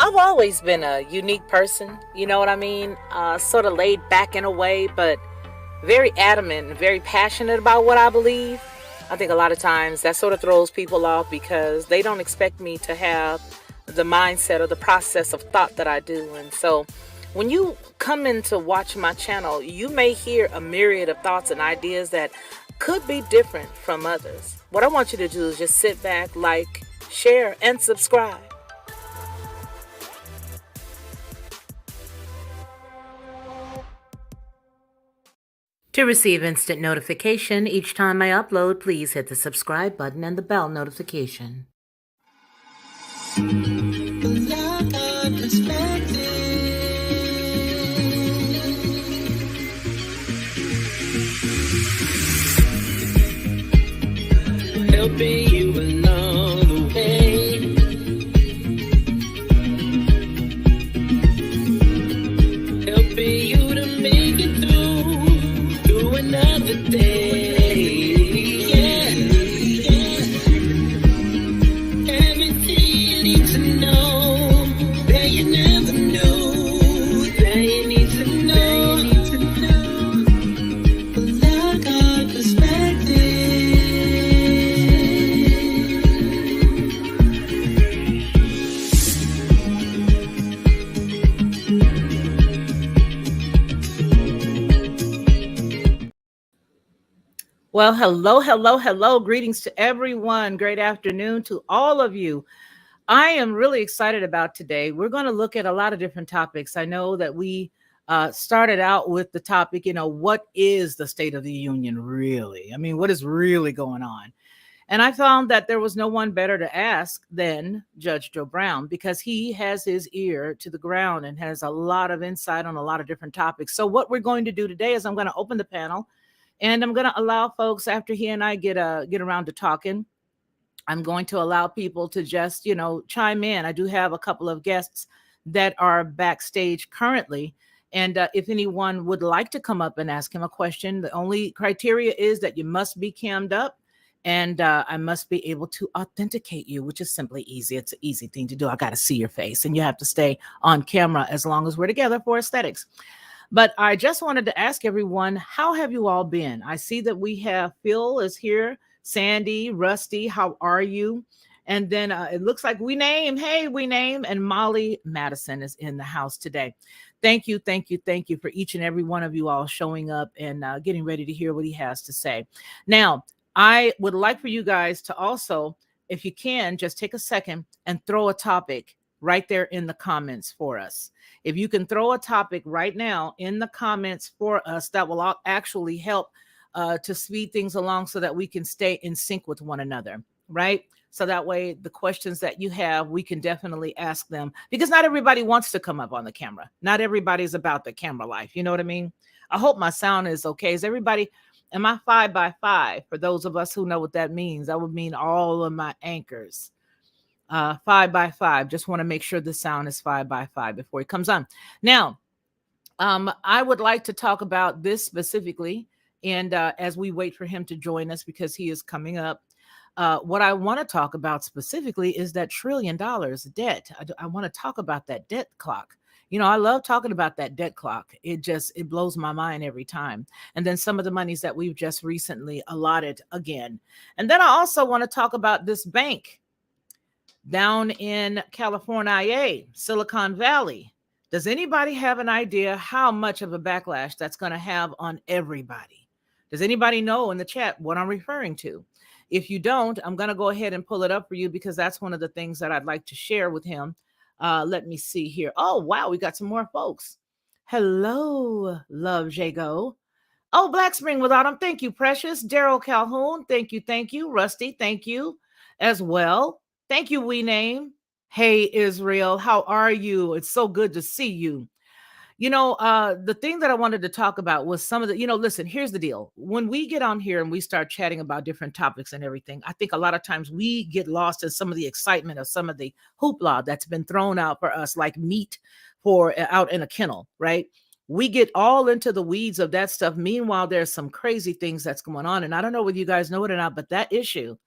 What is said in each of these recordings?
I've always been a unique person, you know what I mean? Sort of laid back in a way, but very adamant and very passionate about what I believe. I think a lot of times that sort of throws people off because they don't expect me to have the mindset or the process of thought that I do. And so when you come in to watch my channel, you may hear a myriad of thoughts and ideas that could be different from others. What I want you to do is just sit back, like, share, and subscribe. To receive instant notification each time I upload, please hit the subscribe button and the bell notification. Helping you along the way. Helping you to make it through another day. Yeah, yeah. Everything you need to know that you never knew, that you need to know. Well, I got perspective. Well, hello, hello, hello. Greetings to everyone. Great afternoon to all of you. I am really excited about today. We're going to look at a lot of different topics. I know that we started out with the topic, what is the state of the union really? I mean, what is really going on? And I found that there was no one better to ask than Judge Joe Brown because he has his ear to the ground and has a lot of insight on a lot of different topics. So, what we're going to do today is I'm going to open the panel and I'm going to allow folks after he and I get around to talking. I'm going to allow people to just, chime in. I do have a couple of guests that are backstage currently. And if anyone would like to come up and ask him a question, the only criteria is that you must be cammed up and I must be able to authenticate you, which is simply easy. It's an easy thing to do. I got to see your face and you have to stay on camera as long as we're together for aesthetics. But I just wanted to ask everyone, how have you all been? I see that we have Phil is here, Sandy, Rusty, how are you? And then it looks like hey, we name, and Molly Madison is in the house today. Thank you, thank you, thank you for each and every one of you all showing up and getting ready to hear what he has to say. Now, I would like for you guys to also, if you can, just take a second and throw a topic right there in the comments for us. If you can throw a topic right now in the comments for us, that will actually help to speed things along so that we can stay in sync with one another, right? So that way, the questions that you have, we can definitely ask them because not everybody wants to come up on the camera. Not everybody's about the camera life. You know what I mean? I hope my sound is okay. Is everybody, am I 5x5? For those of us who know what that means, that would mean all of my anchors. 5x5. Just want to make sure the sound is 5x5 before he comes on. Now, I would like to talk about this specifically. And as we wait for him to join us because he is coming up, what I want to talk about specifically is that $1 trillion debt. I want to talk about that debt clock. I love talking about that debt clock. It blows my mind every time. And then some of the monies that we've just recently allotted again. And then I also want to talk about this bank down in California, Silicon Valley. Does anybody have an idea how much of a backlash that's going to have on everybody? Does anybody know in the chat what I'm referring to? If you don't, I'm going to go ahead and pull it up for you because that's one of the things that I'd like to share with him. Let me see here. Oh, wow. We got some more folks. Hello, Love Jago. Oh, Black Spring with Autumn. Thank you, Precious. Daryl Calhoun. Thank you. Thank you. Rusty. Thank you as well. Thank you, We Name. Hey, Israel, how are you? It's so good to see you. The thing that I wanted to talk about was some of the, listen, here's the deal. When we get on here and we start chatting about different topics and everything, I think a lot of times we get lost in some of the excitement of some of the hoopla that's been thrown out for us, like meat for out in a kennel, right? We get all into the weeds of that stuff. Meanwhile, there's some crazy things that's going on. And I don't know whether you guys know it or not, but that issue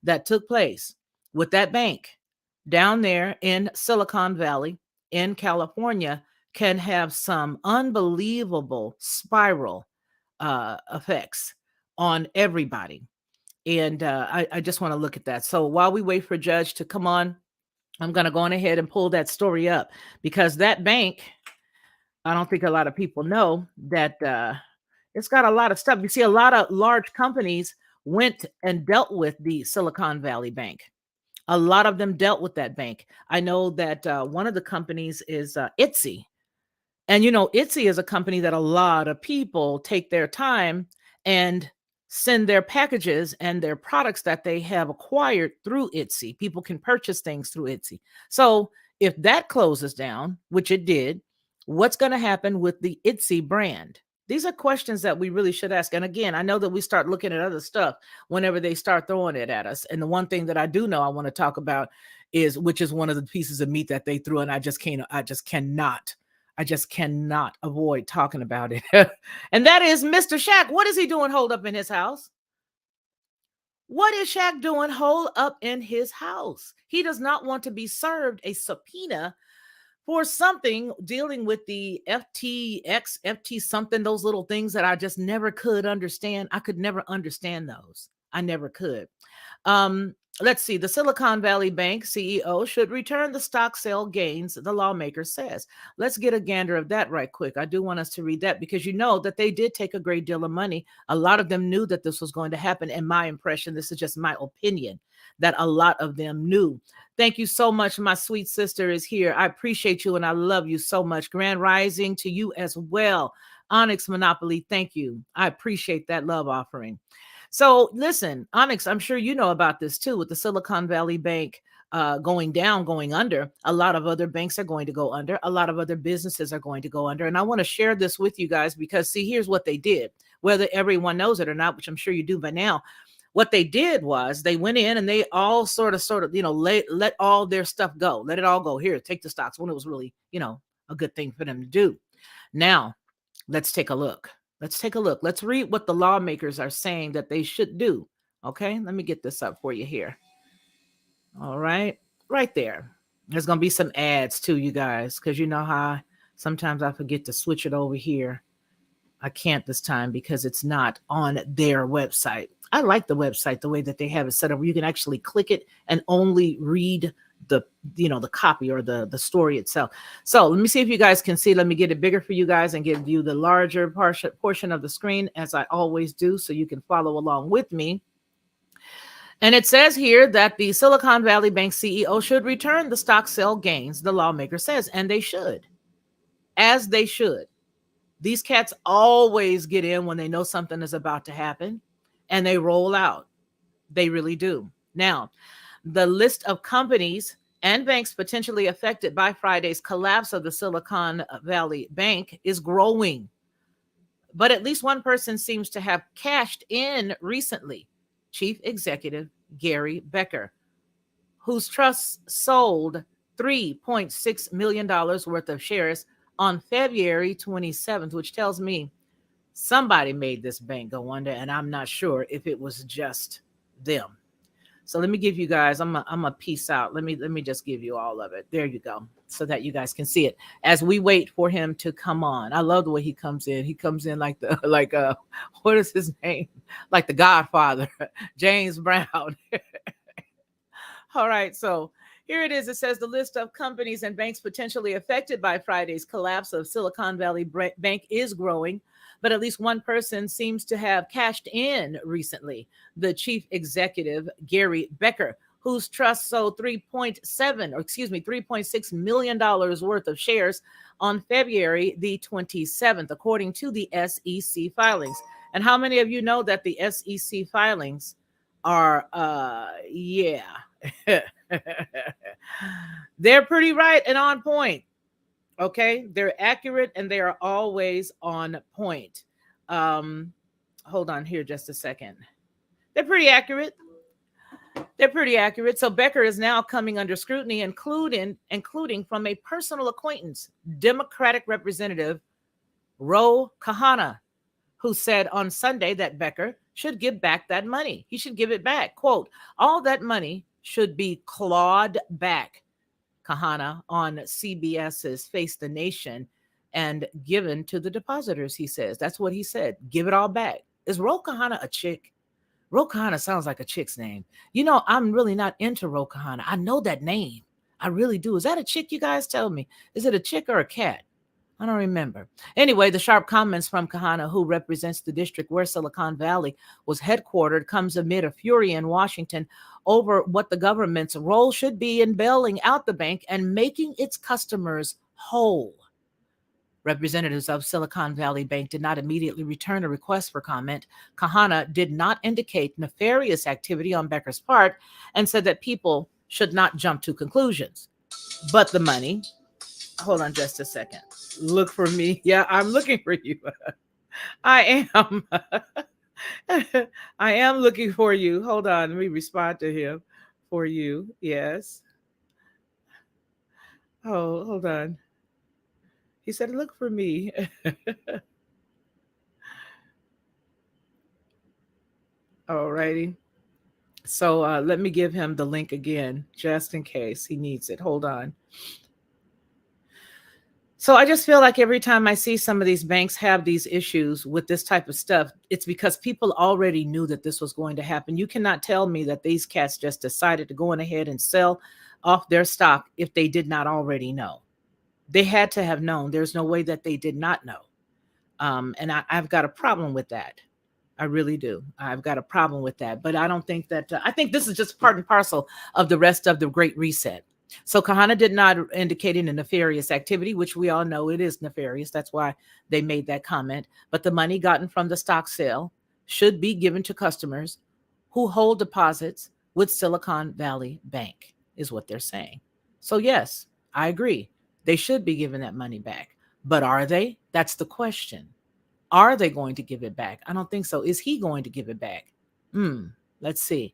that took place with that bank down there in Silicon Valley in California can have some unbelievable spiral effects on everybody. And I just want to look at that. So while we wait for Judge to come on, I'm going to go on ahead and pull that story up because that bank, I don't think a lot of people know that it's got a lot of stuff. You see, a lot of large companies went and dealt with the Silicon Valley Bank. A lot of them dealt with that bank. I know that one of the companies is Etsy. And Etsy is a company that a lot of people take their time and send their packages and their products that they have acquired through Etsy. People can purchase things through Etsy. So if that closes down, which it did, what's going to happen with the Etsy brand? These are questions that we really should ask. And again, I know that we start looking at other stuff whenever they start throwing it at us. And the one thing that I do know I want to talk about is, which is one of the pieces of meat that they threw, and I just cannot avoid talking about it. And that is Mr. Shaq. What is he doing holed up in his house? What is Shaq doing holed up in his house? He does not want to be served a subpoena for something dealing with the FTX, FT something, those little things that I just never could understand. I could never understand those. I never could. Let's see. The Silicon Valley Bank CEO should return the stock sale gains, the lawmaker says. Let's get a gander of that right quick. I do want us to read that because you know that they did take a great deal of money. A lot of them knew that this was going to happen. In my impression, this is just my opinion, that a lot of them knew. Thank you so much. My sweet sister is here. I appreciate you and I love you so much. Grand Rising to you as well. Onyx Monopoly, thank you. I appreciate that love offering. So listen, Onyx, I'm sure you know about this too, with the Silicon Valley Bank going down, going under. A lot of other banks are going to go under. A lot of other businesses are going to go under. And I want to share this with you guys because, see, here's what they did. Whether everyone knows it or not, which I'm sure you do by now, what they did was they went in and they all sort of, let all their stuff go. Let it all go. Here, take the stocks, when it was really, a good thing for them to do. Now, let's take a look. Let's take a look. Let's read what the lawmakers are saying that they should do. Okay, let me get this up for you here. All right, right there. There's going to be some ads too, you guys, because you know how sometimes I forget to switch it over here. I can't this time because it's not on their website. I like the website, the way that they have it set up where you can actually click it and only read the copy or the story itself. So let me see if you guys can see. Let me get it bigger for you guys and give you the larger portion of the screen, as I always do, so you can follow along with me. And it says here that the Silicon Valley Bank CEO should return the stock sale gains, the lawmaker says, and they should, as they should. These cats always get in when they know something is about to happen and they roll out. They really do. Now, the list of companies and banks potentially affected by Friday's collapse of the Silicon Valley Bank is growing. But at least one person seems to have cashed in recently. Chief Executive Gary Becker, whose trust sold $3.6 million worth of shares on February 27th, which tells me somebody made this bank go under, and I'm not sure if it was just them. So let me give you guys, I'm a piece out. Let me just give you all of it. There you go, so that you guys can see it as we wait for him to come on. I love the way he comes in. He comes in like what is his name? Like the Godfather, James Brown. All right, so here it is. It says the list of companies and banks potentially affected by Friday's collapse of Silicon Valley Bank is growing, but at least one person seems to have cashed in recently. The chief executive, Gary Becker, whose trust sold $3.6 million worth of shares on February the 27th, according to the SEC filings. And how many of you know that the SEC filings are, they're pretty right and on point. Okay, they're accurate and they are always on point. Hold on here just a second. They're pretty accurate. They're pretty accurate. So Becker is now coming under scrutiny, including from a personal acquaintance, Democratic Representative Ro Kahana, who said on Sunday that Becker should give back that money. He should give it back. Quote, all that money should be clawed back, Kahana, on CBS's Face the Nation and given to the depositors, he says. That's what he said. Give it all back. Is Ro Kahana a chick? Ro Kahana sounds like a chick's name. You know, I'm really not into Ro Kahana. I know that name. I really do. Is that a chick, you guys? Tell me. Is it a chick or a cat? I don't remember. Anyway, the sharp comments from Kahana, who represents the district where Silicon Valley was headquartered, comes amid a fury in Washington over what the government's role should be in bailing out the bank and making its customers whole. Representatives of Silicon Valley Bank did not immediately return a request for comment. Kahana did not indicate nefarious activity on Becker's part and said that people should not jump to conclusions. But the money, hold on just a second. Look for me. Yeah, I'm looking for you. I am. I am looking for you. Hold on. Let me respond to him for you. Yes. Oh, hold on. He said, look for me. Alrighty. So let me give him the link again, just in case he needs it. Hold on. So I just feel like every time I see some of these banks have these issues with this type of stuff, it's because people already knew that this was going to happen. You cannot tell me that these cats just decided to go on ahead and sell off their stock if they did not already know. They had to have known. There's no way that they did not know. And I've got a problem with that. I really do. I've got a problem with that. But I don't think that, I think this is just part and parcel of the rest of the Great Reset. So Kahana did not indicate any nefarious activity, which we all know it is nefarious. That's why they made that comment. But the money gotten from the stock sale should be given to customers who hold deposits with Silicon Valley Bank, is what they're saying. So, yes, I agree. They should be given that money back. But are they? That's the question. Are they going to give it back? I don't think so. Is he going to give it back? Let's see.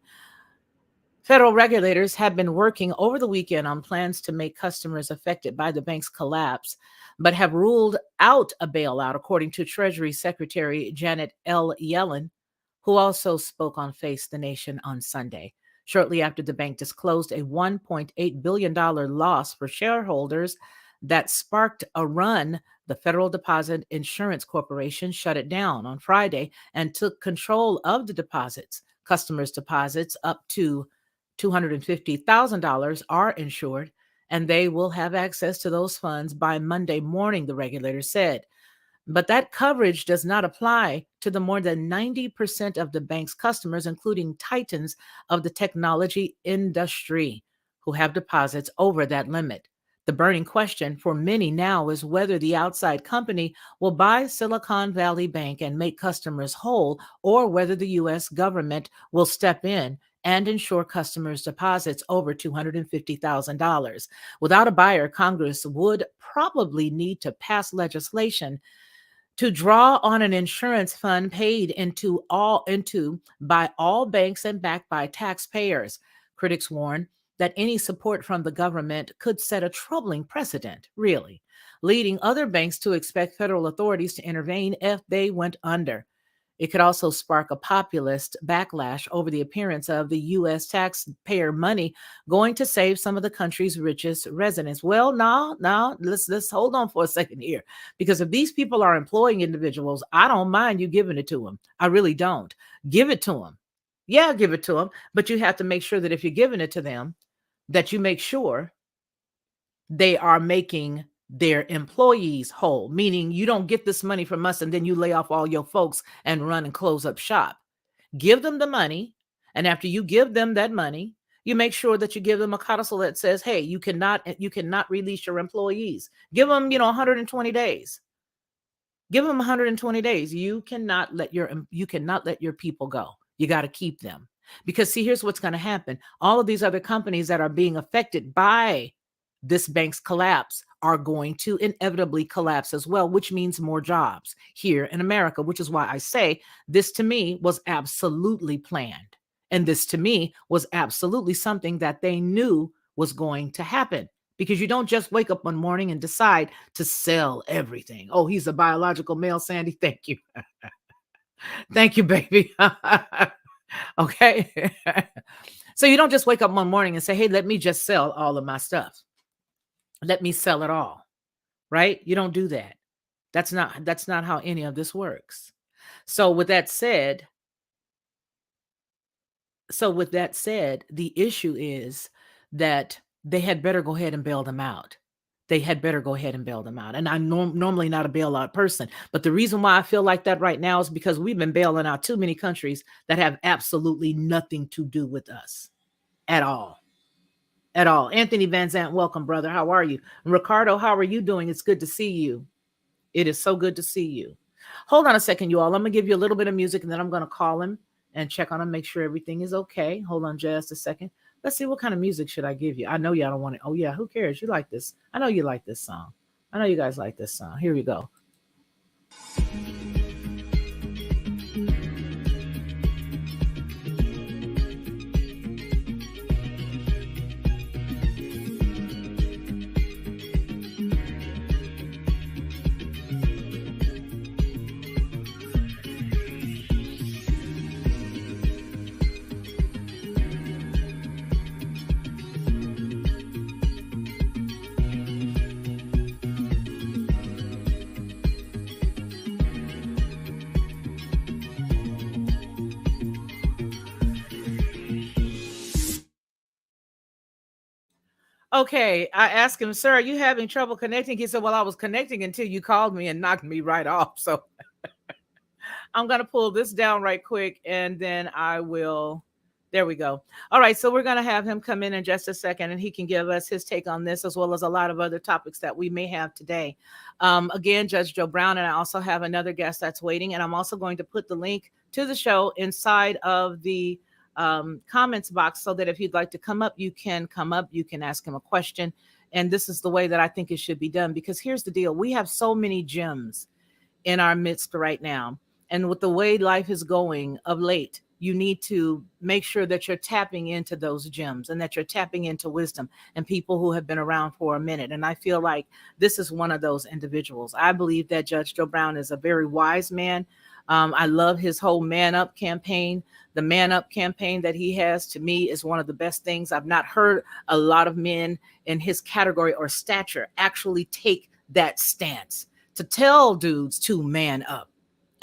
Federal regulators have been working over the weekend on plans to make customers affected by the bank's collapse, but have ruled out a bailout, according to Treasury Secretary Janet L. Yellen, who also spoke on Face the Nation on Sunday. Shortly after the bank disclosed a $1.8 billion loss for shareholders that sparked a run, the Federal Deposit Insurance Corporation shut it down on Friday and took control of the deposits. Customers' deposits up to $250,000 are insured, and they will have access to those funds by Monday morning, the regulator said. But that coverage does not apply to the more than 90% of the bank's customers, including titans of the technology industry, who have deposits over that limit. The burning question for many now is whether the outside company will buy Silicon Valley Bank and make customers whole, or whether the U.S. government will step in and insure customers' deposits over $250,000. Without a buyer, Congress would probably need to pass legislation to draw on an insurance fund paid into by all banks and backed by taxpayers. Critics warn that any support from the government could set a troubling precedent, really, leading other banks to expect federal authorities to intervene if they went under. It could also spark a populist backlash over the appearance of the U.S. taxpayer money going to save some of the country's richest residents. Well, no, let's hold on for a second here, because if these people are employing individuals, I don't mind you giving it to them. I really don't. Give it to them. Yeah, give it to them, but you have to make sure that if you're giving it to them, that you make sure they are making their employees whole, meaning you don't get this money from us and then you lay off all your folks and run and close up shop. Give them the money, and after you give them that money, you make sure that you give them a codicil that says, hey, you cannot release your employees. Give them 120 days. Give them 120 days. You cannot let your people go. You got to keep them. Because see, here's what's going to happen. All of these other companies that are being affected by this bank's collapse are going to inevitably collapse as well, which means more jobs here in America, which is why I say this to me was absolutely planned. And this to me was absolutely something that they knew was going to happen, because you don't just wake up one morning and decide to sell everything. Oh, he's a biological male, Sandy. Thank you. Thank you, baby. Okay. So you don't just wake up one morning and say, hey, let me just sell all of my stuff. Let me sell it all. Right? You don't do that. That's not how any of this works. So with that said, the issue is that they had better go ahead and bail them out. They had better go ahead and bail them out. And I'm normally not a bailout person, but the reason why I feel like that right now is because we've been bailing out too many countries that have absolutely nothing to do with us at all. At all. Anthony Van Zant, welcome, brother. How are you? And Ricardo, how are you doing? It's good to see you. It is so good to see you. Hold on a second, you all. I'm going to give you a little bit of music and then I'm going to call him and check on him, make sure everything is okay. Hold on just a second. Let's see, what kind of music should I give you? I know y'all don't want it. Oh, yeah. Who cares? You like this. I know you like this song. I know you guys like this song. Here we go. Okay, I asked him, sir, are you having trouble connecting? He said, well, I was connecting until you called me and knocked me right off. So I'm going to pull this down right quick and then I will. There we go. All right. So we're going to have him come in just a second and he can give us his take on this as well as a lot of other topics that we may have today. Again, Judge Joe Brown, and I also have another guest that's waiting. And I'm also going to put the link to the show inside of the comments box so that if you'd like to come up, you can come up. You can ask him a question. And this is the way that I think it should be done, because here's the deal. We have so many gems in our midst right now. And with the way life is going of late, you need to make sure that you're tapping into those gems and that you're tapping into wisdom and people who have been around for a minute. And I feel like this is one of those individuals. I believe that Judge Joe Brown is a very wise man. I love his whole Man Up campaign. The Man Up campaign that he has, to me, is one of the best things. I've not heard a lot of men in his category or stature actually take that stance to tell dudes to man up.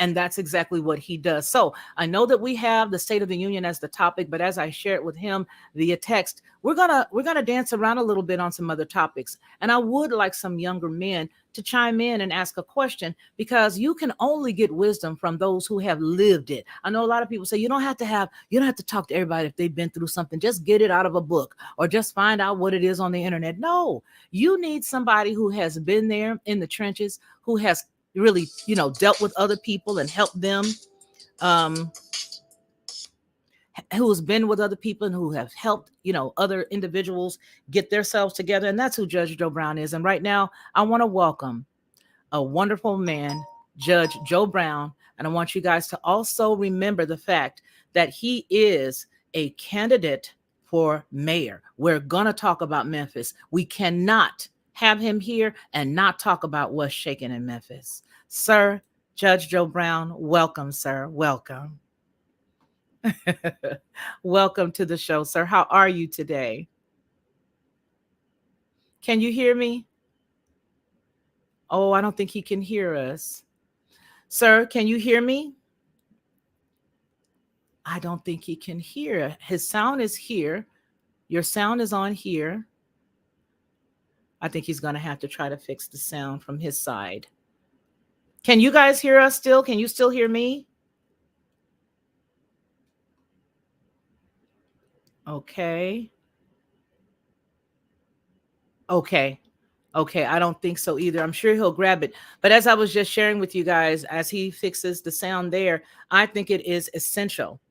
And that's exactly what he does. So I know that we have the State of the Union as the topic, but as I shared with him via text, we're gonna dance around a little bit on some other topics. And I would like some younger men to chime in and ask a question, because you can only get wisdom from those who have lived it. I know a lot of people say you don't have to talk to everybody if they've been through something. Just get it out of a book or just find out what it is on the internet. No, you need somebody who has been there in the trenches, who has really, dealt with other people and helped them, um, who has been with other people and who have helped, other individuals get themselves together. And that's who Judge Joe Brown is. And right now, I want to welcome a wonderful man, Judge Joe Brown. And I want you guys to also remember the fact that he is a candidate for mayor. We're going to talk about Memphis. We cannot have him here and not talk about what's shaking in Memphis. Sir, Judge Joe Brown, welcome, sir. Welcome. Welcome to the show, sir. How are you today? Can you hear me? Oh, I don't think he can hear us. Sir, can you hear me? I don't think he can hear. His sound is here. Your sound is on here. I think he's going to have to try to fix the sound from his side. Can you guys hear us still? Can you still hear me? Okay. Okay. Okay. I don't think so either. I'm sure he'll grab it. But as I was just sharing with you guys, as he fixes the sound there, I think it is essential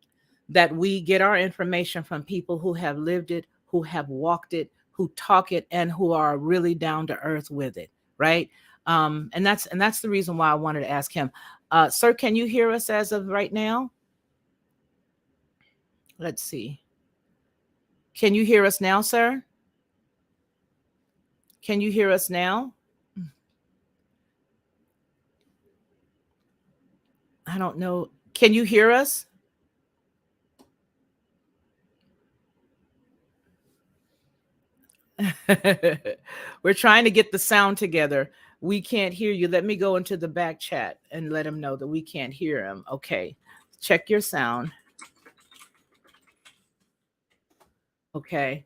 that we get our information from people who have lived it, who have walked it, who talk it, and who are really down to earth with it, right? And that's the reason why I wanted to ask him. Sir, can you hear us as of right now? Let's see. Can you hear us now, sir? Can you hear us now? I don't know. Can you hear us? We're trying to get the sound together. We can't hear you. Let me go into the back chat and let him know that we can't hear him. Okay. Check your sound. Okay.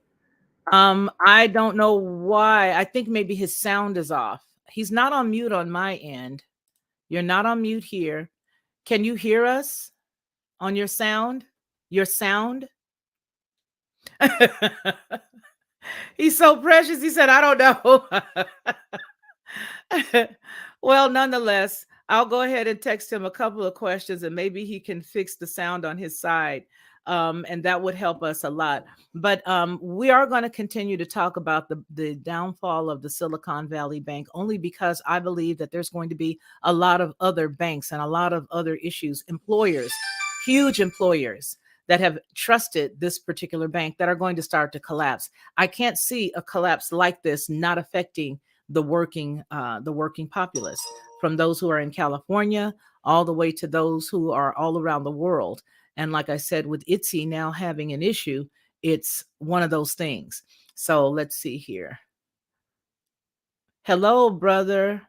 I don't know why. I think maybe his sound is off. He's not on mute on my end. You're not on mute here. Can you hear us on your sound? Your sound? He's so precious. He said, I don't know. Well, nonetheless, I'll go ahead and text him a couple of questions and maybe he can fix the sound on his side. And that would help us a lot. But we are going to continue to talk about the downfall of the Silicon Valley Bank only because I believe that there's going to be a lot of other banks and a lot of other issues, employers, huge employers that have trusted this particular bank that are going to start to collapse. I can't see a collapse like this not affecting the working populace, from those who are in California all the way to those who are all around the world. And like I said, with ITSE now having an issue, it's one of those things. So let's see here. Hello, brother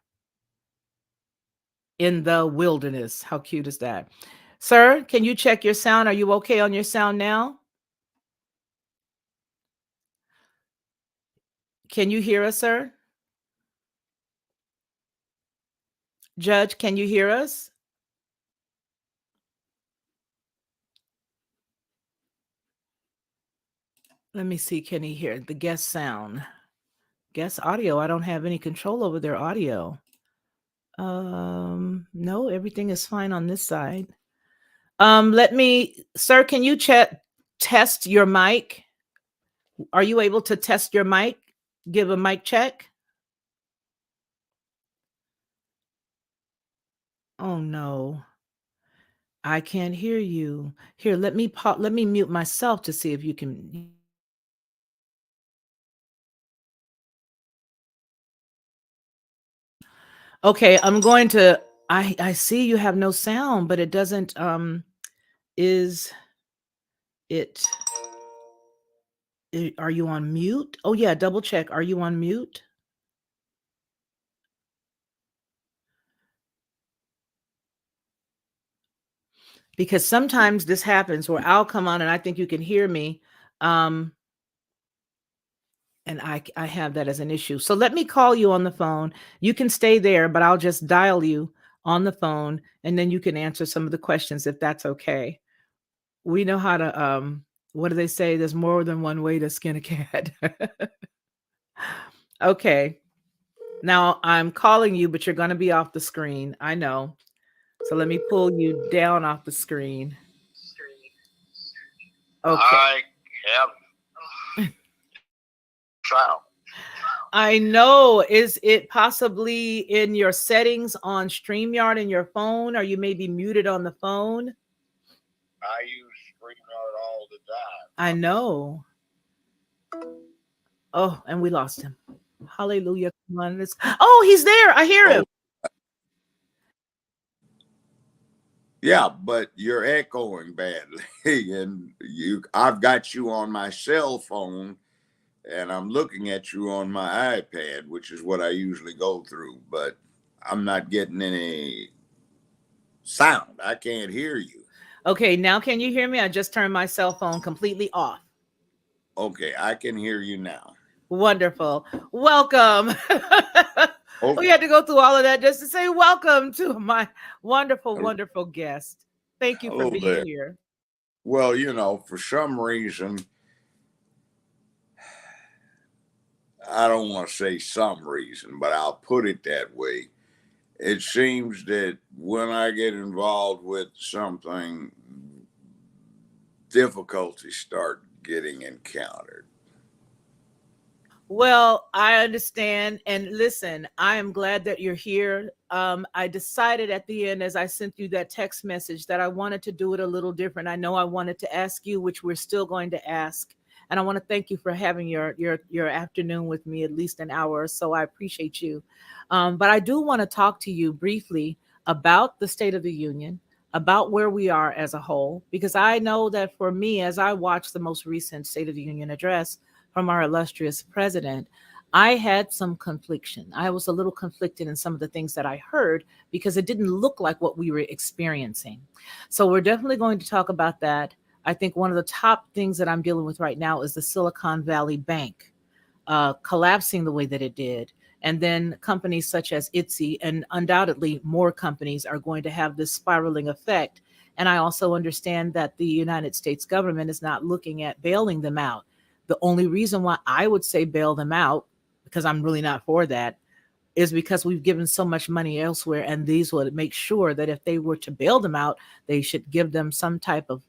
in the wilderness. How cute is that? Sir, can you check your sound? Are you okay on your sound now? Can you hear us, sir? Judge, can you hear us? Let me see. Can he hear the guest sound? Guest audio. I don't have any control over their audio. No, everything is fine on this side. Let me, sir, can you test your mic? Are you able to test your mic? Give a mic check. Oh no, I can't hear you. Here, let me mute myself to see if you can. Okay, I'm going to. I see you have no sound, but it doesn't. Is it? Are you on mute? Oh yeah, double check. Are you on mute? Because sometimes this happens where I'll come on and I think you can hear me. Um, and I have that as an issue. So let me call you on the phone. You can stay there, but I'll just dial you on the phone and then you can answer some of the questions if that's okay. We know how to what do they say? There's more than one way to skin a cat. Okay. Now I'm calling you, but you're going to be off the screen. I know. So let me pull you down off the screen. Okay. I have trial. I know. Is it possibly in your settings on StreamYard in your phone? Are you maybe muted on the phone? I use StreamYard all the time. I know. Oh, and we lost him. Hallelujah. Come on. Oh, he's there. I hear him. Yeah, but you're echoing badly, and I've got you on my cell phone, and I'm looking at you on my iPad, which is what I usually go through, but I'm not getting any sound. I can't hear you. Okay, now can you hear me? I just turned my cell phone completely off. Okay, I can hear you now. Wonderful. Welcome. Okay. We had to go through all of that just to say welcome to my wonderful, wonderful guest. Thank you for Hello being there. here. Well, for some reason, I don't want to say some reason, but I'll put it that way. It seems that when I get involved with something, difficulties start getting encountered. Well, I understand. And listen, I am glad that you're here. I decided at the end, as I sent you that text message, that I wanted to do it a little different. I know I wanted to ask you, which we're still going to ask. And I want to thank you for having your afternoon with me, at least an hour or so. I appreciate you. But I do want to talk to you briefly about the State of the Union, about where we are as a whole, because I know that for me, as I watch the most recent State of the Union address, from our illustrious president, I had some confliction. I was a little conflicted in some of the things that I heard because it didn't look like what we were experiencing. So we're definitely going to talk about that. I think one of the top things that I'm dealing with right now is the Silicon Valley Bank collapsing the way that it did. And then companies such as Etsy and undoubtedly more companies are going to have this spiraling effect. And I also understand that the United States government is not looking at bailing them out. The only reason why I would say bail them out, because I'm really not for that, is because we've given so much money elsewhere. And these would make sure that if they were to bail them out, they should give them some type of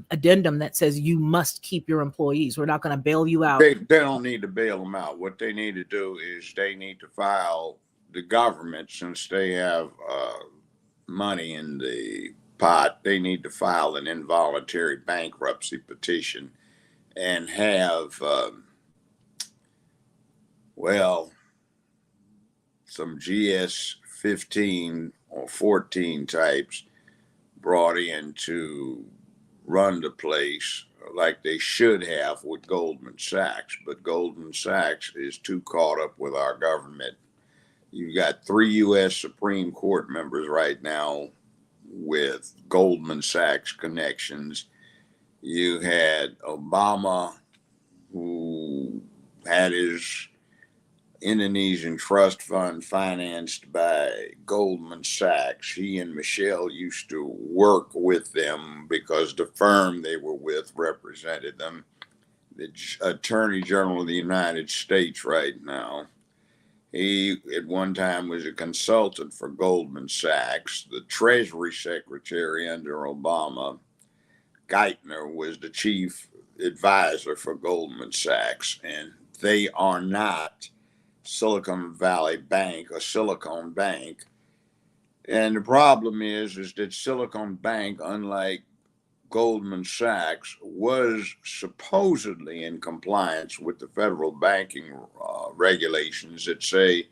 addendum that says you must keep your employees. We're not going to bail you out. They don't need to bail them out. What they need to do is they need to file, the government, since they have money in the pot, they need to file an involuntary bankruptcy petition and have, well, some GS 15 or 14 types brought in to run the place like they should have with Goldman Sachs. But Goldman Sachs is too caught up with our government. You've got 3 U.S. Supreme Court members right now with Goldman Sachs connections. You had Obama, who had his Indonesian trust fund financed by Goldman Sachs. He and Michelle used to work with them because the firm they were with represented them. The Attorney General of the United States right now, he at one time was a consultant for Goldman Sachs. The Treasury Secretary under Obama, Geithner, was the chief advisor for Goldman Sachs, and they are not Silicon Valley Bank, a Silicon Bank. And the problem is that Silicon Bank, unlike Goldman Sachs, was supposedly in compliance with the federal banking regulations that say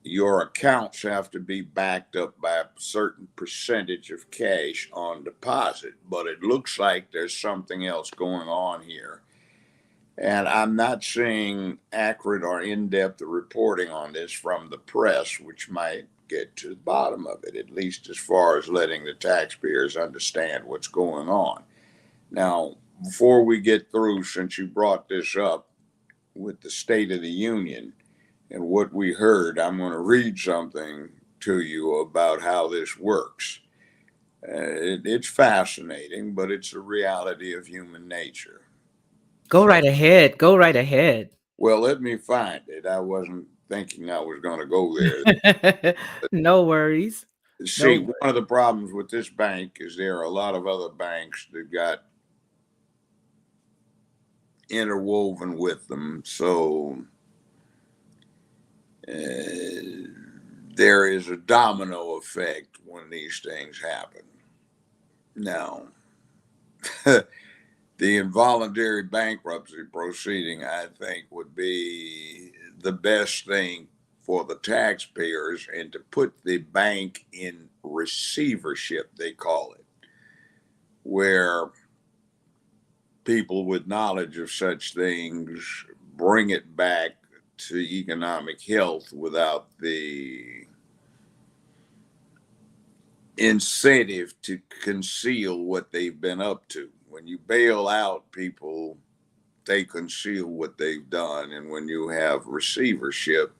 your accounts have to be backed up by a certain percentage of cash on deposit. But it looks like there's something else going on here. And I'm not seeing accurate or in-depth reporting on this from the press, which might get to the bottom of it, at least as far as letting the taxpayers understand what's going on. Now, before we get through, since you brought this up with the State of the Union and what we heard, I'm going to read something to you about how this works. It's fascinating, but it's the reality of human nature. Go right ahead. Go right ahead. Well, let me find it. I wasn't thinking I was going to go there. No worries. See, No. one of the problems with this bank is there are a lot of other banks that got interwoven with them. So there is a domino effect when these things happen. Now, the involuntary bankruptcy proceeding, I think, would be the best thing for the taxpayers, and to put the bank in receivership, they call it, where people with knowledge of such things bring it back to economic health without the incentive to conceal what they've been up to. When you bail out people, they conceal what they've done. And when you have receivership,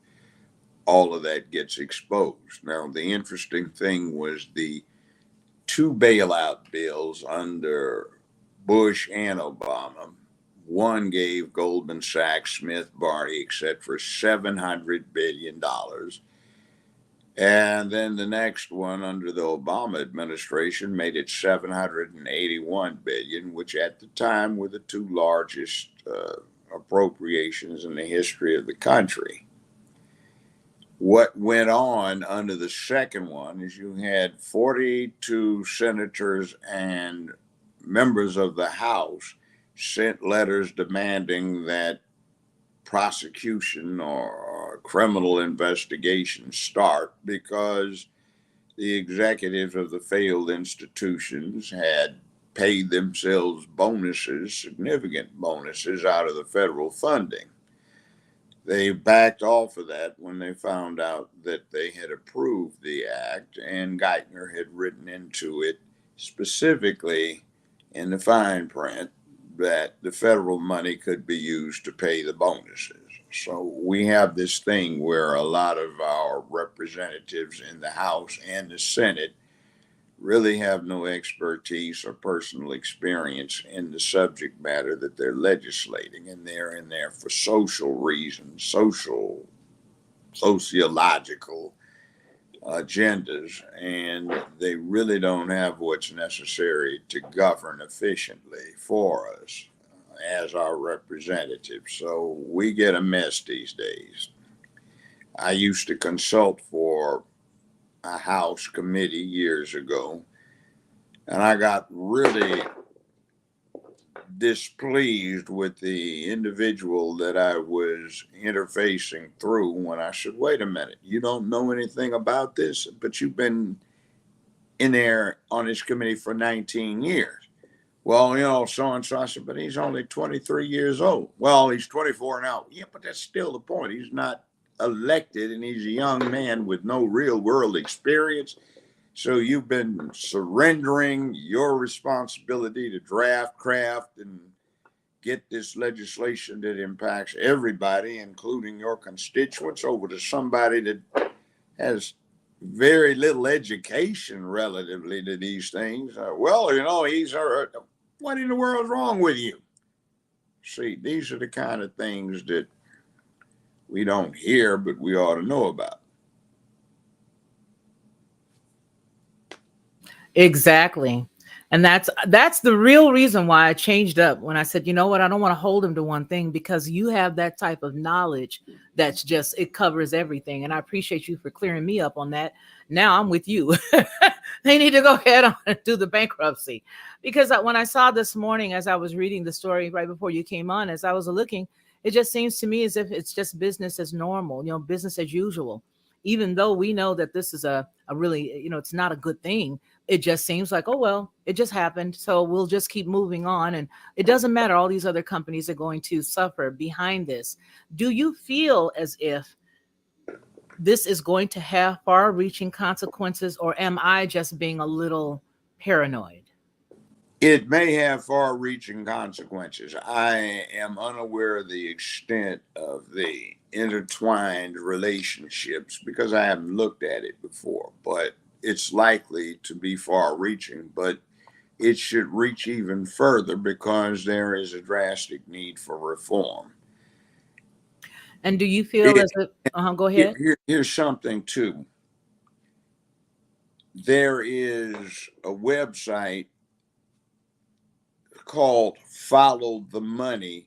all of that gets exposed. Now, the interesting thing was the 2 bailout bills under Bush and Obama. One gave Goldman Sachs, Smith, Barney, etc., for $700 billion. And then the next one under the Obama administration made it $781 billion, which at the time were the 2 largest appropriations in the history of the country. What went on under the second one is you had 42 senators and members of the House sent letters demanding that prosecution or criminal investigation start, because the executives of the failed institutions had paid themselves bonuses, significant bonuses out of the federal funding. They backed off of that when they found out that they had approved the act, and Geithner had written into it specifically in the fine print that the federal money could be used to pay the bonuses. So we have this thing where a lot of our representatives in the House and the Senate really have no expertise or personal experience in the subject matter that they're legislating, and they're in there for social reasons, sociological agendas, and they really don't have what's necessary to govern efficiently for us as our representatives. So we get a mess these days. I used to consult for a House committee years ago, and I got really displeased with the individual that I was interfacing through when I said, wait a minute, you don't know anything about this, but you've been in there on this committee for 19 years. Well, so and so. I said, but he's only 23 years old. Well, he's 24 now. Yeah, but that's still the point. He's not elected, and he's a young man with no real world experience. So you've been surrendering your responsibility to draft, craft, and get this legislation that impacts everybody, including your constituents, over to somebody that has very little education relatively to these things. He's what in the world's wrong with you? See, these are the kind of things that we don't hear, but we ought to know about. Exactly. And that's the real reason why I changed up when I said, you know what, I don't want to hold him to one thing, because you have that type of knowledge that's just, it covers everything. And I appreciate you for clearing me up on that. Now I'm with you. They need to go ahead on and do the bankruptcy, because when I saw this morning, as I was reading the story right before you came on, as I was looking, it just seems to me as if it's just business as normal, business as usual, even though we know that this is a really, it's not a good thing. It just seems like, oh, well, it just happened, so we'll just keep moving on. And it doesn't matter. All these other companies are going to suffer behind this. Do you feel as if this is going to have far-reaching consequences, or am I just being a little paranoid? It may have far-reaching consequences. I am unaware of the extent of the intertwined relationships because I haven't looked at it before, but it's likely to be far-reaching. But it should reach even further because there is a drastic need for reform. And do you feel as if, go ahead. Here's something too. There is a website called followthemoney.org.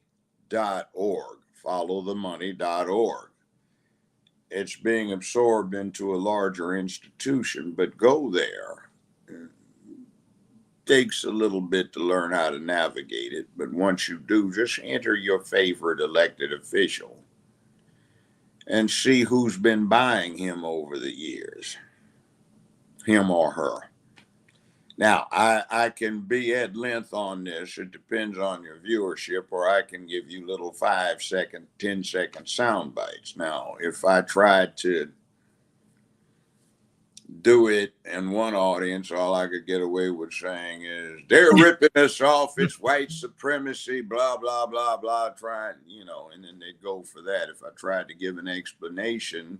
Followthemoney.org. It's being absorbed into a larger institution, but go there. It takes a little bit to learn how to navigate it, but once you do, just enter your favorite elected official and see who's been buying him over the years, him or her. Now, I can be at length on this. It depends on your viewership, or I can give you little 5-second, 10-second sound bites. Now, if I tried to do it in one audience, all I could get away with saying is, they're ripping us off, it's white supremacy, blah, blah, blah, blah, trying, and then they'd go for that. If I tried to give an explanation,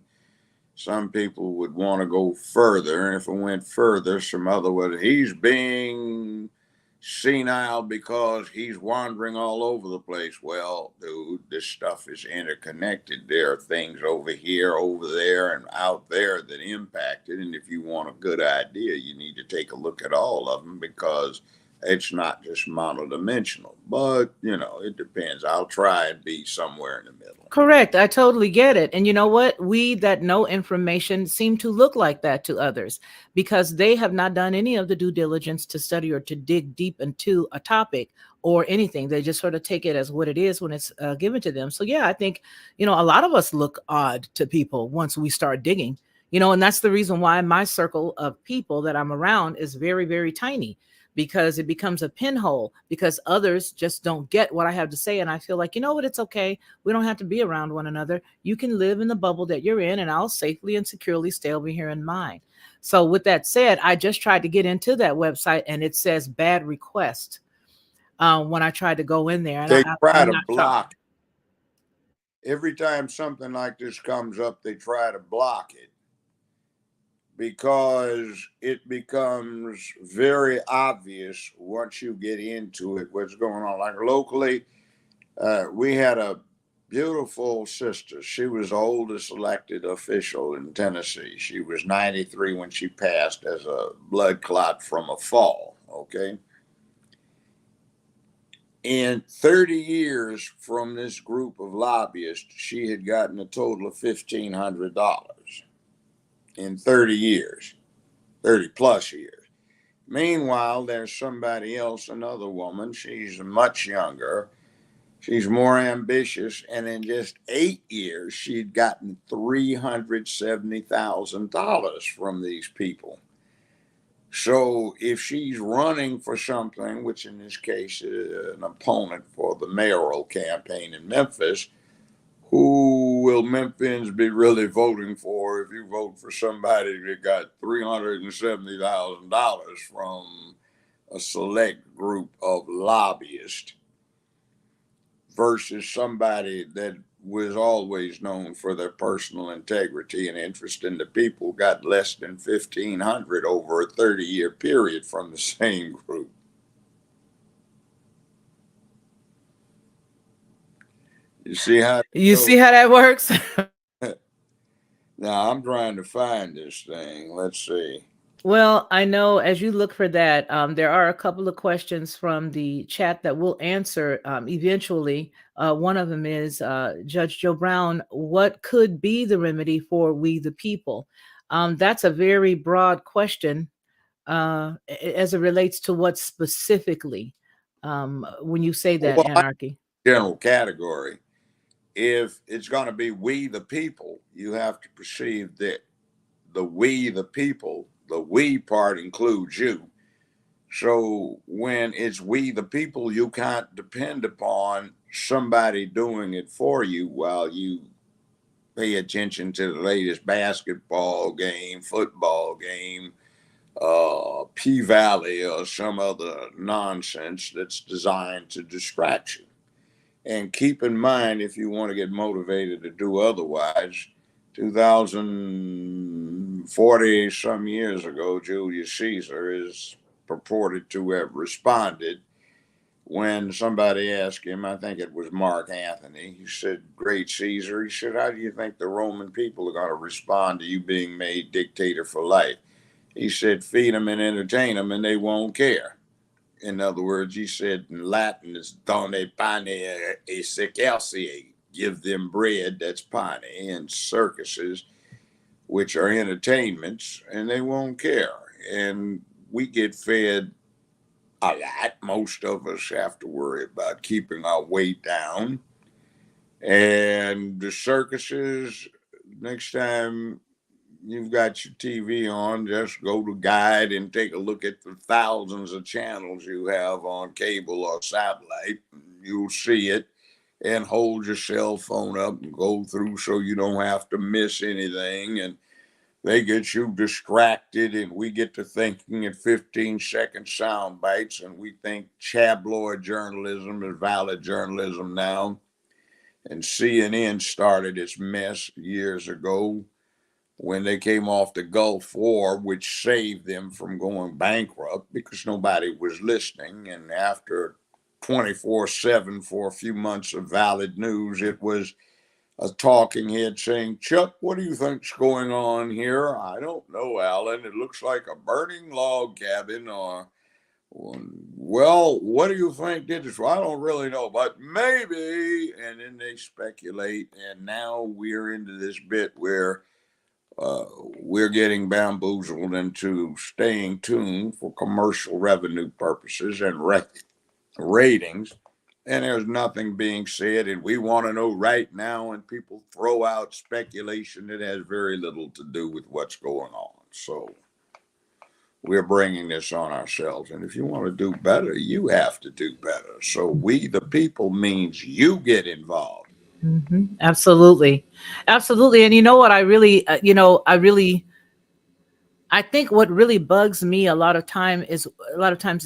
some people would want to go further. And if it went further, some other would, he's being senile because he's wandering all over the place. Well, dude, this stuff is interconnected. There are things over here, over there, and out there that impact it. And if you want a good idea, you need to take a look at all of them, because it's not just monodimensional. But, it depends. I'll try and be somewhere in the middle. Correct. I totally get it. And you know what? We that know information seem to look like that to others, because they have not done any of the due diligence to study or to dig deep into a topic or anything. They just sort of take it as what it is when it's given to them. So, yeah, I think, a lot of us look odd to people once we start digging, and that's the reason why my circle of people that I'm around is very, very tiny. because it becomes a pinhole because others just don't get what I have to say. And I feel like, you know what, it's okay. We don't have to be around one another. You can live in the bubble that you're in, and I'll safely and securely stay over here in mine. So, with that said, I just tried to get into that website and it says bad request when I tried to go in there. And They try I'm to not sure. block every time something like this comes up. They try to block it because it becomes very obvious once you get into it what's going on. Like locally, we had a beautiful sister. She was the oldest elected official in Tennessee. She was 93 when she passed as a blood clot from a fall. Okay. In 30 years from this group of lobbyists, she had gotten a total of $1,500 in 30 years, 30 plus years. Meanwhile, there's somebody else, another woman. She's much younger. She's more ambitious. And in just 8 years, she'd gotten $370,000 from these people. So if she's running for something, which in this case is an opponent for the mayoral campaign in Memphis, who will Memphians be really voting for if you vote for somebody that got $370,000 from a select group of lobbyists versus somebody that was always known for their personal integrity and interest in the people, got less than 1,500 over a 30-year period from the same group. You see how? You see how that works? Now I'm trying to find this thing. Let's see. Well, I know as you look for that, there are a couple of questions from the chat that we'll answer eventually. One of them is Judge Joe Brown, what could be the remedy for we the people? That's a very broad question as it relates to what specifically when you say that Well, anarchy. general category. If it's going to be we the people, you have to perceive that the we the people, the we part includes you. So when it's we the people, you can't depend upon somebody doing it for you while you pay attention to the latest basketball game, football game, P Valley, or some other nonsense that's designed to distract you. And keep in mind, if you want to get motivated to do otherwise, 2040 some years ago, Julius Caesar is purported to have responded when somebody asked him, I think it was Mark Antony, he said, Great Caesar, he said, how do you think the Roman people are going to respond to you being made dictator for life? He said, feed them and entertain them and they won't care. In other words, he said in Latin, it's donne pane e circenses, give them bread, that's pane, and circuses, which are entertainments, and they won't care. And we get fed a lot. Most of us have to worry about keeping our weight down. And the circuses, next time you've got your TV on, just go to Guide and take a look at the thousands of channels you have on cable or satellite. You'll see it, and hold your cell phone up and go through so you don't have to miss anything. And they get you distracted, and we get to thinking in 15-second sound bites, and we think tabloid journalism is valid journalism now. And CNN started its mess years ago when they came off the Gulf War, which saved them from going bankrupt because nobody was listening. And after 24/7 for a few months of valid news, it was a talking head saying, Chuck, what do you think's going on here? I don't know, Alan. It looks like a burning log cabin. Or, well, what do you think did this? Well, I don't really know, but maybe. And then they speculate. And now we're into this bit where we're getting bamboozled into staying tuned for commercial revenue purposes and ratings. And there's nothing being said, and we want to know right now, and people throw out speculation that has very little to do with what's going on. So we're bringing this on ourselves. And if you want to do better, you have to do better. So we, the people, means you get involved. Absolutely. Absolutely. And you know what? I think what really bugs me a lot of times is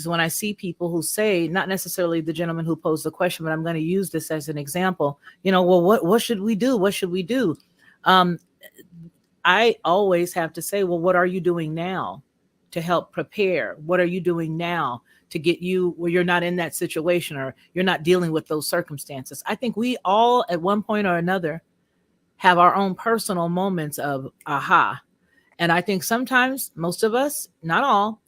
when I see people who say, not necessarily the gentleman who posed the question, but I'm going to use this as an example. Well, what should we do? What should we do? Um, I always have to say, well, what are you doing now to help prepare? What are you doing now to get you where you're not in that situation or you're not dealing with those circumstances? I think we all, at one point or another, have our own personal moments of aha. And I think sometimes, most of us, not all,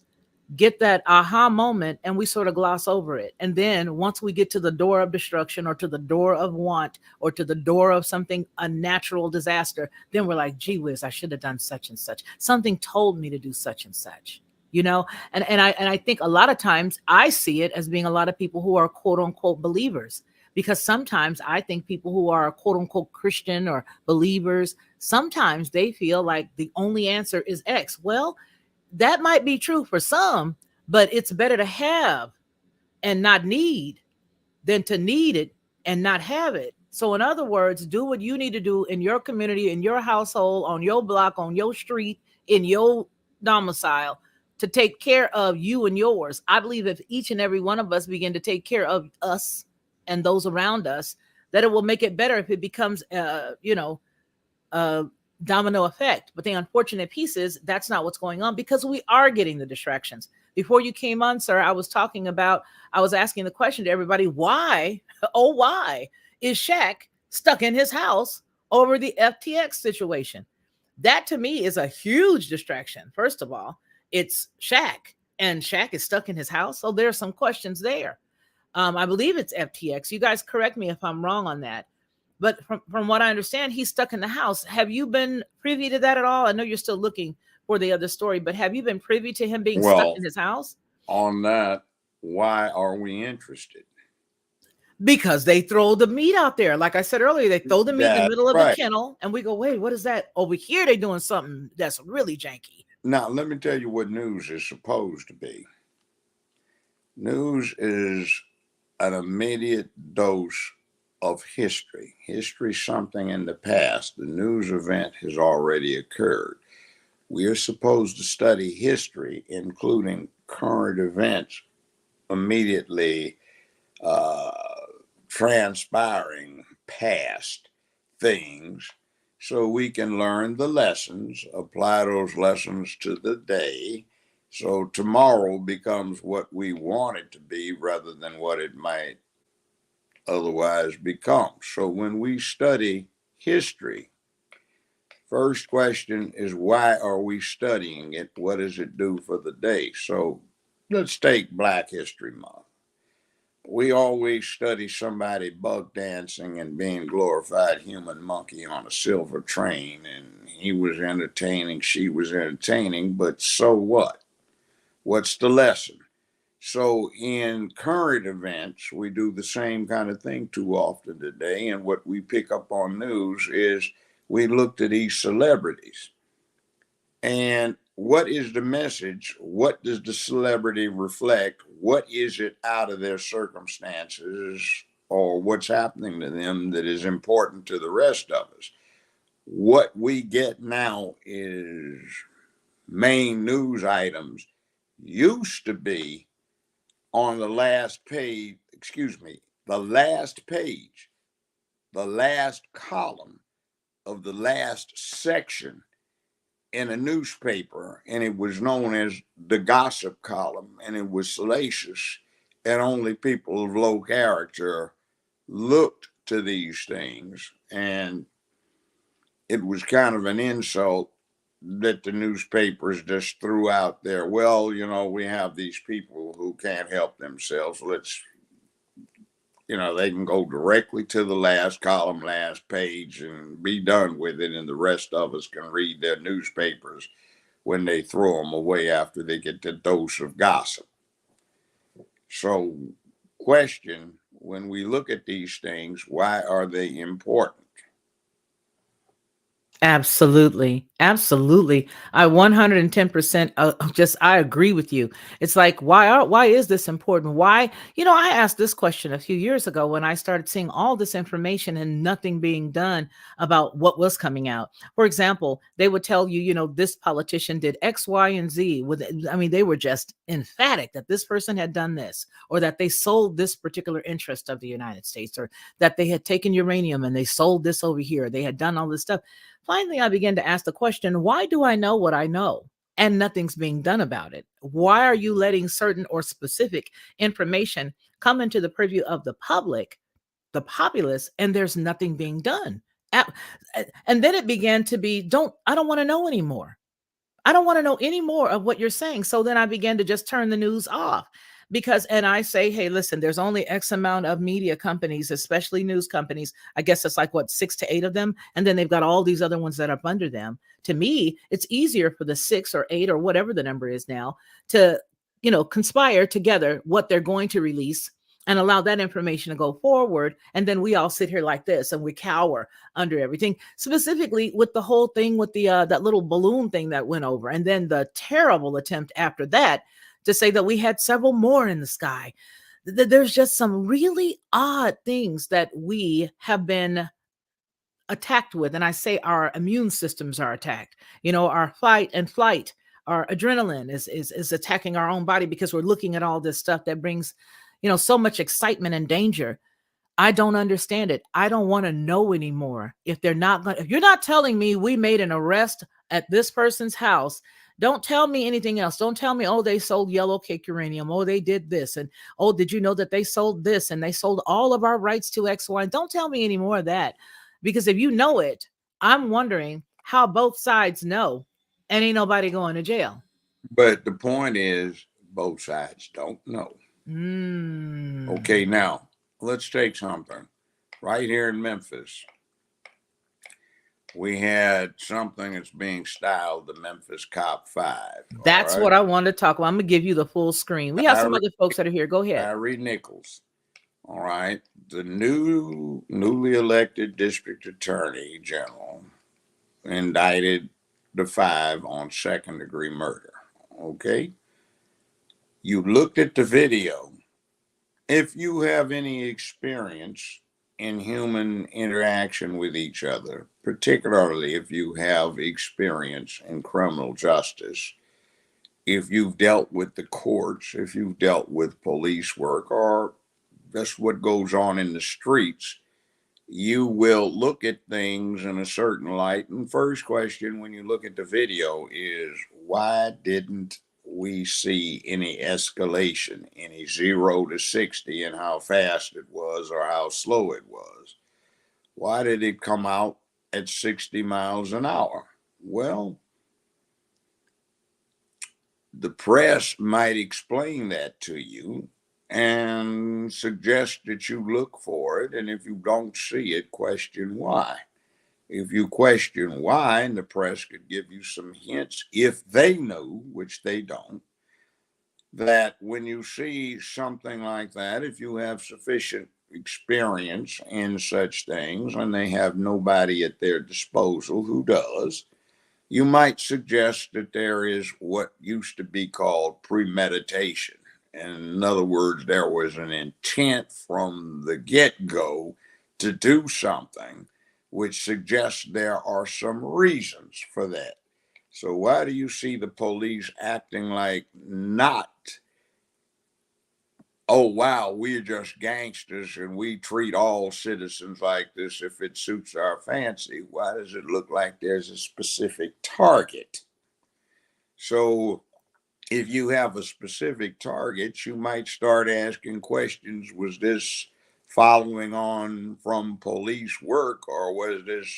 get that aha moment and we sort of gloss over it. And then once we get to the door of destruction or to the door of want or to the door of something, a natural disaster, then we're like, gee whiz, I should have done such and such. Something told me to do such and such. And I think a lot of times I see it as being a lot of people who are quote unquote believers, because sometimes I think people who are quote unquote Christian or believers, sometimes they feel like the only answer is X. Well, that might be true for some, but it's better to have and not need than to need it and not have it. So, in other words, do what you need to do in your community, in your household, on your block, on your street, in your domicile to take care of you and yours. I believe if each and every one of us begin to take care of us and those around us, that it will make it better if it becomes, a domino effect. But the unfortunate piece is that's not what's going on because we are getting the distractions. Before you came on, sir, I was asking the question to everybody, why, oh, why is Shaq stuck in his house over the FTX situation? That to me is a huge distraction. First of all, it's Shaq, and Shaq is stuck in his house. So there are some questions there. I believe it's FTX. You guys correct me if I'm wrong on that. But from what I understand, he's stuck in the house. Have you been privy to that at all? I know you're still looking for the other story, but have you been privy to him being stuck Well, in his house? on that, why are we interested? Because they throw the meat out there. Like I said earlier, they throw the meat in the That's middle of the right. kennel, and we go, wait, what is that? Over here, they're doing something that's really janky. Now, let me tell you what news is supposed to be. News is an immediate dose of history. History, something in the past. The news event has already occurred. We are supposed to study history, including current events immediately uh, transpiring past things, so we can learn the lessons, apply those lessons to the day, so tomorrow becomes what we want it to be rather than what it might otherwise become. So when we study history, first question is, why are we studying it? What does it do for the day? So let's take Black History Month. We always study somebody bug dancing and being glorified human monkey on a silver train, and he was entertaining, she was entertaining, but so what? What's the lesson? So in current events, we do the same kind of thing too often today, and what we pick up on news is we look to these celebrities. And what is the message? What does the celebrity reflect? What is it out of their circumstances or what's happening to them that is important to the rest of us? What we get now is main news items used to be on the last page, the last page, the last column of the last section in a newspaper, and it was known as the gossip column, and it was salacious, and only people of low character looked to these things, and it was kind of an insult that the newspapers just threw out there. Well, we have these people who can't help themselves. Let's, they can go directly to the last column, last page, and be done with it, and the rest of us can read their newspapers when they throw them away after they get the dose of gossip. So, question, when we look at these things, why are they important? Absolutely. Absolutely. I 110% just I agree with you. It's like why is this important? Why, I asked this question a few years ago when I started seeing all this information and nothing being done about what was coming out. For example, they would tell you, this politician did X, Y, and Z with I mean, they were just emphatic that this person had done this or that they sold this particular interest of the United States or that they had taken uranium and they sold this over here. They had done all this stuff. Finally, I began to ask the question, why do I know what I know? And nothing's being done about it. Why are you letting certain or specific information come into the purview of the public, the populace, and there's nothing being done? And then it began to be, I don't want to know anymore. I don't want to know any more of what you're saying. So then I began to just turn the news off and I say, hey, listen, there's only X amount of media companies, especially news companies. I guess it's like what, 6 to 8 of them. And then they've got all these other ones that are under them. To me, it's easier for the 6 or 8 or whatever the number is now to, conspire together what they're going to release and allow that information to go forward. And then we all sit here like this and we cower under everything, specifically with the whole thing with the that little balloon thing that went over, and then the terrible attempt after that to say that we had several more in the sky. There's just some really odd things that we have been attacked with, and I say our immune systems are attacked. Our fight and flight, our adrenaline is attacking our own body because we're looking at all this stuff that brings so much excitement and danger. I don't understand it. I don't want to know anymore. If you're not telling me we made an arrest at this person's house, don't tell me anything else. Don't tell me, oh, they sold yellow cake uranium. Oh, they did this. And oh, did you know that they sold this and they sold all of our rights to X, Y? Don't tell me any more of that. Because if you know it, I'm wondering how both sides know and ain't nobody going to jail. But the point is, both sides don't know. Mm. Okay, now let's take something. Right here in Memphis, we had something that's being styled the Memphis Cop 5. That's All what right. I want to talk about. I'm going to give you the full screen. We have some Tyree, other folks that are here. Go ahead. Tyree Nichols. All right. The newly elected district attorney general indicted the 5 on second-degree murder. Okay. You looked at the video. If you have any experience in human interaction with each other, particularly if you have experience in criminal justice, if you've dealt with the courts, if you've dealt with police work, or just what goes on in the streets, you will look at things in a certain light. And first question when you look at the video is, why didn't we see any escalation, any 0 to 60, and how fast it was or how slow it was? Why did it come out at 60 miles an hour? Well, the press might explain that to you and suggest that you look for it. And if you don't see it, question why. If you question why, and the press could give you some hints if they know, which they don't, that when you see something like that, if you have sufficient experience in such things and they have nobody at their disposal who does, you might suggest that there is what used to be called premeditation. In other words, there was an intent from the get go to do something, which suggests there are some reasons for that. So, why do you see the police acting like not, oh, wow, we're just gangsters and we treat all citizens like this if it suits our fancy? Why does it look like there's a specific target? So, if you have a specific target, you might start asking questions. Was this following on from police work, or was this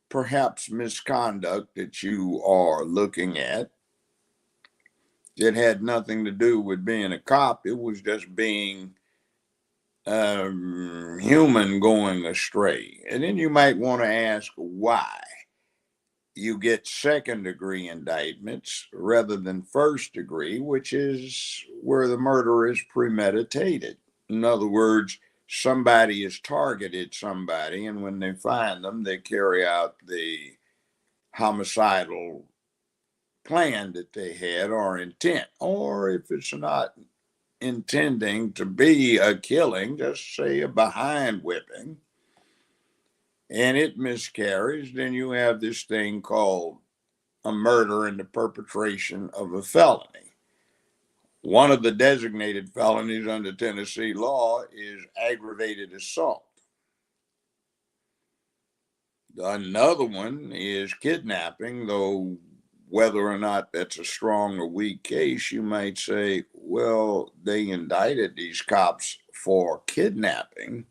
perhaps misconduct that you are looking at? It had nothing to do with being a cop, it was just being human going astray. And then you might want to ask why you get second degree indictments rather than first degree, which is where the murder is premeditated. In other words, somebody has targeted somebody, and when they find them, they carry out the homicidal plan that they had or intent, or if it's not intending to be a killing, just say a behind whipping, and it miscarries, then you have this thing called a murder in the perpetration of a felony. One of the designated felonies under Tennessee law is aggravated assault. Another one is kidnapping, though whether or not that's a strong or weak case, you might say, well, they indicted these cops for kidnapping.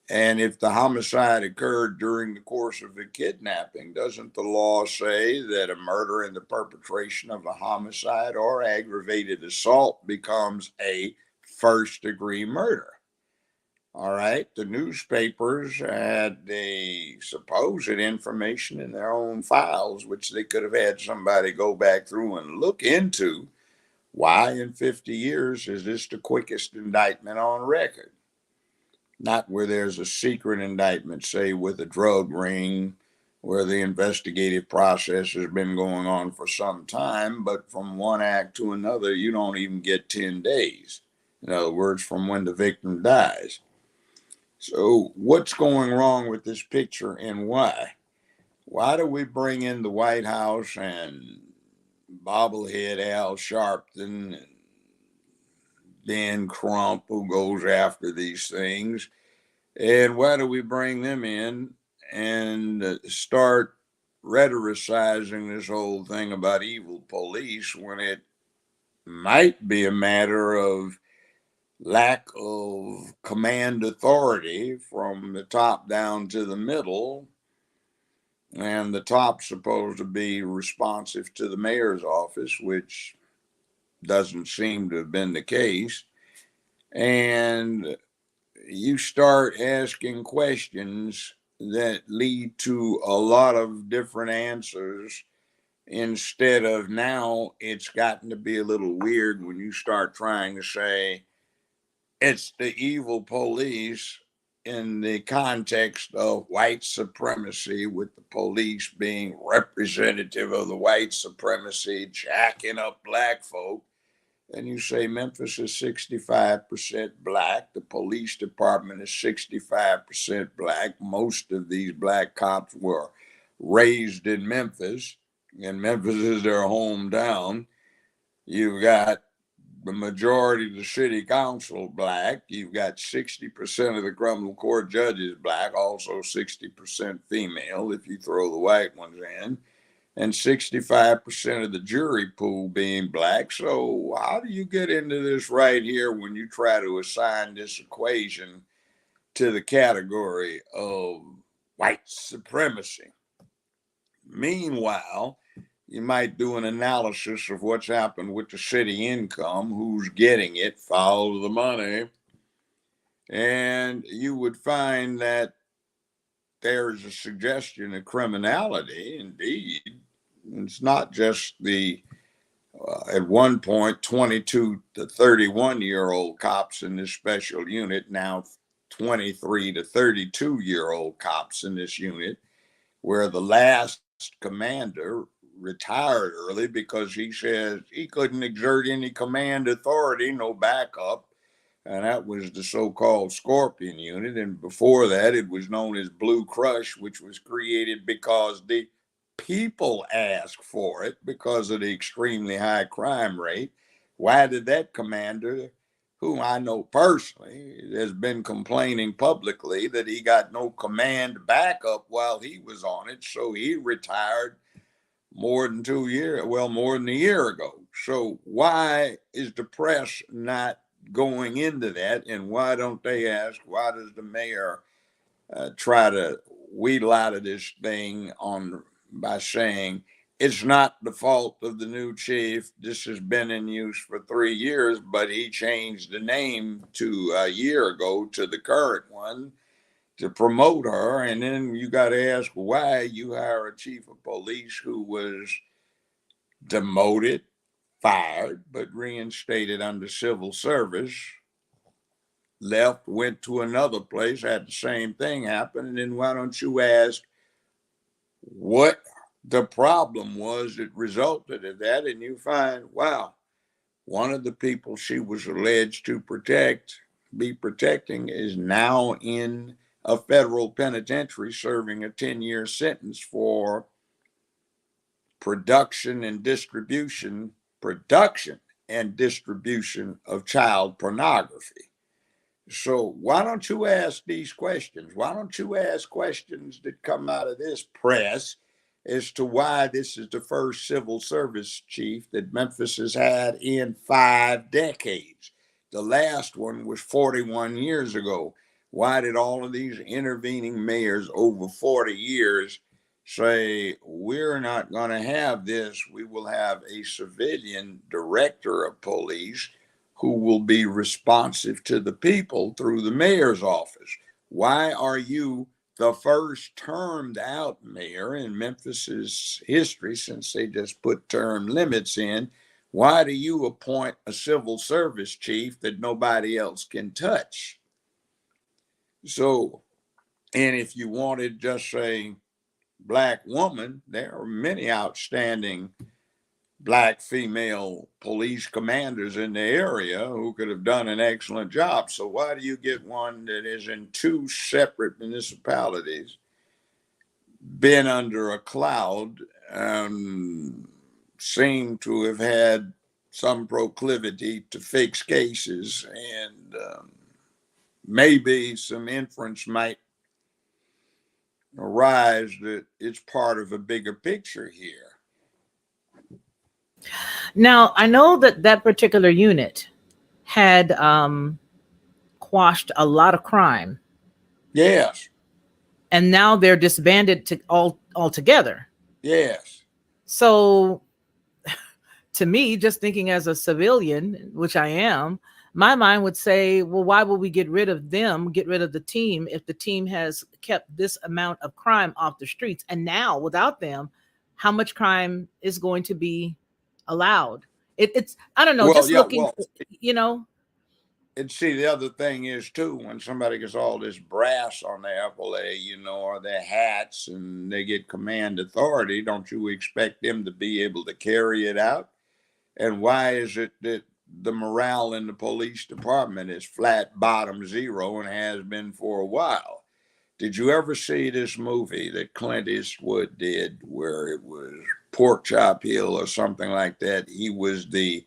And if the homicide occurred during the course of the kidnapping, doesn't the law say that a murder in the perpetration of a homicide or aggravated assault becomes a first degree murder? All right, the newspapers had the supposed information in their own files, which they could have had somebody go back through and look into. Why in 50 years is this the quickest indictment on record? Not where there's a secret indictment, say with a drug ring, where the investigative process has been going on for some time, but from one act to another, you don't even get 10 days. In other words, from when the victim dies. So what's going wrong with this picture and why? Why do we bring in the White House and bobblehead Al Sharpton and Dan Crump, who goes after these things? And why do we bring them in and start rhetoricizing this whole thing about evil police when it might be a matter of lack of command authority from the top down to the middle, and the top's supposed to be responsive to the mayor's office, which doesn't seem to have been the case. And you start asking questions that lead to a lot of different answers instead of now it's gotten to be a little weird when you start trying to say it's the evil police in the context of white supremacy, with the police being representative of the white supremacy, jacking up black folk. And you say Memphis is 65% black. The police department is 65% black. Most of these black cops were raised in Memphis, and Memphis is their hometown. You've got the majority of the city council black. You've got 60% of the criminal court judges black, also 60% female if you throw the white ones in, and 65% of the jury pool being black. So how do you get into this right here when you try to assign this equation to the category of white supremacy? Meanwhile, you might do an analysis of what's happened with the city income, who's getting it, follow the money, and you would find that there's a suggestion of criminality. Indeed, it's not just the at one point 22 to 31-year-old cops in this special unit, now 23 to 32-year-old cops in this unit, where the last commander retired early because he says he couldn't exert any command authority, no backup. And that was the so-called Scorpion unit. And before that, it was known as Blue Crush, which was created because the people asked for it because of the extremely high crime rate. Why did that commander, whom I know personally, has been complaining publicly that he got no command backup while he was on it, so he retired more than more than a year ago. So why is the press not going into that, and why don't they ask, why does the mayor try to wheedle out of this thing by saying it's not the fault of the new chief, this has been in use for 3 years, but he changed the name a year ago to the current one to promote her? And then you got to ask why you hire a chief of police who was demoted, fired, but reinstated under civil service, left, went to another place, had the same thing happen. And then why don't you ask, what The problem was it resulted in that, and you find, wow, one of the people she was alleged to be protecting, is now in a federal penitentiary serving a 10-year sentence for production and distribution of child pornography. So why don't you ask these questions? Why don't you ask questions that come out of this press as to why this is the first civil service chief that Memphis has had in 5 decades? The last one was 41 years ago. Why did all of these intervening mayors over 40 years say, we're not going to have this? We will have a civilian director of police who will be responsive to the people through the mayor's office. Why are you the first termed out mayor in Memphis's history, since they just put term limits in? Why do you appoint a civil service chief that nobody else can touch? So, and if you wanted just a black woman, there are many outstanding black female police commanders in the area who could have done an excellent job. So why do you get one that is in two separate municipalities, been under a cloud, seem to have had some proclivity to fix cases, and maybe some inference might arise that it's part of a bigger picture here? Now, I know that that particular unit had quashed a lot of crime, Yes, and now they're disbanded to all altogether. yes. So, to me, just thinking as a civilian, which I am, my mind would say, well, why would we get rid of them, get rid of the team, if the team has kept this amount of crime off the streets? And now, without them, how much crime is going to be allowed? It's, I don't know, Well, just yeah, looking, well, you know, and see, the other thing is too, when somebody gets all this brass on their FLA, or their hats, and they get command authority, don't you expect them to be able to carry it out? And why is it that the morale in the police department is flat bottom zero and has been for a while? Did you ever see this movie that Clint Eastwood did where it was Pork Chop Hill or something like that? He was the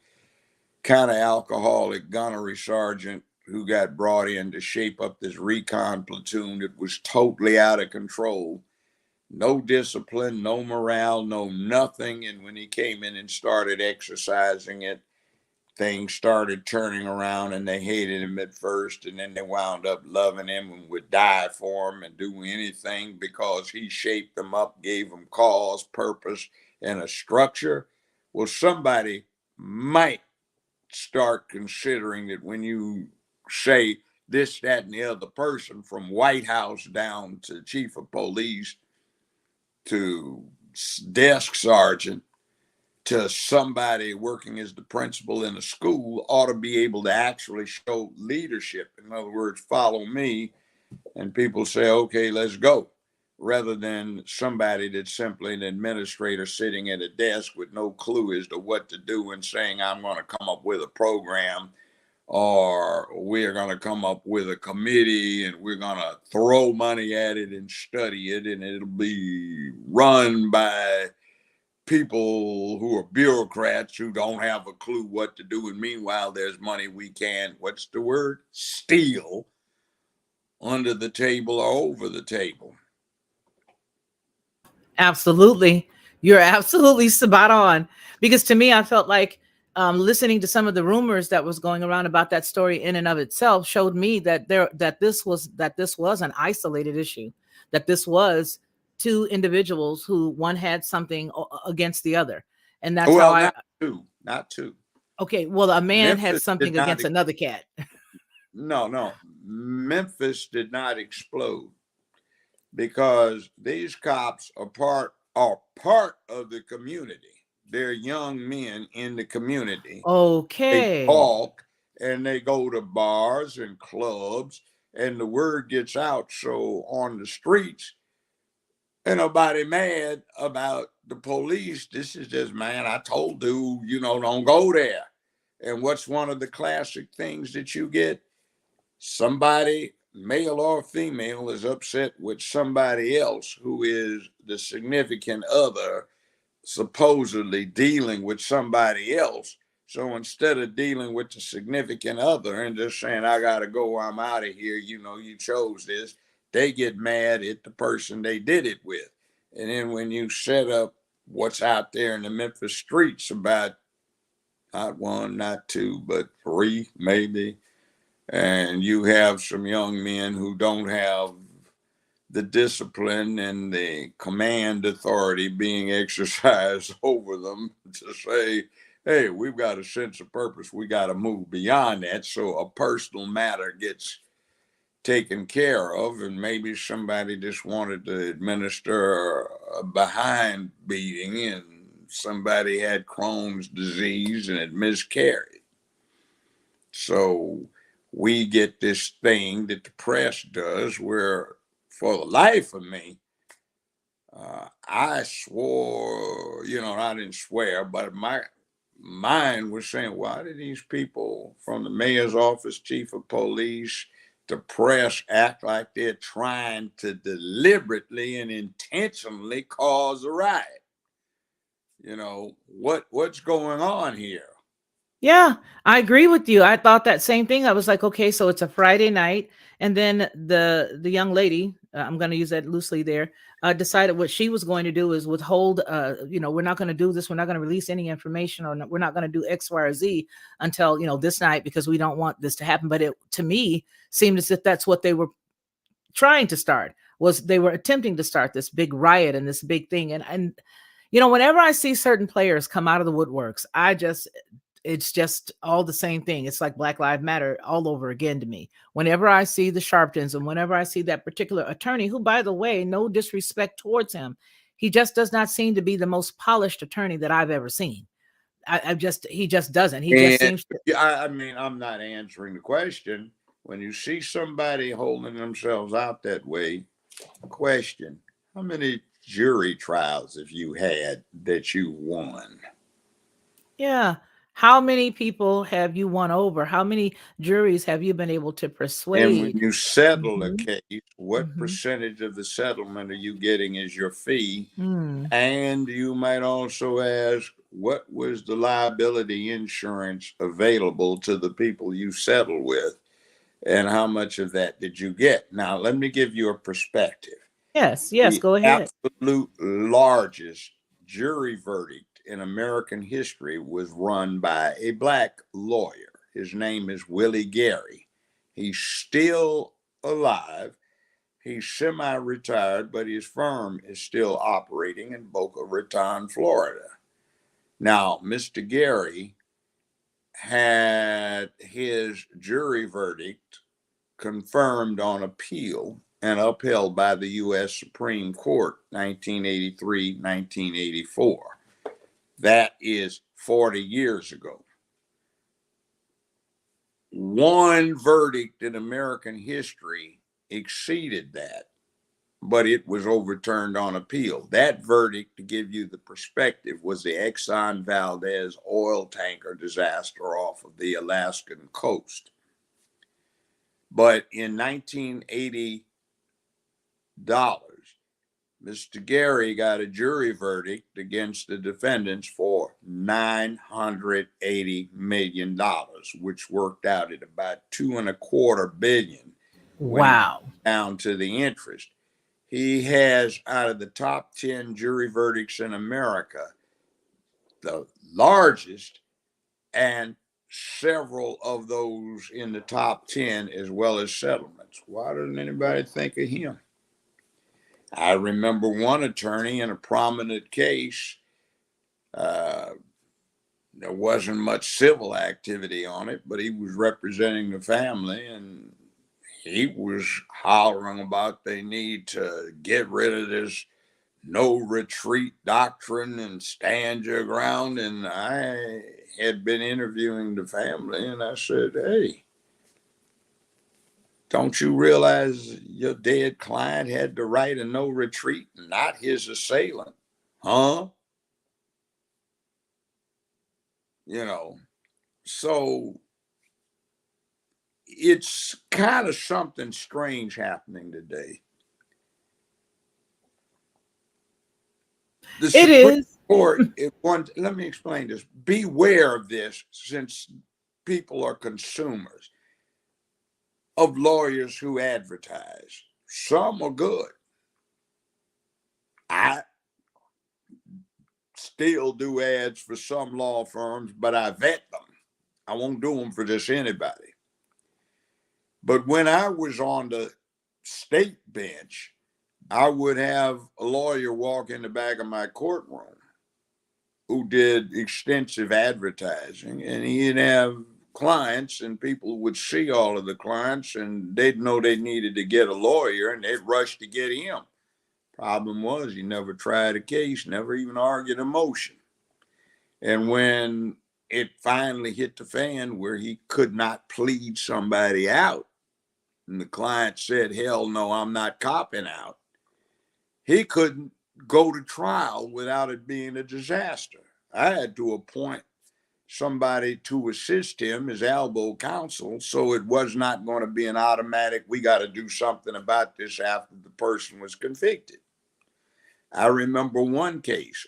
kind of alcoholic gunnery sergeant who got brought in to shape up this recon platoon that was totally out of control. No discipline, no morale, no nothing. And when he came in and started exercising it, things started turning around, and they hated him at first, and then they wound up loving him and would die for him and do anything because he shaped them up, gave them cause, purpose, and a structure. Well, somebody might start considering that when you say this, that, and the other person, from White House down to chief of police to desk sergeant to somebody working as the principal in a school, ought to be able to actually show leadership. In other words, follow me, and people say, okay, let's go, rather than somebody that's simply an administrator sitting at a desk with no clue as to what to do and saying, I'm going to come up with a program, or we're going to come up with a committee and we're going to throw money at it and study it, and it'll be run by people who are bureaucrats who don't have a clue what to do. And meanwhile, there's money we can, what's the word? Steal under the table or over the table. absolutely. You're absolutely spot on. Because to me, I felt like listening to some of the rumors that was going around about that story in and of itself showed me that this was an isolated issue, that this was two individuals who one had something against the other, and that's how Well, I. not two. Okay, well, a man had Memphis did something not, against another cat. no, Memphis did not explode because these cops are part of the community. They're young men in the community. They Okay. talk and they go to bars and clubs, and the word gets out. So on the streets, Ain't nobody mad about the police. This is just, man, I told you, don't go there. And what's one of the classic things that you get? Somebody, male or female, is upset with somebody else who is the significant other, supposedly dealing with somebody else. So instead of dealing with the significant other and just saying, I got to go, I'm out of here, you chose this, they get mad at the person they did it with. And then when you set up what's out there in the Memphis streets about not one, not two, but three, maybe, and you have some young men who don't have the discipline and the command authority being exercised over them to say, hey, we've got a sense of purpose. We got to move beyond that. So a personal matter gets taken care of, and maybe somebody just wanted to administer a behind beating, and somebody had Crohn's disease and it miscarried. So we get this thing that the press does where, for the life of me, I swore, I didn't swear, but my mind was saying, why do these people from the mayor's office, chief of police, the press act like they're trying to deliberately and intentionally cause a riot? What's going on here? Yeah, I agree with you. I thought that same thing. I was like, okay, so it's a Friday night, and then the young lady, I'm going to use that loosely there, decided what she was going to do is withhold. We're not going to do this. We're not going to release any information, or we're not going to do X, Y, or Z until this night because we don't want this to happen. But it to me seemed as if that's what they were trying to start. Was they were attempting to start this big riot and this big thing, and whenever I see certain players come out of the woodworks, it's just all the same thing. It's like Black Lives Matter all over again to me. Whenever I see the Sharptons and whenever I see that particular attorney, who, by the way, no disrespect towards him, he just does not seem to be the most polished attorney that I've ever seen. He just doesn't. He just And seems to. I mean, I'm not answering the question. When you see somebody holding themselves out that way, question, how many jury trials have you had that you won? Yeah. How many people have you won over? How many juries have you been able to And when persuade? you settle a Hmm. case, what Hmm. percentage of the settlement are you getting as your fee? Mm. And you might also ask, what was the liability insurance available to the people you settled with? And how much of that did you get? Now, let me give you a perspective. Yes, yes, The go ahead. absolute largest jury verdict in American history was run by a black lawyer. His name is Willie Gary. He's still alive. He's semi retired, but his firm is still operating in Boca Raton, Florida. Now, Mr. Gary had his jury verdict confirmed on appeal and upheld by the U.S. Supreme Court, 1983, 1984. That is 40 years ago. One verdict in American history exceeded that, but it was overturned on appeal. That verdict, to give you the perspective, was the Exxon Valdez oil tanker disaster off of the Alaskan coast. But in 1980 dollars, Mr. Gary got a jury verdict against the defendants for $980 million, which worked out at about 2.25 billion when he Wow. down to the interest. He has, out of the top 10 jury verdicts in America, the largest, and several of those in the top 10 as well as settlements. Why doesn't anybody think of him? I remember one attorney in a prominent case. Uh, there wasn't much civil activity on it, but he was representing the family, and he was hollering about they need to get rid of this no retreat doctrine and stand your ground. And I had been interviewing the family, and I said, hey, Don't you realize your dead client had the right of no retreat, not his assailant? Huh? You know, so it's kind of something strange happening today. The It Supreme is. Court, let me explain this. Beware of this, since people are consumers, of lawyers who advertise. Some are good. I still do ads for some law firms, but I vet them. I won't do them for just anybody. But when I was on the state bench, I would have a lawyer walk in the back of my courtroom who did extensive advertising, and he'd have clients, and people would see all of the clients, and they'd know they needed to get a lawyer, and they'd rush to get him. Problem was, he never tried a case, never even argued a motion. And when it finally hit the fan where he could not plead somebody out, and the client said, hell no, I'm not copping out, he couldn't go to trial without it being a disaster. I had to appoint somebody to assist him as elbow counsel, so it was not going to be an automatic, we got to do something about this after the person was convicted. I remember one case.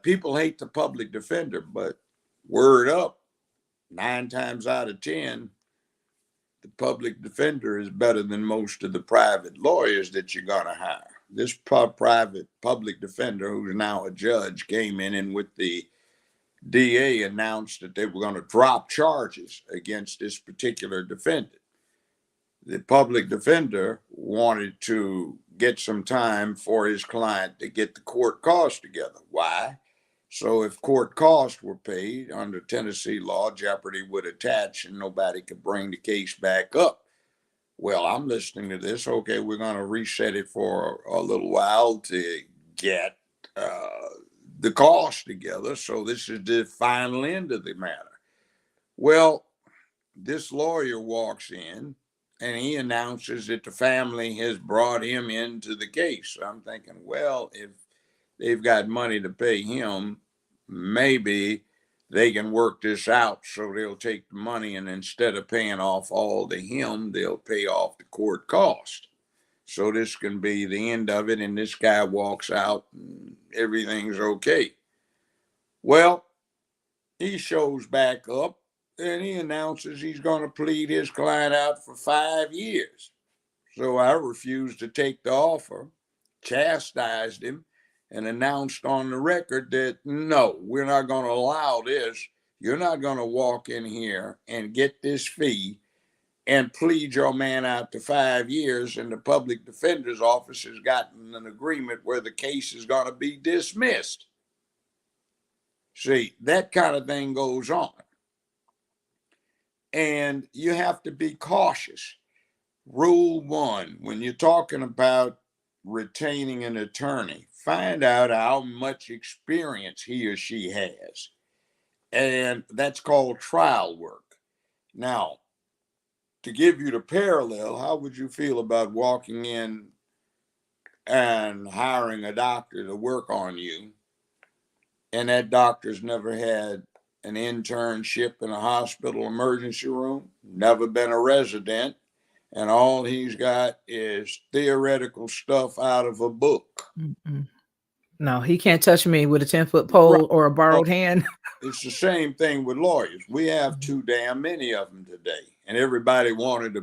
People hate the public defender, but word up, 9 times out of 10, the public defender is better than most of the private lawyers that you're going to hire. This private public defender, who's now a judge, came in and with the DA announced that they were going to drop charges against this particular defendant. The public defender wanted to get some time for his client to get the court costs together. Why? So if court costs were paid under Tennessee law, jeopardy would attach and nobody could bring the case back up. Well, I'm listening to this. Okay, we're going to reset it for a little while to get the cost together. So this is the final end of the matter. Well, this lawyer walks in and he announces that the family has brought him into the case. So I'm thinking, well, if they've got money to pay him, maybe they can work this out. So they'll take the money and instead of paying off all to him, they'll pay off the court cost. So this can be the end of it. And this guy walks out and everything's okay. Well, he shows back up and he announces he's going to plead his client out for 5 years. So I refused to take the offer, chastised him, and announced on the record that no, we're not going to allow this. You're not going to walk in here and get this fee and plead your man out to 5 years, and the public defender's office has gotten an agreement where the case is going to be dismissed. See, that kind of thing goes on. And you have to be cautious. Rule 1, when you're talking about retaining an attorney, find out how much experience he or she has. And that's called trial work. Now, to give you the parallel, how would you feel about walking in and hiring a doctor to work on you, and that doctor's never had an internship in a hospital emergency room, never been a resident, and all he's got is theoretical stuff out of a book? Mm-mm. No, he can't touch me with a 10-foot Right. pole or a Well, borrowed hand. it's the same thing with lawyers. We have too damn many of them today, and everybody wants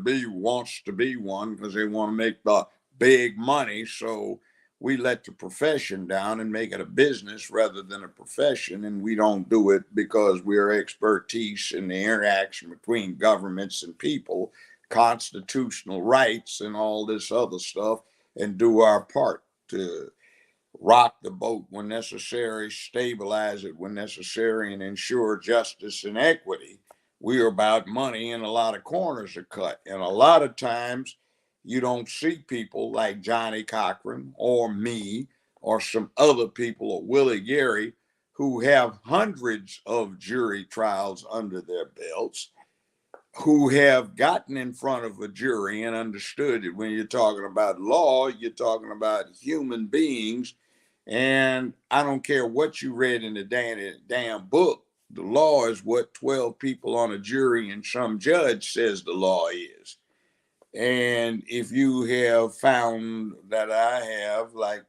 to be one because they want to make the big money. So we let the profession down and make it a business rather than a profession, and we don't do it because we're expertise in the interaction between governments and people, constitutional rights, and all this other stuff, and do our part to rock the boat when necessary, stabilize it when necessary, and ensure justice and equity. We are about money, and a lot of corners are cut. And a lot of times you don't see people like Johnny Cochran or me or some other people or Willie Gary who have hundreds of jury trials under their belts, who have gotten in front of a jury and understood that when you're talking about law, you're talking about human beings. And I don't care what you read in the damn book, the law is what 12 people on a jury and some judge says the law is. And if you have found that I have, like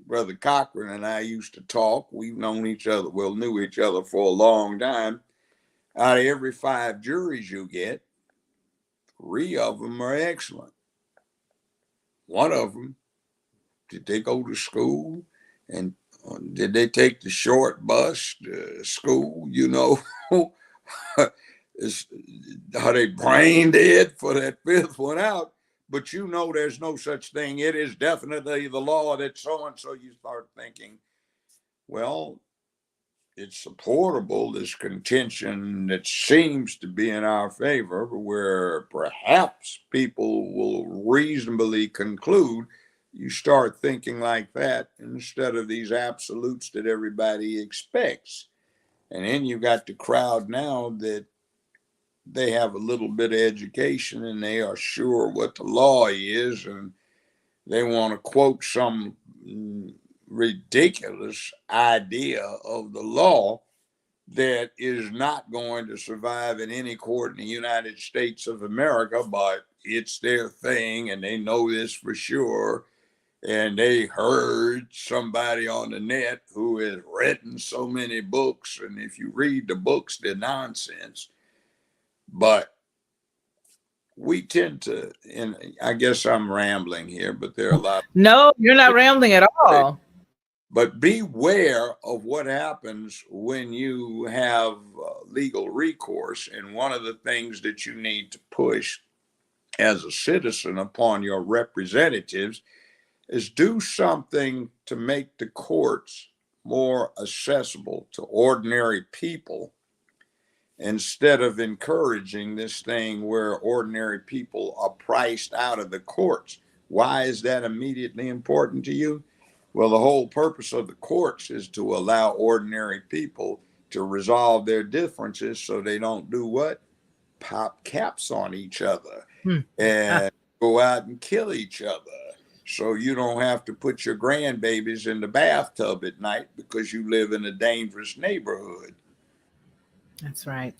Brother Cochran and I used to talk, we've known each other, well, knew each other for a long time. Out of every 5 juries you get, 3 of them are excellent. One of them, did they go to school? And did they take the short bus to school? You know, are they brain dead for that 5th one out? But you know there's no such thing. It is definitely the law that so and so. You start thinking, well, it's supportable, this contention that seems to be in our favor, where perhaps people will reasonably conclude. You start thinking like that instead of these absolutes that everybody expects. And then you got the crowd now that they have a little bit of education and they are sure what the law is, and they want to quote some ridiculous idea of the law that is not going to survive in any court in the United States of America, but it's their thing and they know this for sure. And they heard somebody on the net who has written so many books, and if you read the books, they're nonsense. But we tend to, and I guess I'm rambling here, but there are a lot. No, you're not rambling at all. But beware of what happens when you have legal recourse. And one of the things that you need to push as a citizen upon your representatives is do something to make the courts more accessible to ordinary people, instead of encouraging this thing where ordinary people are priced out of the courts. Why is that immediately important to you? Well, the whole purpose of the courts is to allow ordinary people to resolve their differences so they don't do what? Pop caps on each other and go out and kill each other. So you don't have to put your grandbabies in the bathtub at night because you live in a dangerous neighborhood. That's right.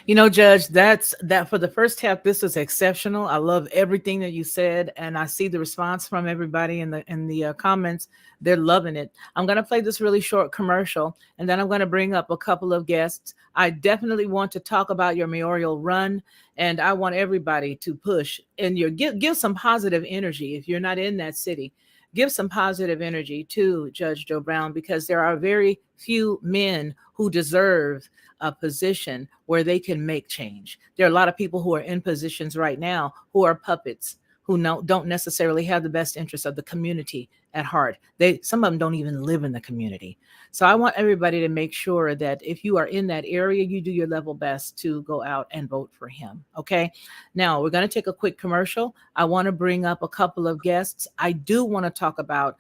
You know, Judge, that's that for the first half. This is exceptional. I love everything that you said, and I see the response from everybody in the comments. They're loving it. I'm going to play this really short commercial, and then I'm going to bring up a couple of guests. I definitely want to talk about your mayoral run, and I want everybody to push and give some positive energy. If you're not in that city, give some positive energy to Judge Joe Brown, because there are very few men who deserve a position where they can make change. There are a lot of people who are in positions right now who are puppets, who don't necessarily have the best interests of the community at heart. Some of them don't even live in the community. So I want everybody to make sure that if you are in that area, you do your level best to go out and vote for him. Okay. Now we're going to take a quick commercial. I want to bring up a couple of guests. I do want to talk about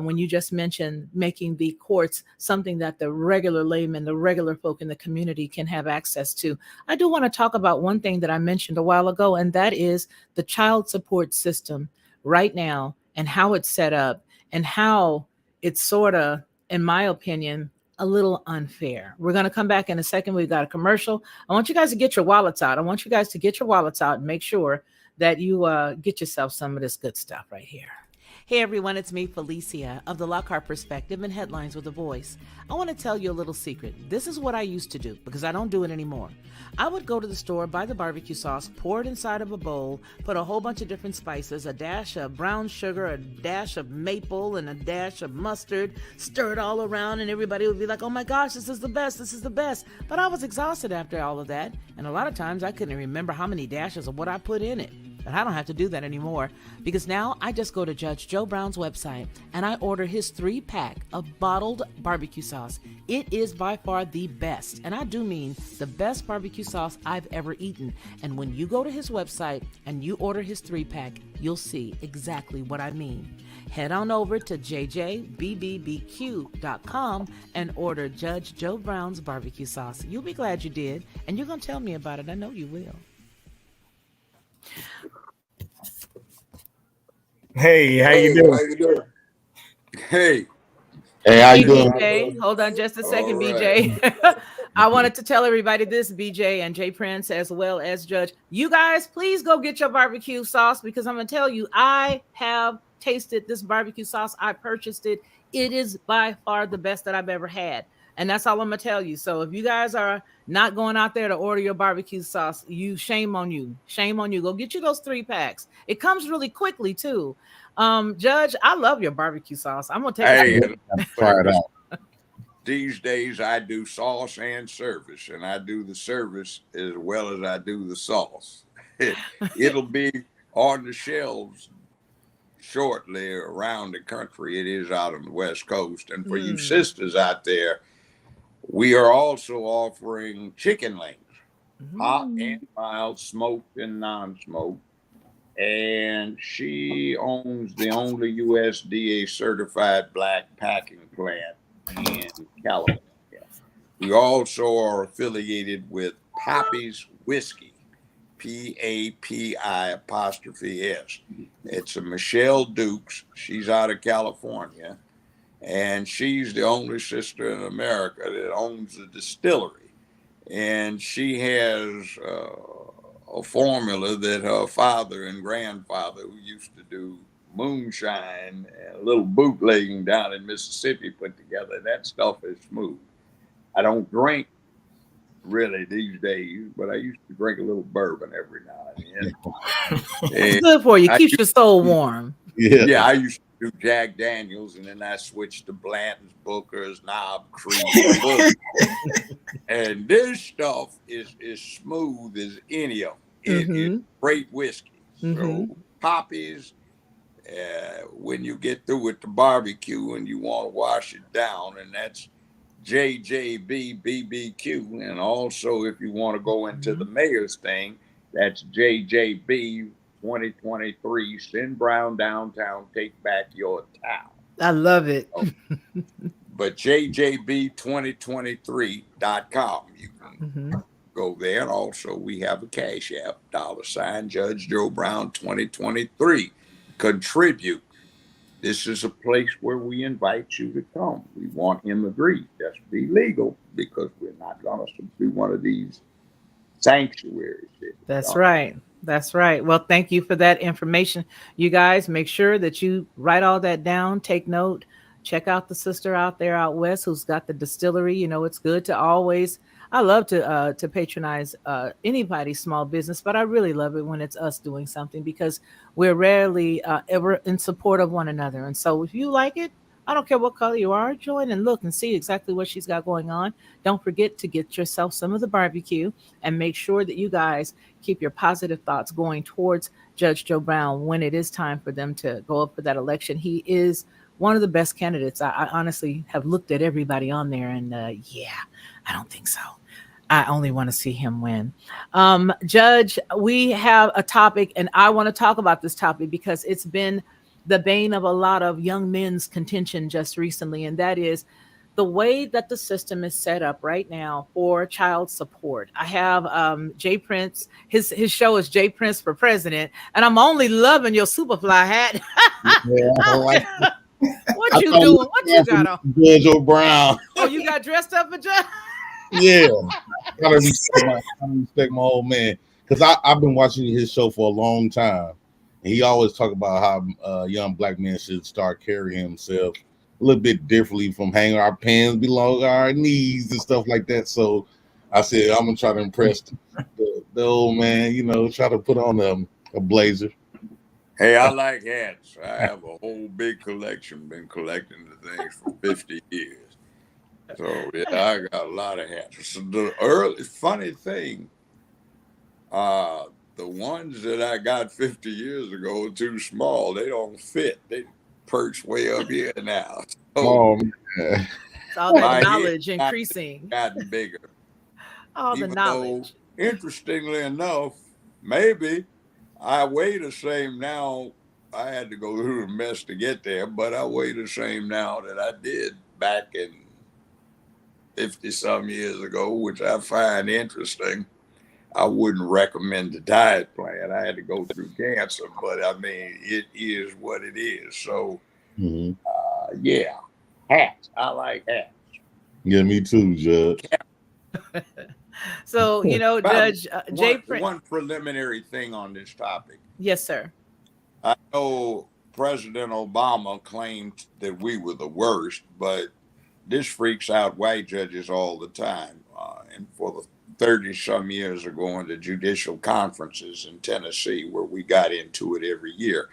when you just mentioned making the courts something that the regular layman, the regular folk in the community can have access to. I do want to talk about one thing that I mentioned a while ago, and that is the child support system right now and how it's set up and how it's sort of, in my opinion, a little unfair. We're going to come back in a second. We've got a commercial. I want you guys to get your wallets out. I want you guys to get your wallets out and make sure that you get yourself some of this good stuff right here. Hey everyone, it's me, Felicia, of the Lockhart Perspective and Headlines with a Voice. I want to tell you a little secret. This is what I used to do, because I don't do it anymore. I would go to the store, buy the barbecue sauce, pour it inside of a bowl, put a whole bunch of different spices, a dash of brown sugar, a dash of maple, and a dash of mustard, stir it all around, and everybody would be like, oh my gosh, this is the best, this is the best. But I was exhausted after all of that, and a lot of times I couldn't remember how many dashes of what I put in it. But I don't have to do that anymore because now I just go to Judge Joe Brown's website and I order his 3-pack of bottled barbecue sauce. It is by far the best, and I do mean the best barbecue sauce I've ever eaten. And when you go to his website and you order his 3-pack, you'll see exactly what I mean. Head on over to jjbbbbq.com and order Judge Joe Brown's barbecue sauce. You'll be glad you did, and you're going to tell me about it. I know you will. Hey, how you doing? How you doing? Hey. Hey, how Hey, you doing? BJ. Hold on just a second, All BJ. I wanted to tell everybody this, BJ and Jay Prince, as well as Judge. You guys, please go get your barbecue sauce because I'm going to tell you, I have tasted this barbecue sauce. I purchased it. It is by far the best that I've ever had. And that's all I'm going to tell you. So if you guys are not going out there to order your barbecue sauce, shame on you. Shame on you. Go get you those 3-packs. It comes really quickly, too. Judge, I love your barbecue sauce. I'm going to take Hey, a Try it out. these days I do sauce and service, and I do the service as well as I do the sauce. It'll be on the shelves shortly around the country. It is out on the West Coast. And for you sisters out there, we are also offering chicken wings, hot and mild, smoked and non-smoked. And she owns the only USDA certified black packing plant in California. We also are affiliated with Poppy's Whiskey, PAPI''S. It's a Michelle Dukes. She's out of California, and she's the only sister in America that owns a distillery. And she has a formula that her father and grandfather, who used to do moonshine and a little bootlegging down in Mississippi, put together. That stuff is smooth. I don't drink really these days, but I used to drink a little bourbon every now and then. It's good for you. I Keeps your soul warm. Yeah, I used to do Jack Daniels, and then I switched to Blanton's, Booker's, Knob Creek, and this stuff is as smooth as any of them. It is great whiskey. So Poppy's, when you get through with the barbecue and you want to wash it down, and that's JJBBBQ. And also, if you want to go into the mayor's thing, that's JJB 2023. Send Brown downtown, take back your town. I love it. But JJB2023.com. You can go there. And also, we have a Cash App, $ Judge Joe Brown 2023. Contribute. This is a place where we invite you to come. We want him agreed. Just be legal, because we're not going to be one of these sanctuaries. That's right. That's right. Well, thank you for that information. You guys make sure that you write all that down, take note, check out the sister out there out west who's got the distillery. You know, it's good to always, I love to patronize anybody's small business, but I really love it when it's us doing something because we're rarely ever in support of one another. And so if you like it, I don't care what color you are, join and look and see exactly what she's got going on. Don't forget to get yourself some of the barbecue and make sure that you guys keep your positive thoughts going towards Judge Joe Brown when it is time for them to go up for that election. He is one of the best candidates. I honestly have looked at everybody on there and yeah, I don't think so. I only want to see him win. Judge, we have a topic and I want to talk about this topic because it's been the bane of a lot of young men's contention just recently, and that is the way that the system is set up right now for child support. I have Jay Prince, his show is Jay Prince for President, and I'm only loving your Superfly hat. Yeah, I like What you doing? What you got on? Judge O'Brown. Oh, you got dressed up for Judge? Yeah. Gotta respect my old man. Because I've been watching his show for a long time. And he always talk about how young black men should start carrying himself a little bit differently from hanging our pants below our knees and stuff like that. So I said, I'm going to try to impress the old man, you know, try to put on a blazer. Hey, I like hats. I have a whole big collection, been collecting the things for 50 years. So, yeah, I got a lot of hats. So the funny thing, the ones that I got 50 years ago are too small. They don't fit. They perch way up here now. So Oh man. It's all that my head knowledge increasing. gotten bigger. All the Even though, knowledge. interestingly enough, maybe I weigh the same now. I had to go through the mess to get there, but I weigh the same now that I did back in 50 some years ago, which I find interesting. I wouldn't recommend the diet plan. I had to go through cancer, but I mean, it is what it is. So, Mhm. yeah, hats. I like hats. Yeah, me too, Judge. So, you know, By the way, Judge Jay one Prince. one preliminary thing on this topic. Yes, sir. I know President Obama claimed that we were the worst, but this freaks out white judges all the time. And for the 30 some years of going to judicial conferences in Tennessee, where we got into it every year,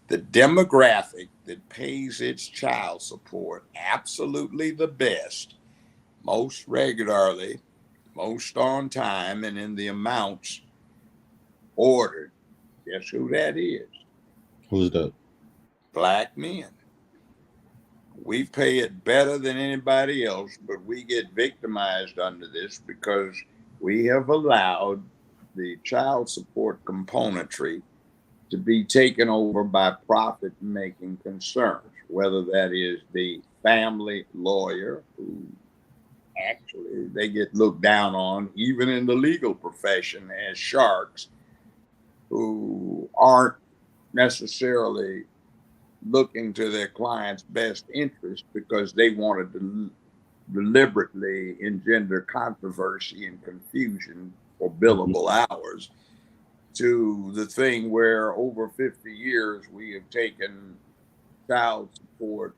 the demographic that pays its child support absolutely the best, most regularly, most on time, and in the amounts ordered. Guess who that is? Who's that? Black men. We pay it better than anybody else, but we get victimized under this because we have allowed the child support componentry to be taken over by profit making concerns, whether that is the family lawyer who actually they get looked down on, even in the legal profession, as sharks who aren't necessarily looking to their client's best interest because they wanted to deliberately engender controversy and confusion for billable hours, to the thing where over 50 years we have taken child support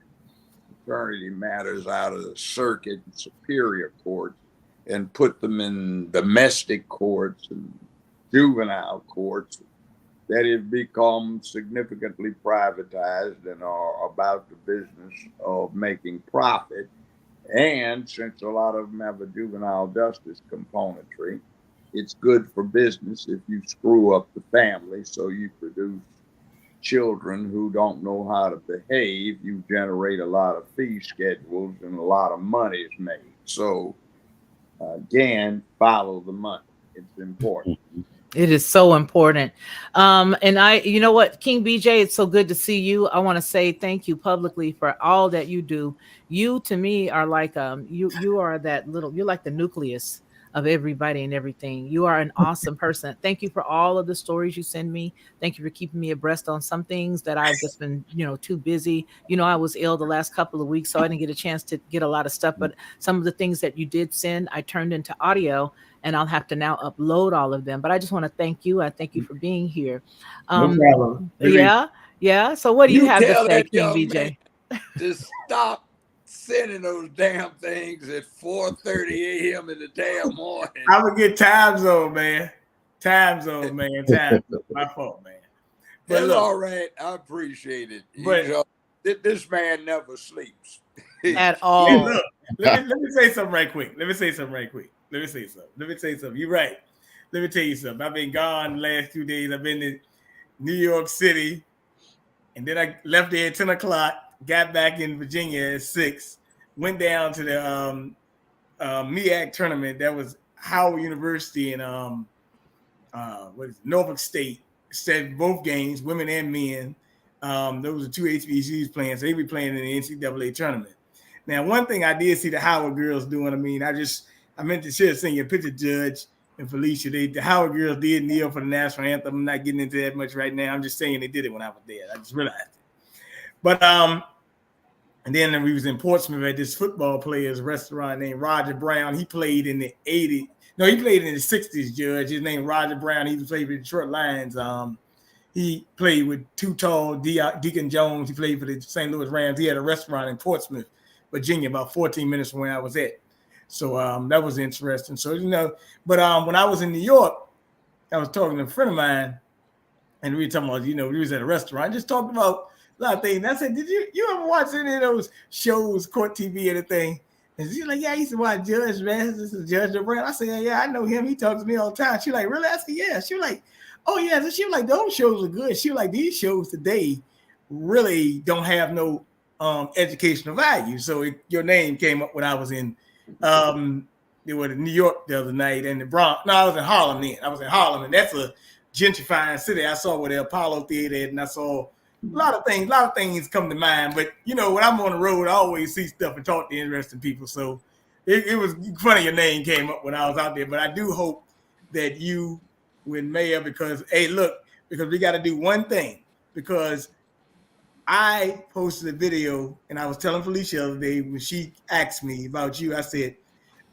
paternity matters out of the circuit and superior courts and put them in domestic courts and juvenile courts that have become significantly privatized and are about the business of making profit. And since a lot of them have a juvenile justice componentry, it's good for business if you screw up the family, so you produce children who don't know how to behave. You generate a lot of fee schedules and a lot of money is made. So again, follow the money. It's important. It is so important. And you know what, King BJ, it's so good to see you. I want to say thank you publicly for all that you do. You to me are like you are you're like the nucleus of everybody and everything. You are an awesome person. Thank you for all of the stories you send me. Thank you for keeping me abreast on some things that I've just been, too busy. I was ill the last couple of weeks, so I didn't get a chance to get a lot of stuff. But some of the things that you did send, I turned into audio, and I'll have to now upload all of them. But I just want to thank you. I thank you for being here. No problem. Yeah, yeah. So what do you You have to tell say, that King young man BJ? to stop sending those damn things at 4:30 a.m. in the damn morning. I'm gonna get time zone, man. Time zone, man. Time zone. My fault, man. But That's look, all right. I appreciate it. but This man never sleeps. At hey, all. look, let me say something right quick. Let me say something. You're right. Let me tell you something. I've been gone the last 2 days. I've been in New York City, and then I left there at 10 o'clock, got back in Virginia at 6, went down to the MEAC tournament. That was Howard University and Norfolk State. Said both games, women and men. Those are two HBCUs playing, so they be playing in the NCAA tournament. Now, one thing I did see the Howard girls doing, I meant to share send you a picture, Judge and Felicia. The Howard girls did kneel for the national anthem. I'm not getting into that much right now. I'm just saying they did it when I was there. I just realized it. But and then we was in Portsmouth at this football player's restaurant named Roger Brown. He played in the 80s. No, he played in the 60s, Judge. His name Roger Brown. He played for the Detroit Lions. He played with Too Tall, Deacon Jones. He played for the St. Louis Rams. He had a restaurant in Portsmouth, Virginia, about 14 minutes from where I was at. So that was interesting. So, but when I was in New York, I was talking to a friend of mine, and we were talking about, we was at a restaurant. I just talked about a lot of things. And I said, did you ever watch any of those shows, Court TV, anything? And she's like, yeah, I used to watch Judge, man. This is Judge Brown. I said, yeah, I know him. He talks to me all the time. She's like, really? I said, yeah. She was like, Oh yeah, so she was like, those shows are good. She was like, these shows today really don't have no educational value. So your name came up when I was in it was in New York the other night and the Bronx. No, I was in Harlem then. I was in Harlem, and that's a gentrifying city. I saw where the Apollo Theater is, and I saw a lot of things come to mind. But you know, when I'm on the road, I always see stuff and talk to interesting people. So it was funny your name came up when I was out there. But I do hope that you win mayor because hey, look, because we got to do one thing because I posted a video and I was telling Felicia the other day when she asked me about you. I said,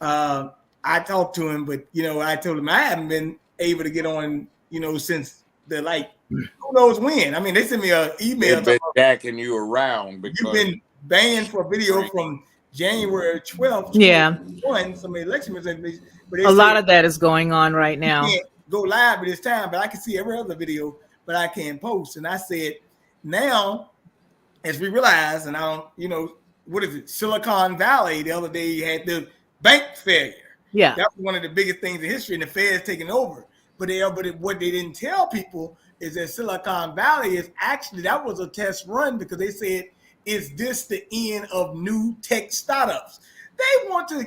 I talked to him, but you know, I told him I haven't been able to get on, you know, since the like who knows when. I mean, they sent me an email They've been talking jacking you around about, you've because been banned for a video from January 12th, Yeah, 2021, some election was in, but they a said lot of that is going on right you now. can't go live at this time, but I can see every other video, but I can't post. And I said, now as we realize, and I don't, you know, what is it? Silicon Valley the other day had the bank failure. Yeah. That was one of the biggest things in history, and the Fed's taking over. But what they didn't tell people is that Silicon Valley is actually, that was a test run because they said, is this the end of new tech startups? They want to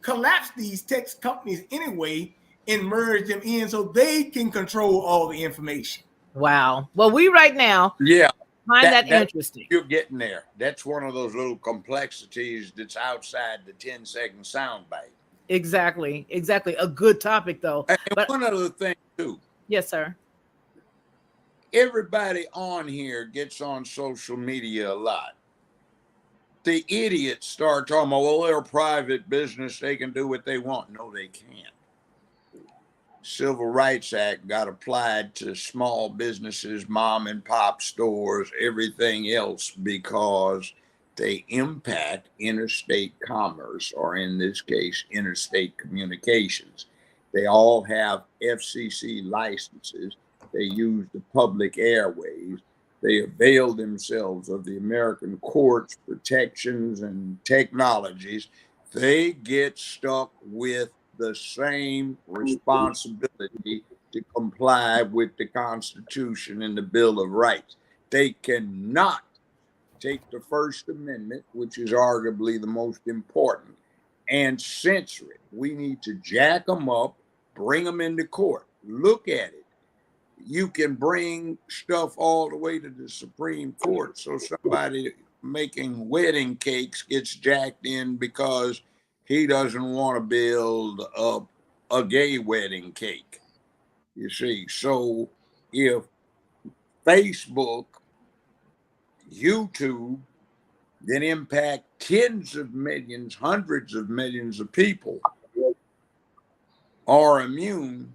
collapse these tech companies anyway and merge them in so they can control all the information. Wow. Well, we right now yeah, find that that interesting. you're getting there. That's one of those little complexities that's outside the 10-second soundbite. Exactly. Exactly. A good topic though. And But one other thing too, yes, sir. everybody on here gets on social media a lot. The idiots start talking about, well, they're a private business, they can do what they want. No, they can't. Civil Rights Act got applied to small businesses, mom and pop stores, everything else, because they impact interstate commerce, or in this case, interstate communications. They all have FCC licenses. They use the public airways. They avail themselves of the American courts, protections, and technologies. They get stuck with the same responsibility to comply with the Constitution and the Bill of Rights. They cannot take the First Amendment, which is arguably the most important, and censor it. We need to jack them up, bring them into court, look at it. You can bring stuff all the way to the Supreme Court. So somebody making wedding cakes gets jacked in because he doesn't want to build a gay wedding cake. You see, so if Facebook, YouTube, that impact tens of millions, hundreds of millions of people are immune,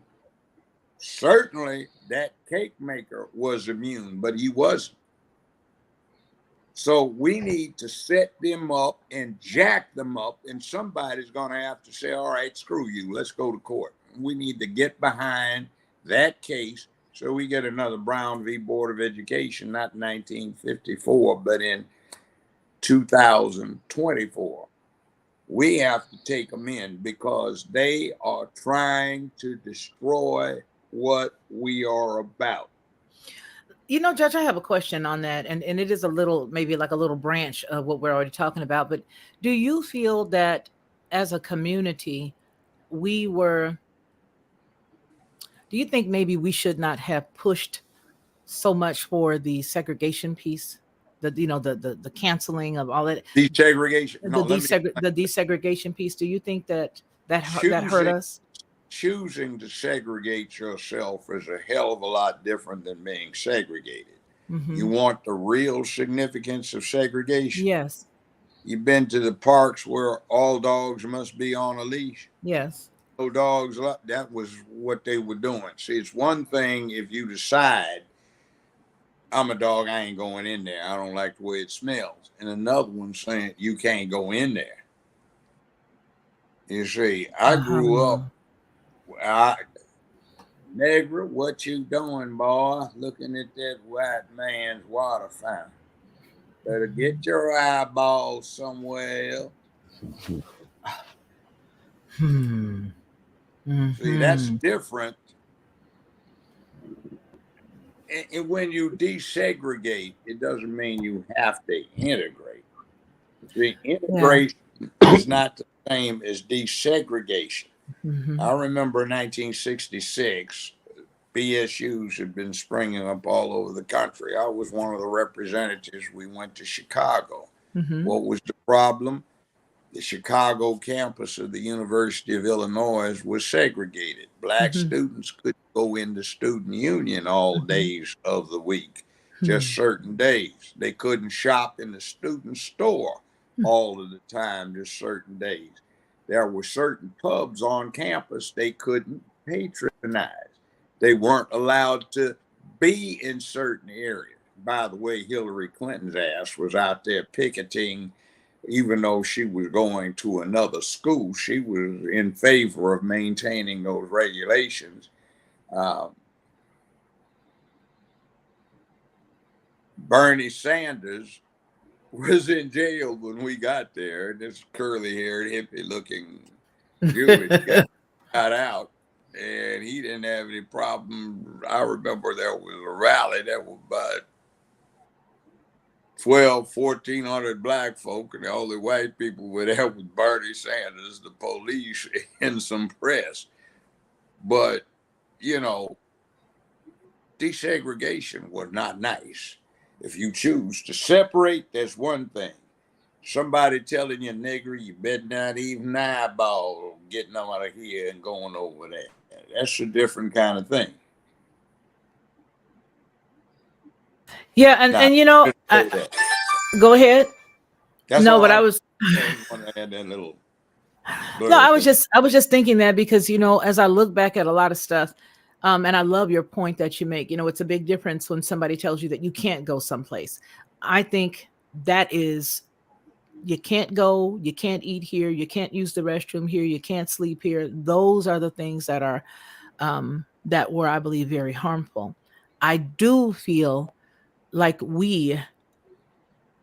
certainly that cake maker was immune, but he wasn't. So we need to set them up and jack them up, and somebody's going to have to say, all right, screw you, let's go to court. We need to get behind that case so we get another Brown v. Board of Education, not in 1954, but in 2024. We have to take them in because they are trying to destroy what we are about. You know, Judge, I have a question on that, and it is a little, maybe like a little branch of what we're already talking about. But do you feel that as a community, we were, do you think maybe we should not have pushed so much for the segregation piece? The canceling of all that, Desegregation. No, the desegregation piece. Do you think that that hurt us? Choosing to segregate yourself is a hell of a lot different than being segregated. Mm-hmm. You want the real significance of segregation? Yes. You've been to the parks where all dogs must be on a leash? Yes. No dogs, that was what they were doing. See, it's one thing if you decide, I'm a dog, I ain't going in there, I don't like the way it smells. And another one saying, you can't go in there. You see, I grew up, Negra, what you doing, boy? Looking at that white man's water fountain. Better get your eyeballs somewhere else. Mm-hmm. See, that's different and when you desegregate, it doesn't mean you have to integrate. See, Yeah. integration is not the same as desegregation. Hmm. I remember in 1966, BSUs had been springing up all over the country. I was one of the representatives. We went to Chicago. Hmm. What was the problem? The Chicago campus of the University of Illinois was segregated. Black Hmm. students couldn't go into student union all Hmm. days of the week, just Hmm. certain days. They couldn't shop in the student store all of the time, just certain days. There were certain pubs on campus they couldn't patronize. They weren't allowed to be in certain areas. By the way, Hillary Clinton's ass was out there picketing. Even though she was going to another school, she was in favor of maintaining those regulations. Um, Bernie Sanders was in jail when we got there. This curly haired, hippie looking Jewish guy got out, and he didn't have any problem. I remember there was a rally that was about 1,400 black folk, and the only white people were there was Bernie Sanders, the police, and some press. But, you know, desegregation was not nice. If you choose to separate, that's one thing. Somebody telling you, nigger, you better not even eyeball getting out of here and going over there. That's a different kind of thing. Yeah, Now, and you know, just say that. go ahead. That's No, all but I I was was want to add that little no, blurb. I was just thinking that because you know, as I look back at a lot of stuff, and I love your point that you make. You know, it's a big difference when somebody tells you that you can't go someplace. I think that is you can't go, you can't eat here, you can't use the restroom here, you can't sleep here. Those are the things that are that were, I believe, very harmful. I do feel like we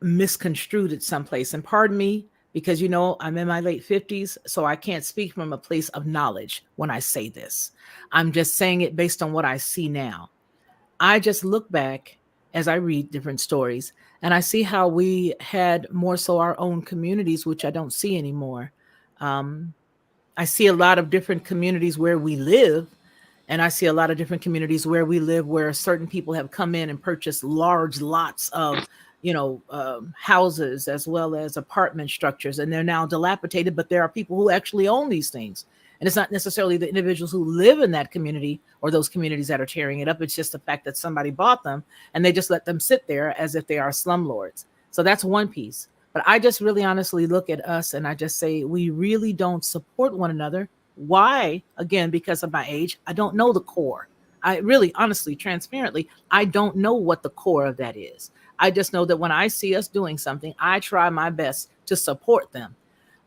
misconstrued it someplace. And pardon me, because you know, I'm in my late 50s, so I can't speak from a place of knowledge when I say this. I'm just saying it based on what I see now. I just look back as I read different stories and I see how we had more so our own communities, which I don't see anymore. Um, I see a lot of different communities where we live, and I see a lot of different communities where we live where certain people have come in and purchased large lots of, you know, houses as well as apartment structures, and they're now dilapidated. But there are people who actually own these things, and it's not necessarily the individuals who live in that community or those communities that are tearing it up. It's just the fact that somebody bought them and they just let them sit there as if they are slumlords. So that's one piece. But I just really honestly look at us and I just say we really don't support one another. Why? Again, because of my age, I don't know the core. I really, honestly, transparently, I don't know what the core of that is. I just know that when I see us doing something, I try my best to support them.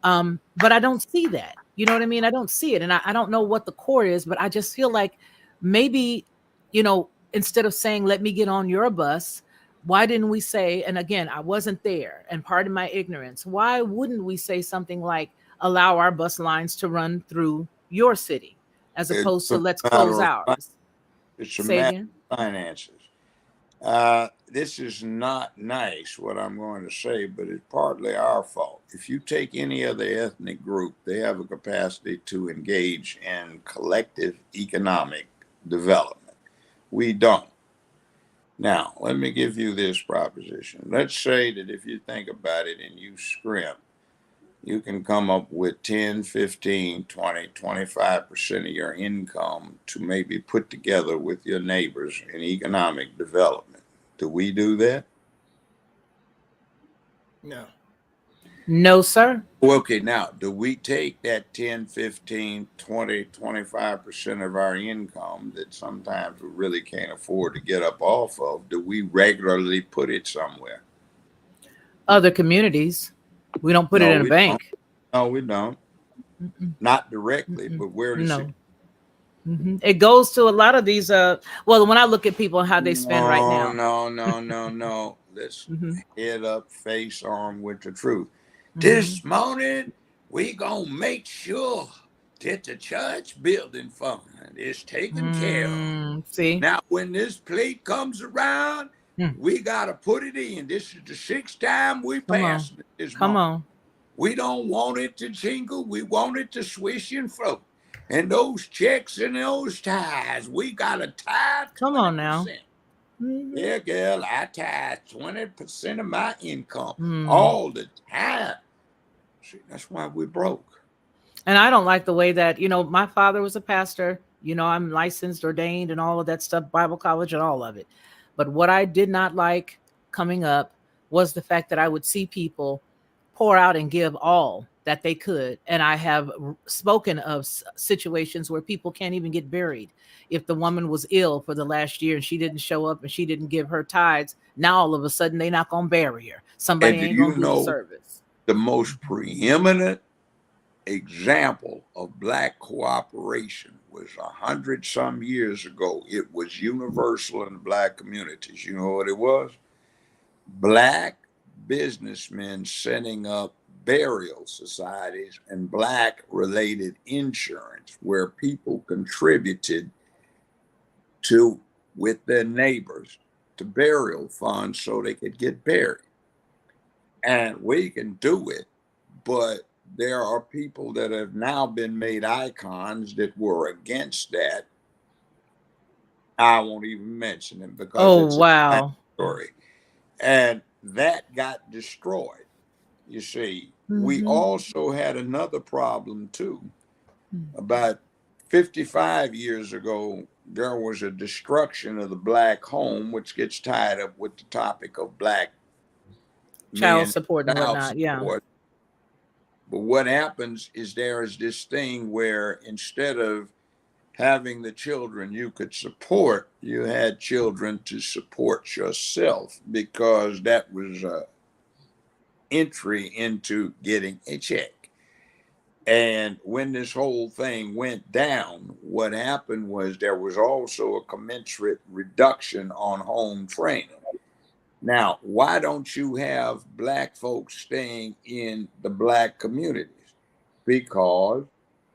But I don't see that. You know what I mean? I don't see it. And I don't know what the core is, but I just feel like maybe, you know, instead of saying, let me get on your bus, why didn't we say, and again, I wasn't there and pardon my ignorance, why wouldn't we say something like, allow our bus lines to run through your city as It's opposed to a let's close matter of ours? it's a Say matter again. of finances. This is not nice, what I'm going to say, but it's partly our fault. If you take any other ethnic group, they have a capacity to engage in collective economic development. We don't. Now, let me give you this proposition. Let's say that if you think about it and you scrimp, you can come up with 10, 15, 20, 25% of your income to maybe put together with your neighbors in economic development. Do we do that? No. No, sir. Well, okay, now, do we take that 10, 15, 20, 25% of our income that sometimes we really can't afford to get up off of? Do we regularly put it somewhere? Other communities, we don't put it No, in a we don't. bank. No, we don't. Mm-mm, Not directly, mm-mm. but where does it No. It goes to a lot of these. Well, when I look at people and how they spend right No, now. no, no, no, no. Let's Hmm. head up, face on with the truth. Hmm. This morning, we gonna make sure that the church building fund is taken care of. See? Now, when this plate comes around, Mm. we got to put it in. This is the 6th time we Come on. passed it this Come month. on. We don't want it to jingle. We want it to swish and float. And those checks and those ties, we got to tie 20%. Come on now. Mm-hmm. Yeah, girl, I tie 20% of my income Mm. all the time. See, that's why we're broke. And I don't like the way that, my father was a pastor. I'm licensed, ordained, and all of that stuff, Bible college and all of it. But what I did not like coming up was the fact that I would see people pour out and give all that they could. And I have spoken of situations where people can't even get buried. If the woman was ill for the last year and she didn't show up and she didn't give her tithes, now all of a sudden they're not going to bury her. Somebody And ain't going to do the service. The most preeminent example of Black cooperation was 100 some years ago. It was universal in the Black communities. You know what it was? Black businessmen setting up burial societies and Black related insurance where people contributed to with their neighbors to burial funds so they could get buried. And we can do it, but there are people that have now been made icons that were against that. I won't even mention them because it's a story. And that got destroyed. You see, we also had another problem too. About 55 years ago, there was a destruction of the Black home, which gets tied up with the topic of Black child support and whatnot. Yeah. But what happens is there is this thing where instead of having the children you could support, you had children to support yourself because that was an entry into getting a check. And when this whole thing went down, what happened was there was also a commensurate reduction on home training. Now, why don't you have Black folks staying in the Black communities? Because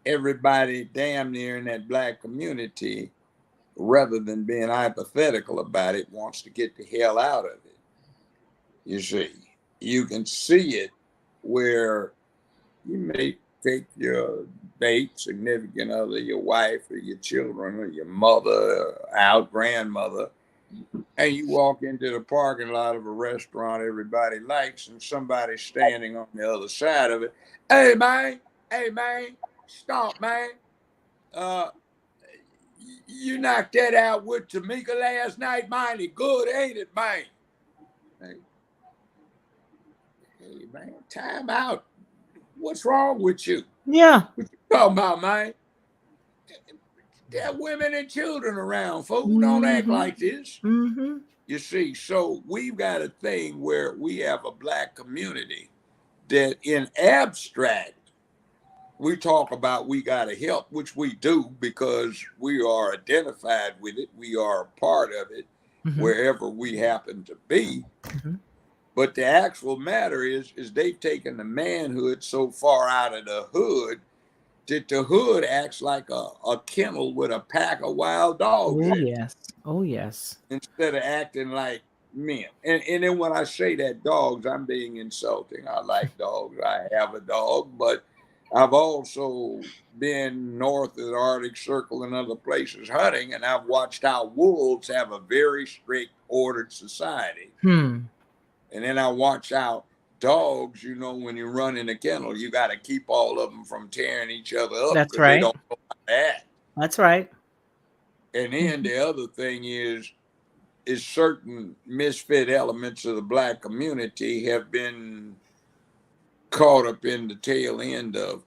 everybody damn near in that Black community, rather than being hypothetical about it, wants to get the hell out of it. You see, you can see it where you may take your date, significant other, your wife or your children or your mother out, grandmother, and you walk into the parking lot of a restaurant everybody likes and somebody's standing on the other side of it. Hey, man, stop, man. You knocked that out with Tamika last night, mighty good, ain't it, man? Hey, man, time out. What's wrong with you? Yeah. What you talking about, man? There are women and children around, folks. Don't act like this. You see, so we've got a thing where we have a Black community that in abstract, we talk about we got to help, which we do because we are identified with it. We are a part of it wherever we happen to be. But the actual matter is they've taken the manhood so far out of the hood that the hood acts like a kennel with a pack of wild dogs. Oh, yes. Oh, yes. Instead of acting like men. And then when I say that dogs, I'm being insulting. I like dogs. I have a dog, but I've also been north of the Arctic Circle and other places hunting, and I've watched how wolves have a very strict, ordered society. And then I watch how dogs, when you run in a kennel, you got to keep all of them from tearing each other up. That's right. They don't know how to act. That's right. And then the other thing is certain misfit elements of the Black community have been caught up in the tail end of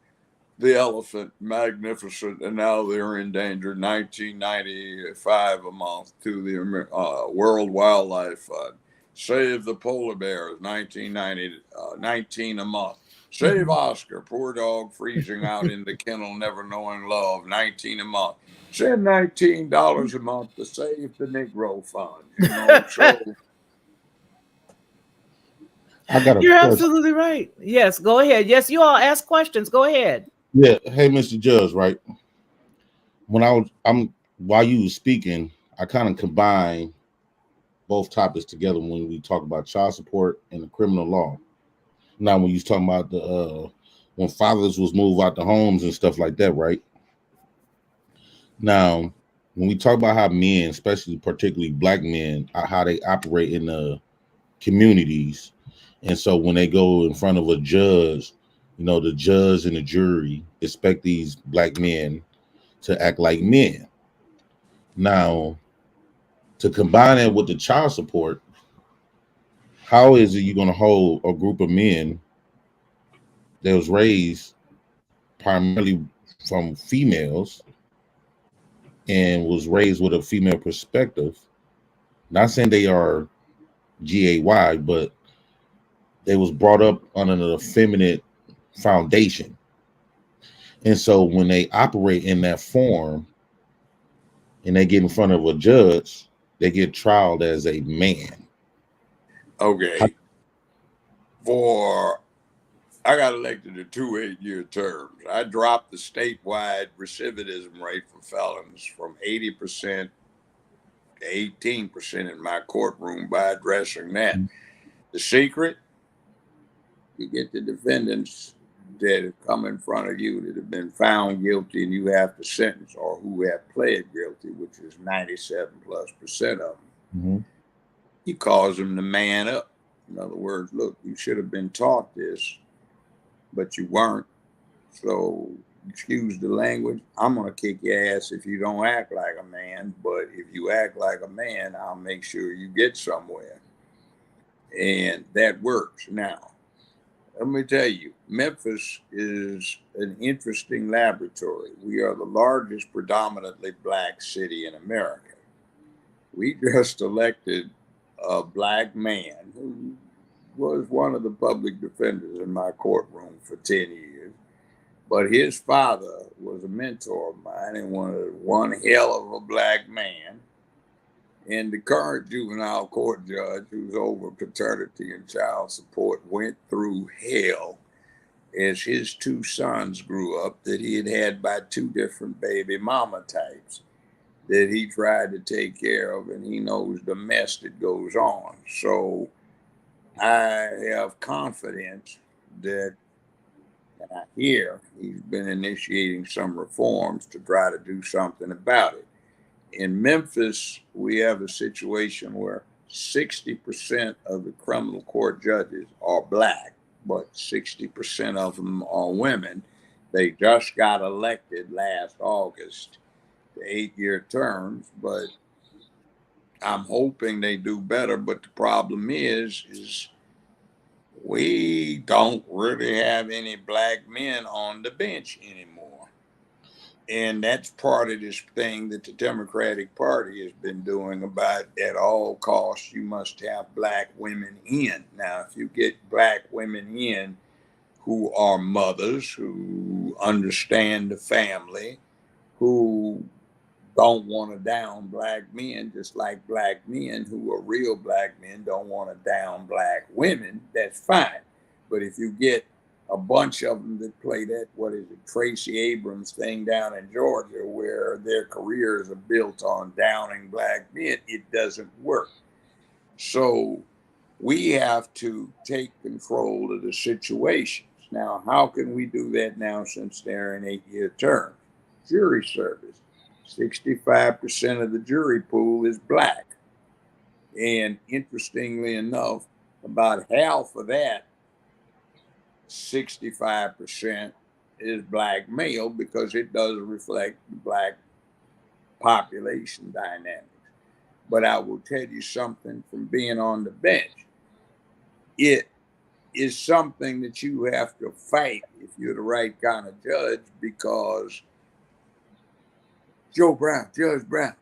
the elephant magnificent, and now they're endangered. $19.95 a month to the World Wildlife Fund. Save the polar bears, $19 a month. Save Oscar, poor dog freezing out in the kennel, never knowing love, $19 a month. Send $19 a month to save the Negro Fund. So I got You're question. absolutely right. Yes, go ahead. Yes, you all ask questions. Go ahead. Yeah. Hey, Mr. Judge, right? I'm while you were speaking, I kind of combined both topics together when we talk about child support and the criminal law. Now, when you was talking about the when fathers was moved out the homes and stuff like that, right? Now, when we talk about how men, especially particularly black men, how they operate in the communities, and so when they go in front of a judge, you know, the judge and the jury expect these black men to act like men. Now, to combine it with the child support, how is it you're going to hold a group of men that was raised primarily from females and was raised with a female perspective? Not saying they are GAY, but they was brought up under the feminine foundation. And so when they operate in that form and they get in front of a judge, they get trialed as a man. Okay. For I got elected to 2 8-year terms. I dropped the statewide recidivism rate for felons from 80% to 18% in my courtroom by addressing that. The secret, you get the defendants that have come in front of you that have been found guilty and you have to sentence, or who have pled guilty, which is 97+% of them. Mm-hmm. You cause them to man up. In other words, look, you should have been taught this, but you weren't. So, excuse the language, I'm going to kick your ass if you don't act like a man. But if you act like a man, I'll make sure you get somewhere. And that works. Now, let me tell you, Memphis is an interesting laboratory. We are the largest predominantly black city in America. We just elected a black man who was one of the public defenders in my courtroom for 10 years. But his father was a mentor of mine and one hell of a black man. And the current juvenile court judge, who's over paternity and child support, went through hell as his two sons grew up that he had by two different baby mama types that he tried to take care of, and he knows the mess that goes on. So I have confidence that, and I hear he's been initiating some reforms to try to do something about it. In Memphis, we have a situation where 60% of the criminal court judges are black, but 60% of them are women. They just got elected last August to 8-year terms, but I'm hoping they do better. But the problem is we don't really have any black men on the bench anymore. And that's part of this thing that the Democratic Party has been doing about at all costs, you must have black women in. Now, if you get black women in who are mothers, who understand the family, who don't want to down black men, just like black men who are real black men don't want to down black women, that's fine. But if you get a bunch of them that play that, what is it, Tracy Abrams thing down in Georgia, where their careers are built on downing black men, it doesn't work. So we have to take control of the situations. Now, how can we do that now since they're in 8-year terms? Jury service. 65% of the jury pool is black. And interestingly enough, about half of that 65% is black male because it does reflect the black population dynamics. But I will tell you something from being on the bench. It is something that you have to fight if you're the right kind of judge, because Judge Brown,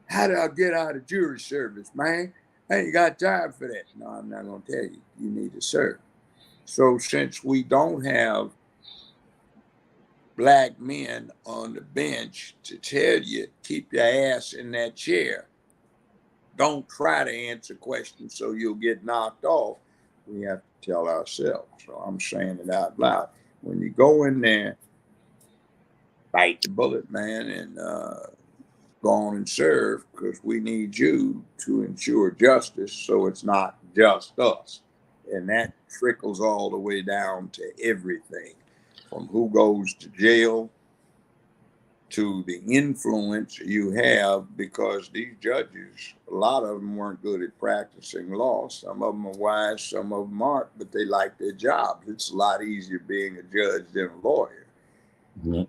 how do I get out of jury service, man? I ain't got time for that. No, I'm not going to tell you. You need to serve. So since we don't have black men on the bench to tell you, keep your ass in that chair, don't try to answer questions so you'll get knocked off, we have to tell ourselves. So I'm saying it out loud. When you go in there bite the bullet, man, and go on and serve, because we need you to ensure justice, so it's not just us. And that trickles all the way down to everything, from who goes to jail to the influence you have, because these judges, a lot of them weren't good at practicing law. Some of them are wise, some of them aren't, but they like their jobs. It's a lot easier being a judge than a lawyer, Yeah.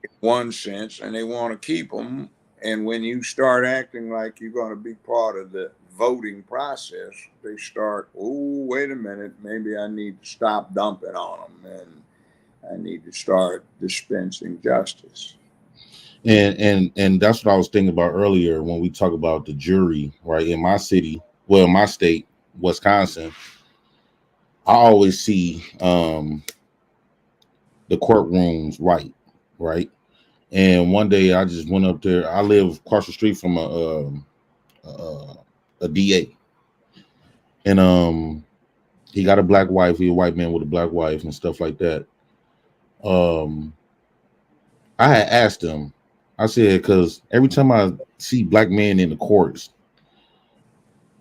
in one sense, and they want to keep them. And when you start acting like you're going to be part of the voting process, they start, oh, wait a minute, maybe I need to stop dumping on them, and I need to start dispensing justice. And that's what I was thinking about earlier when we talk about the jury, right? In my city, well, in my state, Wisconsin, I always see the courtrooms right. And one day I just went up there. I live across the street from a DA, and he got a black wife. He a white man with a black wife and stuff like that. Um, I had asked him. I said, because every time I see black men in the courts,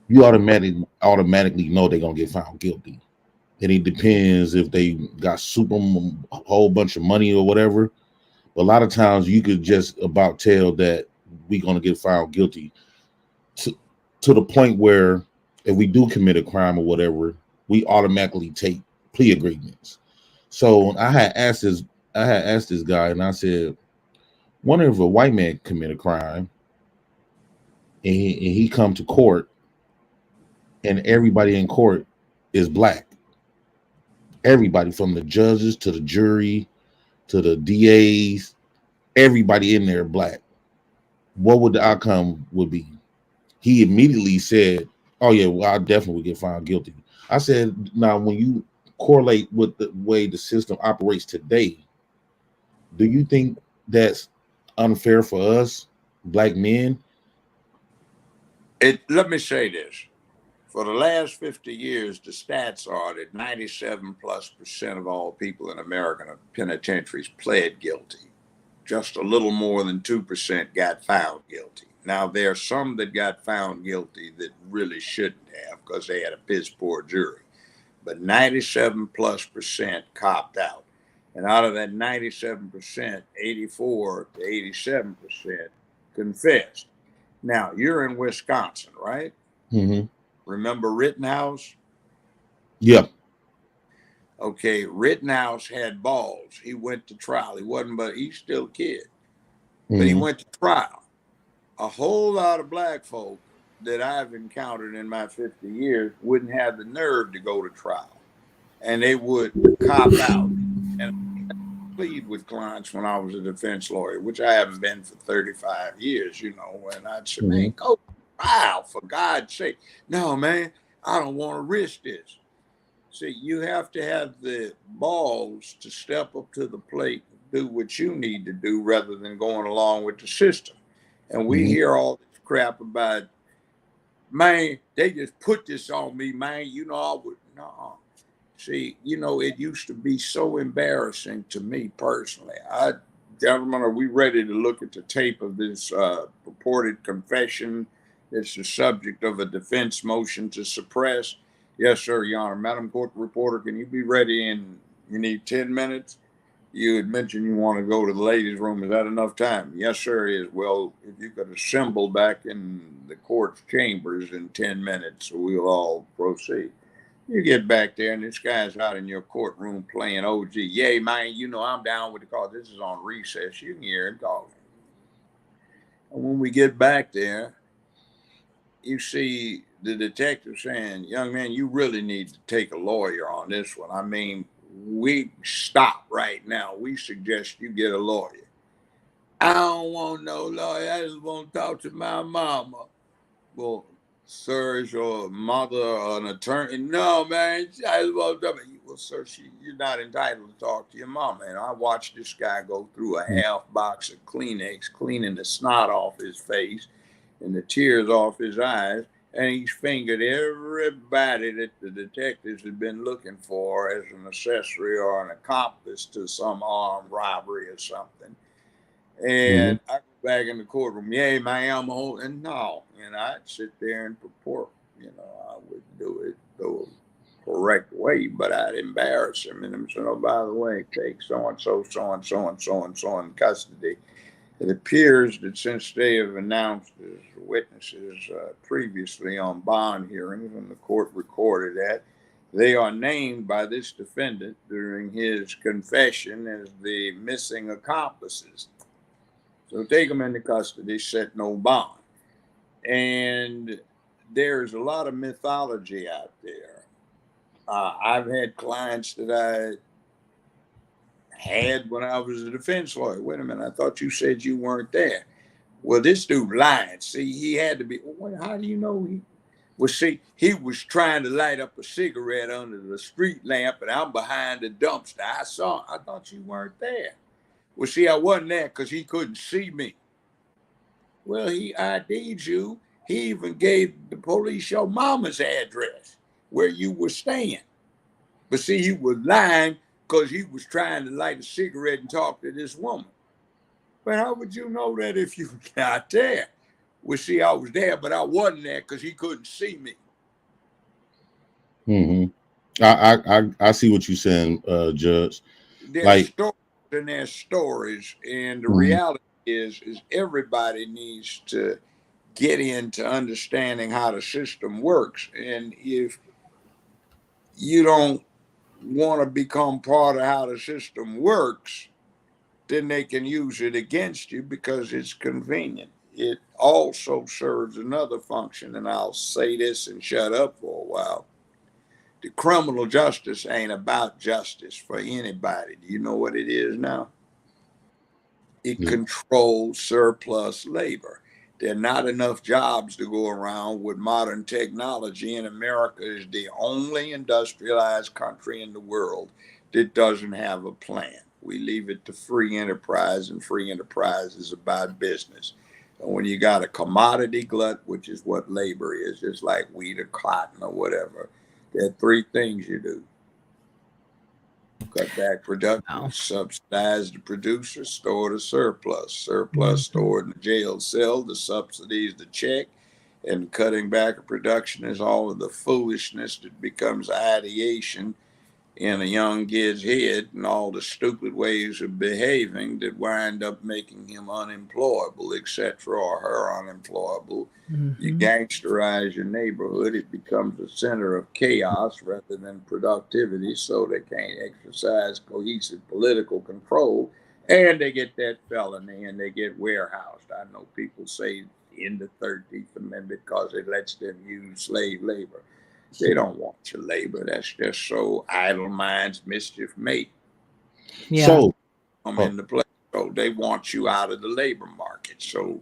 you automatically know they're gonna get found guilty. And it depends if they got a whole bunch of money or whatever. But a lot of times you could just about tell that we're gonna get found guilty to, to the point where if we do commit a crime or whatever, we automatically take plea agreements. So I had asked this guy, and I said, wonder if a white man commit a crime and he come to court, and everybody in court is black. Everybody from the judges to the jury to the DAs, everybody in there black. What would the outcome would be? He immediately said, "Oh yeah, well, I definitely would get found guilty." I said, "Now, when you correlate with the way the system operates today, do you think that's unfair for us, black men?" Let me say this. For the last 50 years, the stats are that 97+% of all people in American penitentiaries pled guilty. Just a little more than 2% got found guilty. Now, there are some that got found guilty that really shouldn't have, because they had a piss poor jury. But 97+% copped out. And out of that 97%, 84 to 87% confessed. Now, you're in Wisconsin, right? Mm-hmm. Remember Rittenhouse? Yeah. Okay, Rittenhouse had balls. He went to trial. He's still a kid, but he Mm-hmm. went to trial. A whole lot of black folk that I've encountered in my 50 years wouldn't have the nerve to go to trial, and they would cop out. And I plead with clients when I was a defense lawyer, which I haven't been for 35 years, and I'd say, Mm-hmm. man, go to trial, for God's sake. No, man, I don't want to risk this. See, you have to have the balls to step up to the plate and do what you need to do, rather than going along with the system. And we Mm-hmm. hear all this crap about, man, they just put this on me, man. I would, no. See, it used to be so embarrassing to me personally. Gentlemen, are we ready to look at the tape of this purported confession that's the subject of a defense motion to suppress? Yes, sir, Your Honor. Madam Court Reporter, can you be ready you need 10 minutes? You had mentioned you want to go to the ladies' room. Is that enough time? Yes, sir, it is. Well, if you could assemble back in the court's chambers in 10 minutes, we'll all proceed. You get back there, and this guy's out in your courtroom playing OG. Yay, man, I'm down with the call. This is on recess. You can hear him talking. And when we get back there, you see the detective saying, young man, you really need to take a lawyer on this one. I mean, we stop right now. We suggest you get a lawyer. I don't want no lawyer. I just want to talk to my mama. Well, sir, is your mother an attorney? No, man. I just want to talk to you. Well, sir, you're not entitled to talk to your mama. And I watched this guy go through a half box of Kleenex, cleaning the snot off his face and the tears off his eyes, and he's fingered everybody that the detectives had been looking for as an accessory or an accomplice to some armed robbery or something. And I go back in the courtroom, yeah, ma'am, and no. And I'd sit there and purport, I would do it the correct way, but I'd embarrass him. And I'm saying, oh, by the way, take so and so, so and so, and so and so in custody. It appears that since they have announced as witnesses previously on bond hearings, when the court recorded that, they are named by this defendant during his confession as the missing accomplices. So take them into custody, set no bond. And there's a lot of mythology out there. I've had clients that I had when I was a defense lawyer. Wait a minute, I thought you said you weren't there. Well, this dude lied. See, he had to be. Well, how do you know he? Well, see, he was trying to light up a cigarette under the street lamp, and I'm behind the dumpster. I saw. I thought you weren't there. Well, see, I wasn't there because he couldn't see me. Well, he ID'd you. He even gave the police your mama's address where you were staying. But see, he was lying because he was trying to light a cigarette and talk to this woman. But how would you know that if you were not there? Well, see, I was there, but I wasn't there because he couldn't see me. I see what you're saying, Judge. There's stories and there's stories, and the reality is everybody needs to get into understanding how the system works. And if you don't want to become part of how the system works, then they can use it against you because it's convenient. It also serves another function, and I'll say this and shut up for a while. The criminal justice ain't about justice for anybody. Do you know what it is now? It controls surplus labor. There are not enough jobs to go around with modern technology, and America is the only industrialized country in the world that doesn't have a plan. We leave it to free enterprise, and free enterprise is about business. And when you got a commodity glut, which is what labor is, just like wheat or cotton or whatever, there are three things you do. Cut back production, subsidize the producer, store the surplus. Surplus stored in the jail cell, the subsidies the check, and cutting back of production is all of the foolishness that becomes ideation in a young kid's head and all the stupid ways of behaving that wind up making him unemployable, etc., or her unemployable. You gangsterize your neighborhood, it becomes a center of chaos rather than productivity, so they can't exercise cohesive political control, and they get that felony and they get warehoused. I know people say in the 13th Amendment because it lets them use slave labor. They don't want your labor. That's just so idle minds mischief make. Yeah. So, come into play. So they want you out of the labor market. So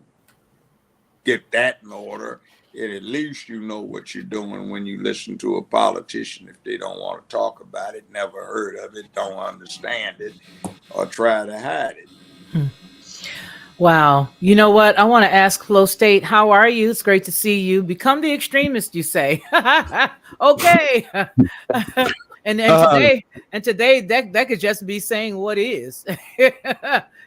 get that in order. And at least you know what you're doing when you listen to a politician. If they don't want to talk about it, never heard of it, don't understand it, or try to hide it. Wow. You know what? I want to ask Flow State, how are you? It's great to see you. Become the extremist, you say. Okay. and today that could just be saying what is.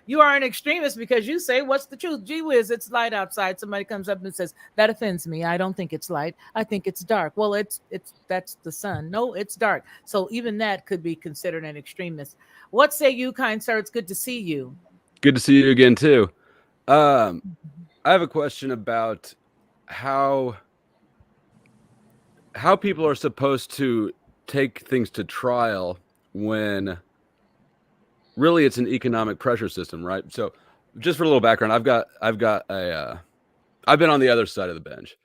You are an extremist because you say what's the truth. Gee whiz, it's light outside. Somebody comes up and says, that offends me. I don't think it's light. I think it's dark. Well, it's that's the sun. No, it's dark. So even that could be considered an extremist. What say you, kind sir? It's good to see you. Good to see you again too. I have a question about how people are supposed to take things to trial when really it's an economic pressure system, right? So just for a little background, I've been on the other side of the bench.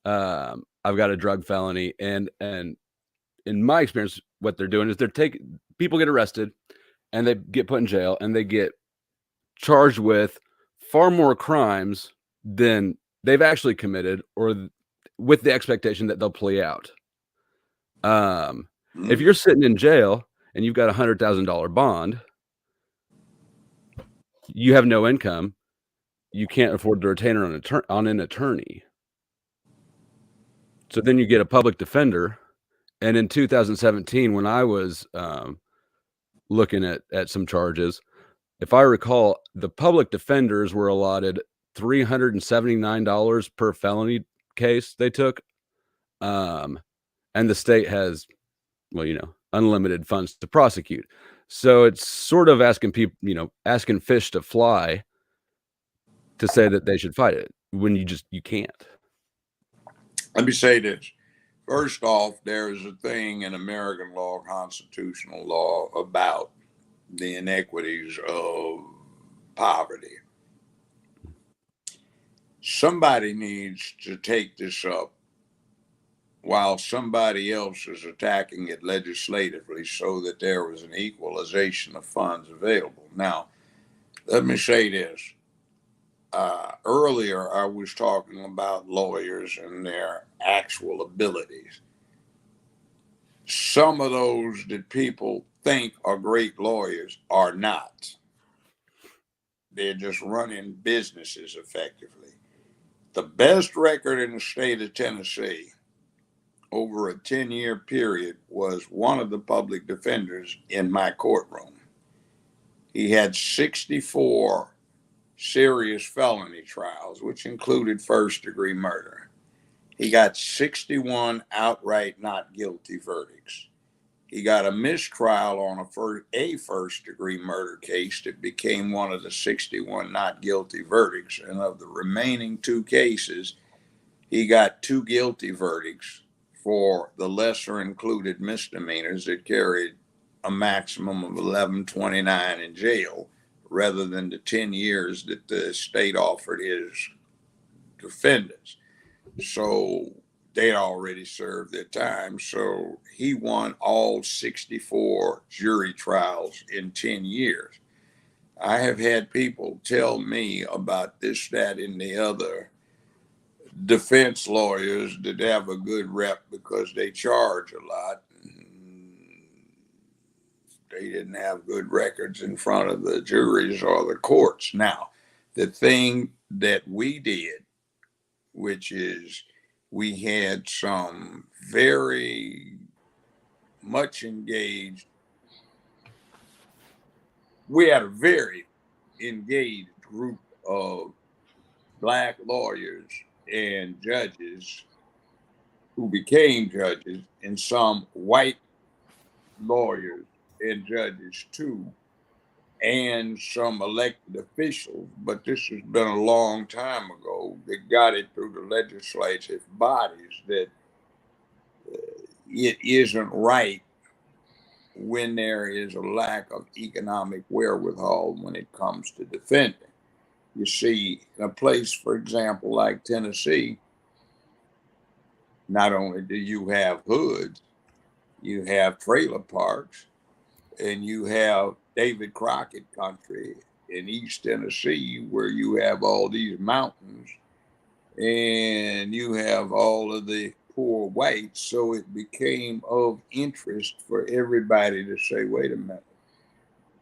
I've got a drug felony, and in my experience, what they're doing is people get arrested and they get put in jail and they get charged with far more crimes than they've actually committed, or with the expectation that they'll plea out. If you're sitting in jail and you've got $100,000 bond, you have no income, you can't afford to retain on an attorney. So then you get a public defender. And in 2017, when I was looking at some charges, if I recall, the public defenders were allotted $379 per felony case they took. And the state has, well, unlimited funds to prosecute. So it's sort of asking people, asking fish to fly to say that they should fight it when you can't. Let me say this. First off, there is a thing in American law, constitutional law, about the inequities of poverty. Somebody needs to take this up while somebody else is attacking it legislatively so that there was an equalization of funds available. Now, let me say this. Earlier, I was talking about lawyers and their actual abilities. Some of those that people think are great lawyers are not. They're just running businesses effectively. The best record in the state of Tennessee over a 10-year period was one of the public defenders in my courtroom. He had 64 serious felony trials, which included first-degree murder. He got 61 outright not guilty verdicts. He got a mistrial on a first-degree murder case that became one of the 61 not guilty verdicts. And of the remaining 2 cases, he got 2 guilty verdicts for the lesser included misdemeanors that carried a maximum of 1129 in jail, rather than the 10 years that the state offered his defendants. So they already served their time. So he won all 64 jury trials in 10 years. I have had people tell me about this, that, and the other defense lawyers that have a good rep because they charge a lot. They didn't have good records in front of the juries or the courts. Now, the thing that we did, which is we had some very much engaged, we had a very engaged group of Black lawyers and judges who became judges, and some white lawyers and judges too, and some elected officials, but this has been a long time ago, that got it through the legislative bodies that it isn't right when there is a lack of economic wherewithal when it comes to defending. You see, in a place, for example, like Tennessee, not only do you have hoods, you have trailer parks, and you have David Crockett country in East Tennessee, where you have all these mountains and you have all of the poor whites. So it became of interest for everybody to say, wait a minute,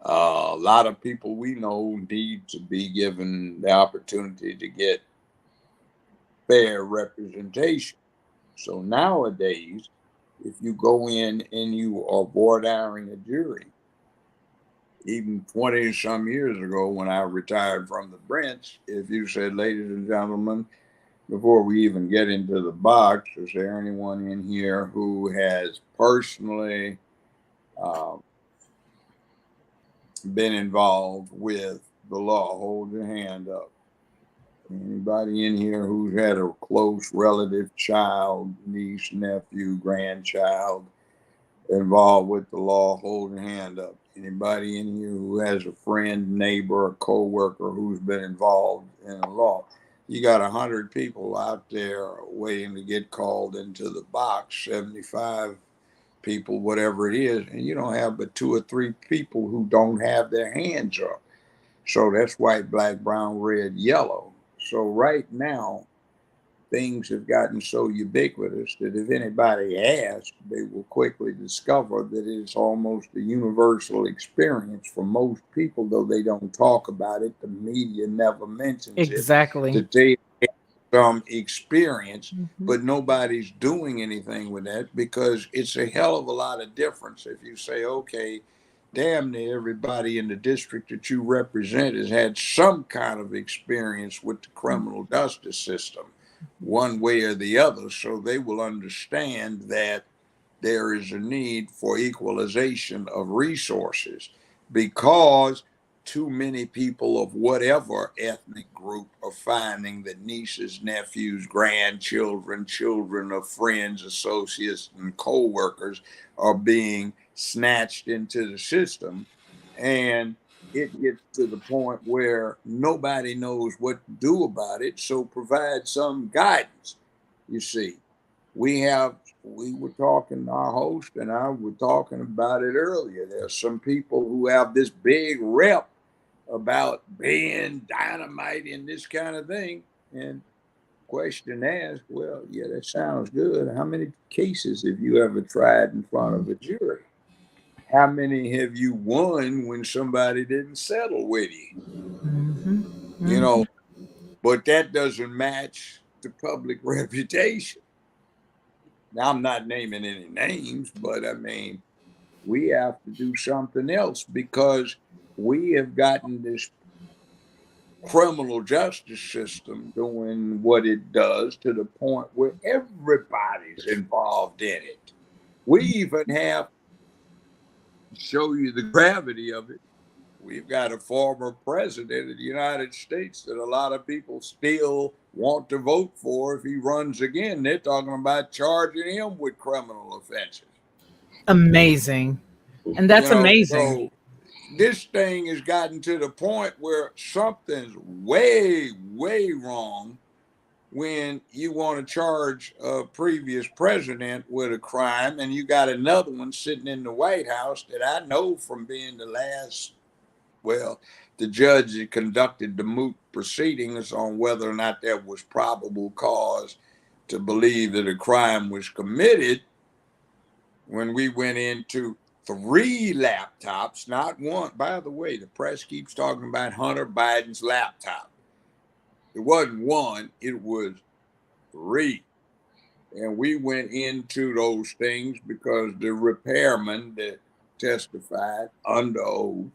a lot of people we know need to be given the opportunity to get fair representation. So nowadays, if you go in and you are voir diring a jury, even 20 some years ago when I retired from the bench, if you said, ladies and gentlemen, before we even get into the box, is there anyone in here who has personally been involved with the law? Hold your hand up. Anybody in here who's had a close relative, child, niece, nephew, grandchild involved with the law? Hold your hand up. Anybody in here who has a friend, neighbor, or co-worker who's been involved in the law? You got 100 people out there waiting to get called into the box, 75 people, whatever it is, and you don't have but 2 or 3 people who don't have their hands up. So that's white, black, brown, red, yellow. So right now, things have gotten so ubiquitous that if anybody asks, they will quickly discover that it's almost a universal experience for most people, though they don't talk about it. The media never mentions Exactly. it, that they have some experience, but nobody's doing anything with that, because it's a hell of a lot of difference if you say, okay, damn near everybody in the district that you represent has had some kind of experience with the criminal justice system, one way or the other, so they will understand that there is a need for equalization of resources because too many people of whatever ethnic group are finding that nieces, nephews, grandchildren, children of friends, associates, and co-workers are being snatched into the system. And it gets to the point where nobody knows what to do about it. So provide some guidance. You see, we were talking, our host and I were talking about it earlier. There's some people who have this big rep about being dynamite and this kind of thing. And question asked, well, yeah, that sounds good. How many cases have you ever tried in front of a jury? How many have you won when somebody didn't settle with you? Mm-hmm. You Mm-hmm. know, but that doesn't match the public reputation. Now, I'm not naming any names, but I mean, we have to do something else because we have gotten this criminal justice system doing what it does to the point where everybody's involved in it. We even have to show you the gravity of it. We've got a former president of the United States that a lot of people still want to vote for if he runs again. They're talking about charging him with criminal offenses. Amazing. And that's amazing. So this thing has gotten to the point where something's way, way wrong when you want to charge a previous president with a crime and you got another one sitting in the White House that I know from being the last, well, the judge that conducted the moot proceedings on whether or not there was probable cause to believe that a crime was committed. When we went into 3 laptops, not one. By the way, the press keeps talking about Hunter Biden's laptop. It wasn't one, it was 3. And we went into those things because the repairman that testified under oath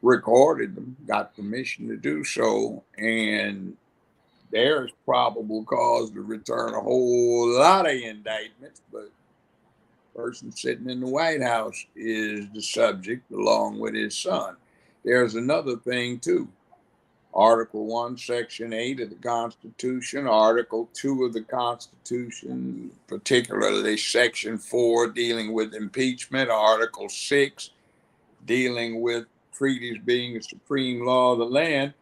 recorded them, got permission to do so, and there's probable cause to return a whole lot of indictments, but person sitting in the White House is the subject along with his son. There's another thing too. Article 1, Section 8 of the Constitution, Article 2 of the Constitution, particularly Section 4 dealing with impeachment, Article 6 dealing with treaties being the supreme law of the land.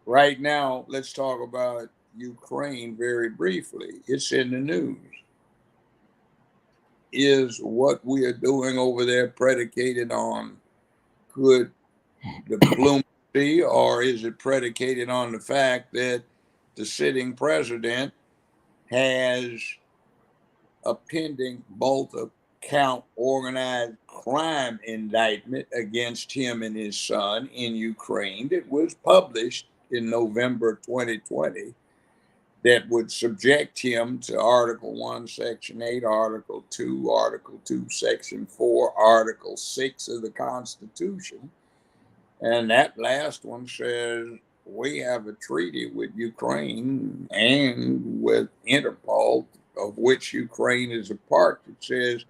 Right now, let's talk about Ukraine very briefly. It's in the news. Is what we are doing over there predicated on good diplomacy, or is it predicated on the fact that the sitting president has a pending multi-count organized crime indictment against him and his son in Ukraine that was published in November 2020? That would subject him to Article 1, Section 8, Article 2, Article 2, Section 4, Article 6 of the Constitution. And that last one says we have a treaty with Ukraine and with Interpol, of which Ukraine is a part, that says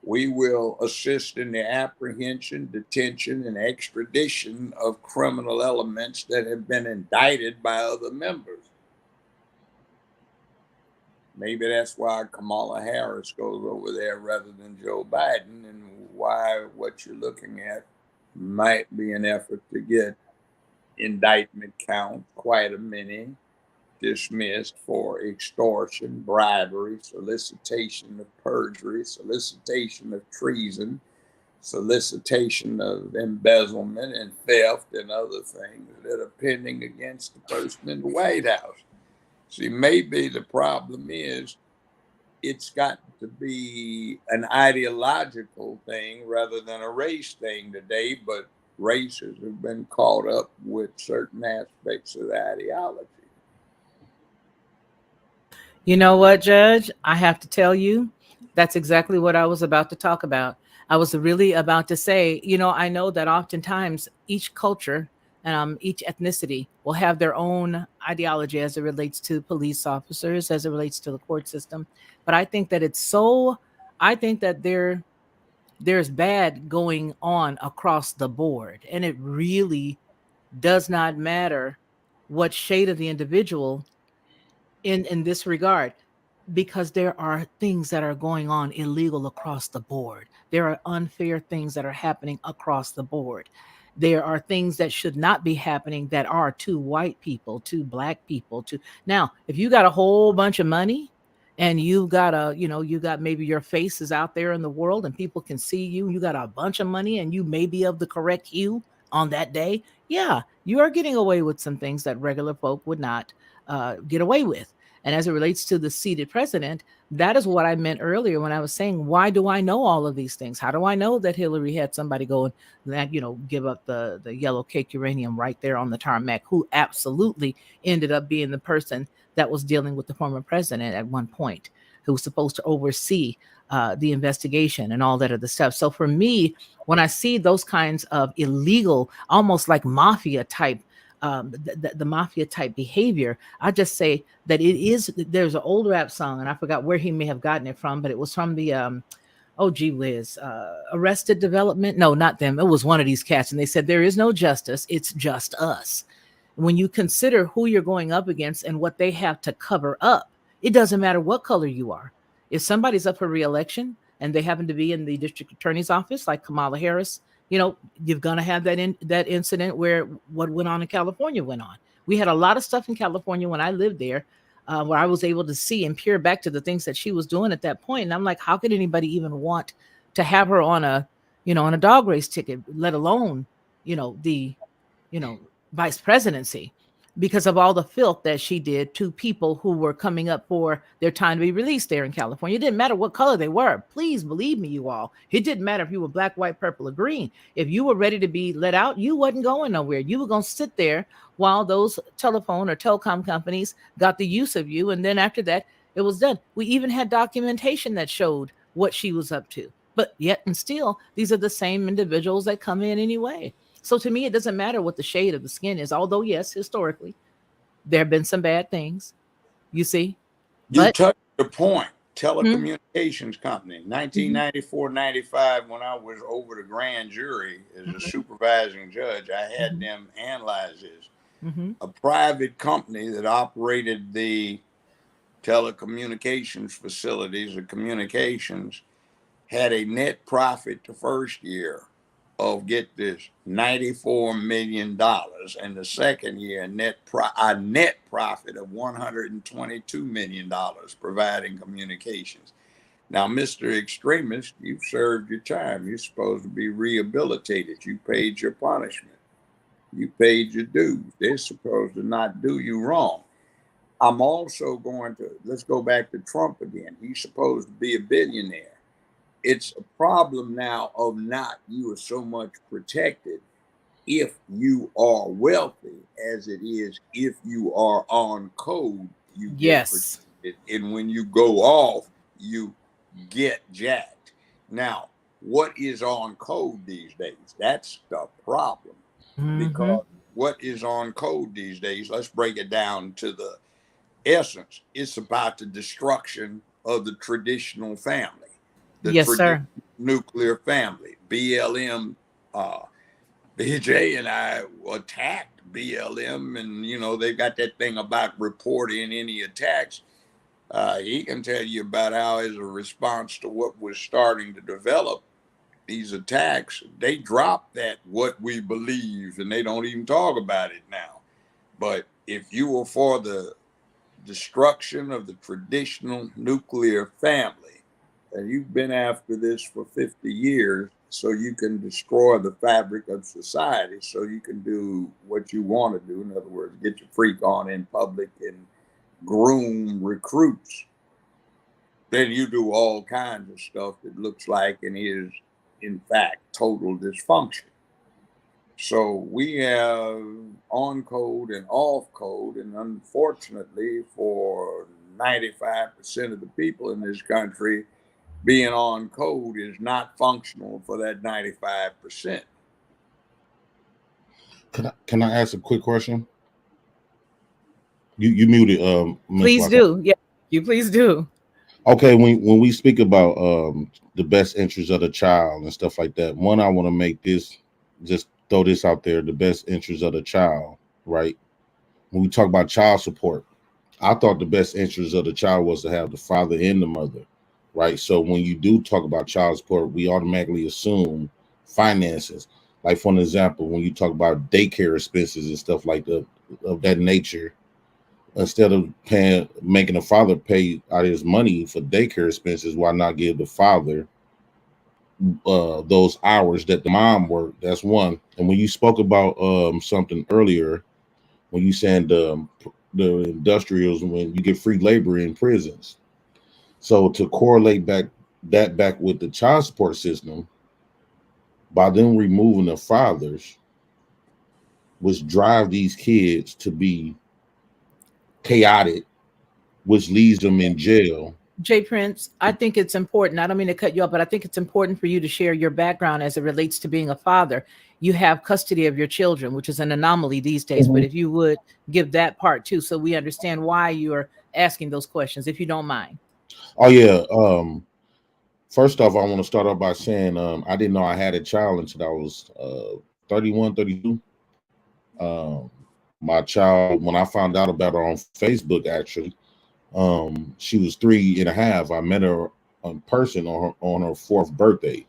we will assist in the apprehension, detention, and extradition of criminal elements that have been indicted by other members. Maybe that's why Kamala Harris goes over there rather than Joe Biden, and why what you're looking at might be an effort to get indictment count, quite a many, dismissed for extortion, bribery, solicitation of perjury, solicitation of treason, solicitation of embezzlement and theft and other things that are pending against the person in the White House. See, maybe the problem is it's got to be an ideological thing rather than a race thing today, but races have been caught up with certain aspects of the ideology. You know what, Judge? I have to tell you, that's exactly what I was about to talk about. I was really about to say, I know that oftentimes each culture, each ethnicity will have their own ideology as it relates to police officers, as it relates to the court system. But I think that there's bad going on across the board. And it really does not matter what shade of the individual in this regard, because there are things that are going on illegal across the board. There are unfair things that are happening across the board. There are things that should not be happening that are to white people, to black people, to now, if you got a whole bunch of money and you got maybe your face is out there in the world and people can see you, you got a bunch of money and you may be of the correct hue on that day. Yeah, you are getting away with some things that regular folk would not get away with. And as it relates to the seated president, that is what I meant earlier when I was saying, why do I know all of these things? How do I know that Hillary had somebody go and that, give up the yellow cake uranium right there on the tarmac, who absolutely ended up being the person that was dealing with the former president at one point, who was supposed to oversee the investigation and all that other stuff. So for me, when I see those kinds of illegal, almost like mafia type, the mafia type behavior, I just say that there's an old rap song, and I forgot where he may have gotten it from, but it was from the oh gee whiz, Arrested Development. No, not them. It was one of these cats, and they said there is no justice, it's just us. When you consider who you're going up against and what they have to cover up, it doesn't matter what color you are. If somebody's up for reelection and they happen to be in the district attorney's office, like Kamala Harris, you're gonna have that incident where what went on in California went on. We had a lot of stuff in California when I lived there, where I was able to see and peer back to the things that she was doing at that point. And I'm like, how could anybody even want to have her on a dog race ticket, let alone, the, you know, vice presidency, because of all the filth that she did to people who were coming up for their time to be released there in California. It didn't matter what color they were. Please believe me, you all. It didn't matter if you were black, white, purple, or green. If you were ready to be let out, you wasn't going nowhere. You were going to sit there while those telephone or telecom companies got the use of you. And then after that, it was done. We even had documentation that showed what she was up to. But yet and still, these are the same individuals that come in anyway. So to me, it doesn't matter what the shade of the skin is, although, yes, historically, there have been some bad things, you see. You But touched the point. mhm, Telecommunications company, mhm, 1994-95, when I was over the grand jury as a mhm, supervising judge, I had mhm, them analyze this. mhm. A private company that operated the telecommunications facilities, the communications, had a net profit the first year of, get this, $94 million, and the second year a net profit of $122 million, providing communications. Now, Mr. Extremist, you've served your time. You're supposed to be rehabilitated. You paid your punishment. You paid your dues. They're supposed to not do you wrong. I'm also going to, let's go back to Trump again. He's supposed to be a billionaire. It's a problem now of not you are so much protected if you are wealthy as it is if you are on code, you get Yes. protected. And when you go off, you get jacked. Now, what is on code these days? That's the problem. Hmm. Because what is on code these days, let's break it down to the essence. It's about the destruction of the traditional family, the Yes, traditional sir. nuclear family. BLM, uh, BJ and I attacked BLM, and they've got that thing about reporting any attacks. He can tell you about how, as a response to what was starting to develop, these attacks, they dropped that what we believe, and they don't even talk about it now. But if you were for the destruction of the traditional nuclear family, and you've been after this for 50 years, so you can destroy the fabric of society, so you can do what you want to do. In other words, get your freak on in public and groom recruits. Then you do all kinds of stuff that looks like and is, in fact, total dysfunction. So we have on code and off code, and unfortunately, for 95% of the people in this country, being on code is not functional for that 95%. Can I ask a quick question? You muted, Miss Please Watson. do. Yeah, you please do. Okay, when we speak about the best interest of the child and stuff like that, one, I want to make this, just throw this out there: the best interest of the child, right? When we talk about child support, I thought the best interest of the child was to have the father and the mother, right? So when you do talk about child support, we automatically assume finances. Like for an example, when you talk about daycare expenses and stuff like that of that nature, instead of making the father pay out his money for daycare expenses, why not give the father those hours that the mom worked? That's one. And when you spoke about something earlier, when you said the industrials, when you get free labor in prisons, so to correlate back with the child support system, by them removing the fathers, which drive these kids to be chaotic, which leaves them in jail. Jay Prince, I think it's important. I don't mean to cut you off, but I think it's important for you to share your background as it relates to being a father. You have custody of your children, which is an anomaly these days. But Mhm. if you would give that part too, so we understand why you're asking those questions, if you don't mind. Oh yeah. First off, I want to start off by saying I didn't know I had a child until I was 31, 32. Um, my child, when I found out about her on Facebook, actually, she was 3.5. I met her in person on her fourth birthday.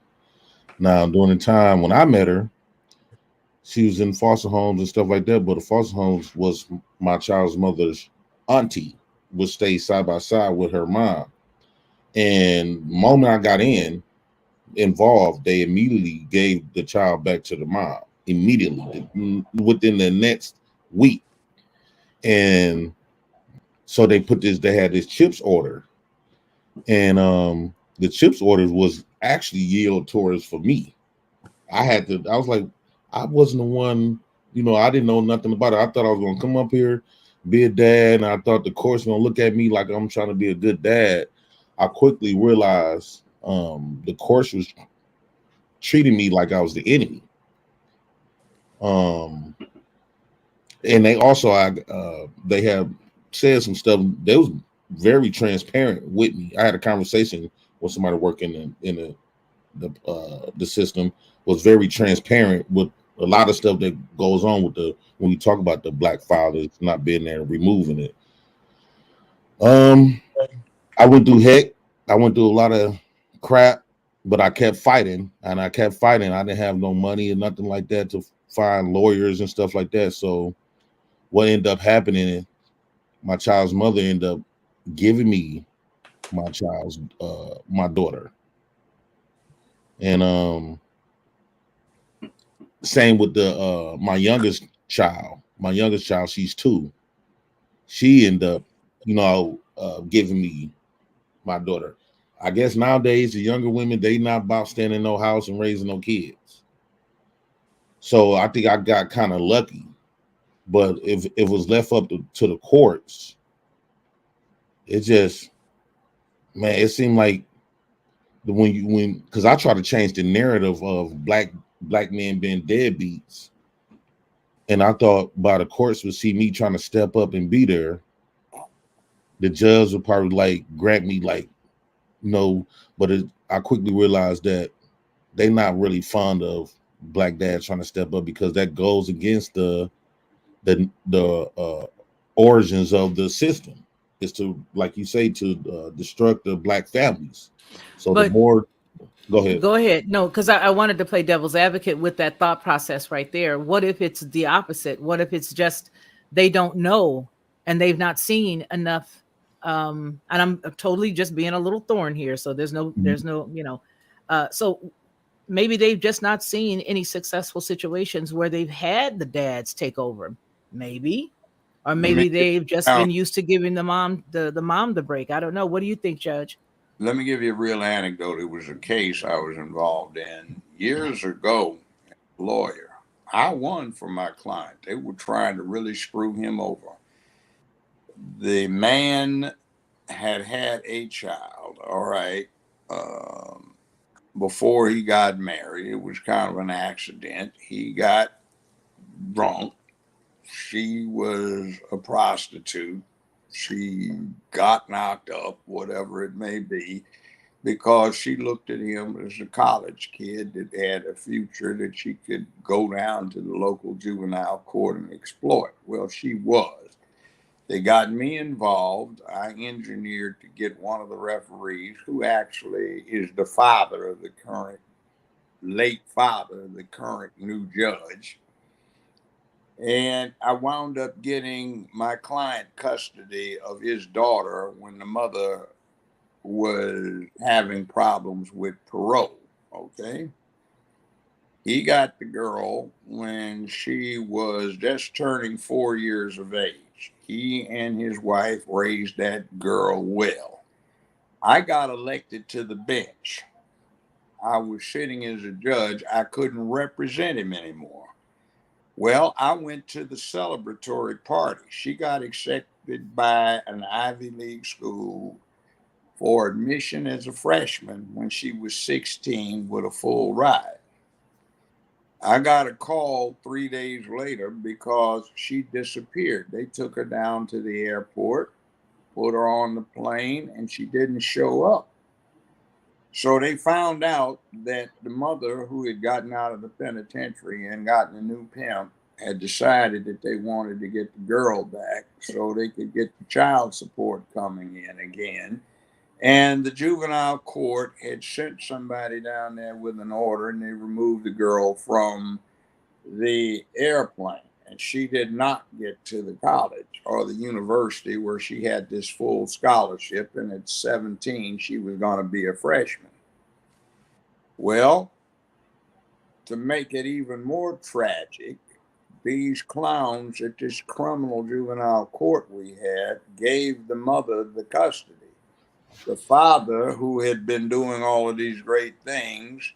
Now, during the time when I met her, she was in foster homes and stuff like that. But the foster homes was my child's mother's auntie, would stay side by side with her mom. And the moment I got involved, they immediately gave the child back to the mom immediately within the next week. And so they had this chips order, and the chips orders was actually yield towards for me. I was like, I wasn't the one, I didn't know nothing about it. I thought I was gonna come up here, be a dad, and I thought the course was gonna look at me like I'm trying to be a good dad. I quickly realized the course was treating me like I was the enemy. Um, and they have said some stuff. They was very transparent with me. I had a conversation with somebody working the system, was very transparent with a lot of stuff that goes on with the when you talk about the black fathers not being there and removing it. Um, I went through heck. I went through a lot of crap, but I kept fighting and I kept fighting. I didn't have no money or nothing like that to find lawyers and stuff like that. So what ended up happening, my child's mother ended up giving me my daughter. And same with the my youngest child. My youngest child, she's 2. She ended up, giving me my daughter. I guess nowadays the younger women, they not about staying in no house and raising no kids. So I think I got kind of lucky. But if it was left up to the courts, it just, man, it seemed like when because I try to change the narrative of black men being deadbeats, and I thought by the courts would see me trying to step up and be there, the judge would probably like grant me like no, but I quickly realized that they not really fond of black dads trying to step up because that goes against the origins of the system, is to, like you say, to destruct the black families. So the But more, go ahead. go ahead. No, because I wanted to play devil's advocate with that thought process right there. What if it's the opposite? What if it's just they don't know and they've not seen enough? And I'm totally just being a little thorn here. So there's no, so maybe they've just not seen any successful situations where they've had the dads take over. Maybe, or Let me maybe give they've just you, been used to giving the mom the break. I don't know. What do you think, Judge? let me give you a real anecdote. It was a case I was involved in years ago. Lawyer, I won for my client. They were trying to really screw him over. The man had a child, all right, before he got married. It was kind of an accident. He got drunk. She was a prostitute. She got knocked up, whatever it may be, because she looked at him as a college kid that had a future that she could go down to the local juvenile court and exploit. Well, she was. They got me involved. I engineered to get one of the referees, who actually is the father of the current, late father of the current new judge. And I wound up getting my client custody of his daughter when the mother was having problems with parole. Okay. He got the girl when she was just turning 4 years of age. He and his wife raised that girl well. I got elected to the bench. I was sitting as a judge. I couldn't represent him anymore. Well, I went to the celebratory party. She got accepted by an Ivy League school for admission as a freshman when she was 16 with a full ride. I got a call 3 days later because she disappeared. They took her down to the airport, put her on the plane, and she didn't show up. So they found out that the mother, who had gotten out of the penitentiary and gotten a new pimp, had decided that they wanted to get the girl back so they could get the child support coming in again. And the juvenile court had sent somebody down there with an order, and they removed the girl from the airplane. And she did not get to the college or the university where she had this full scholarship. And at 17, she was going to be a freshman. Well, to make it even more tragic, these clowns at this criminal juvenile court we had gave the mother the custody. The father, who had been doing all of these great things,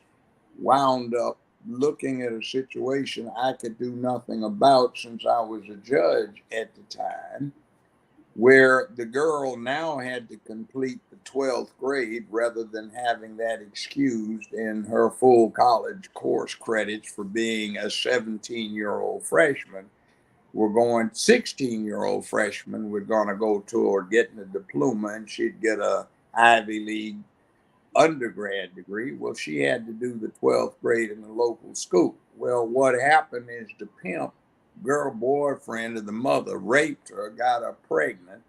wound up looking at a situation I could do nothing about since I was a judge at the time, where the girl now had to complete the 12th grade rather than having that excused in her full college course credits for being a 17-year-old freshman. We're going 16-year-old freshman. We're going to go toward getting a diploma, and she'd get a Ivy League undergrad degree. Well, she had to do the 12th grade in the local school. Well, what happened is the pimp, girl boyfriend of the mother, raped her, got her pregnant.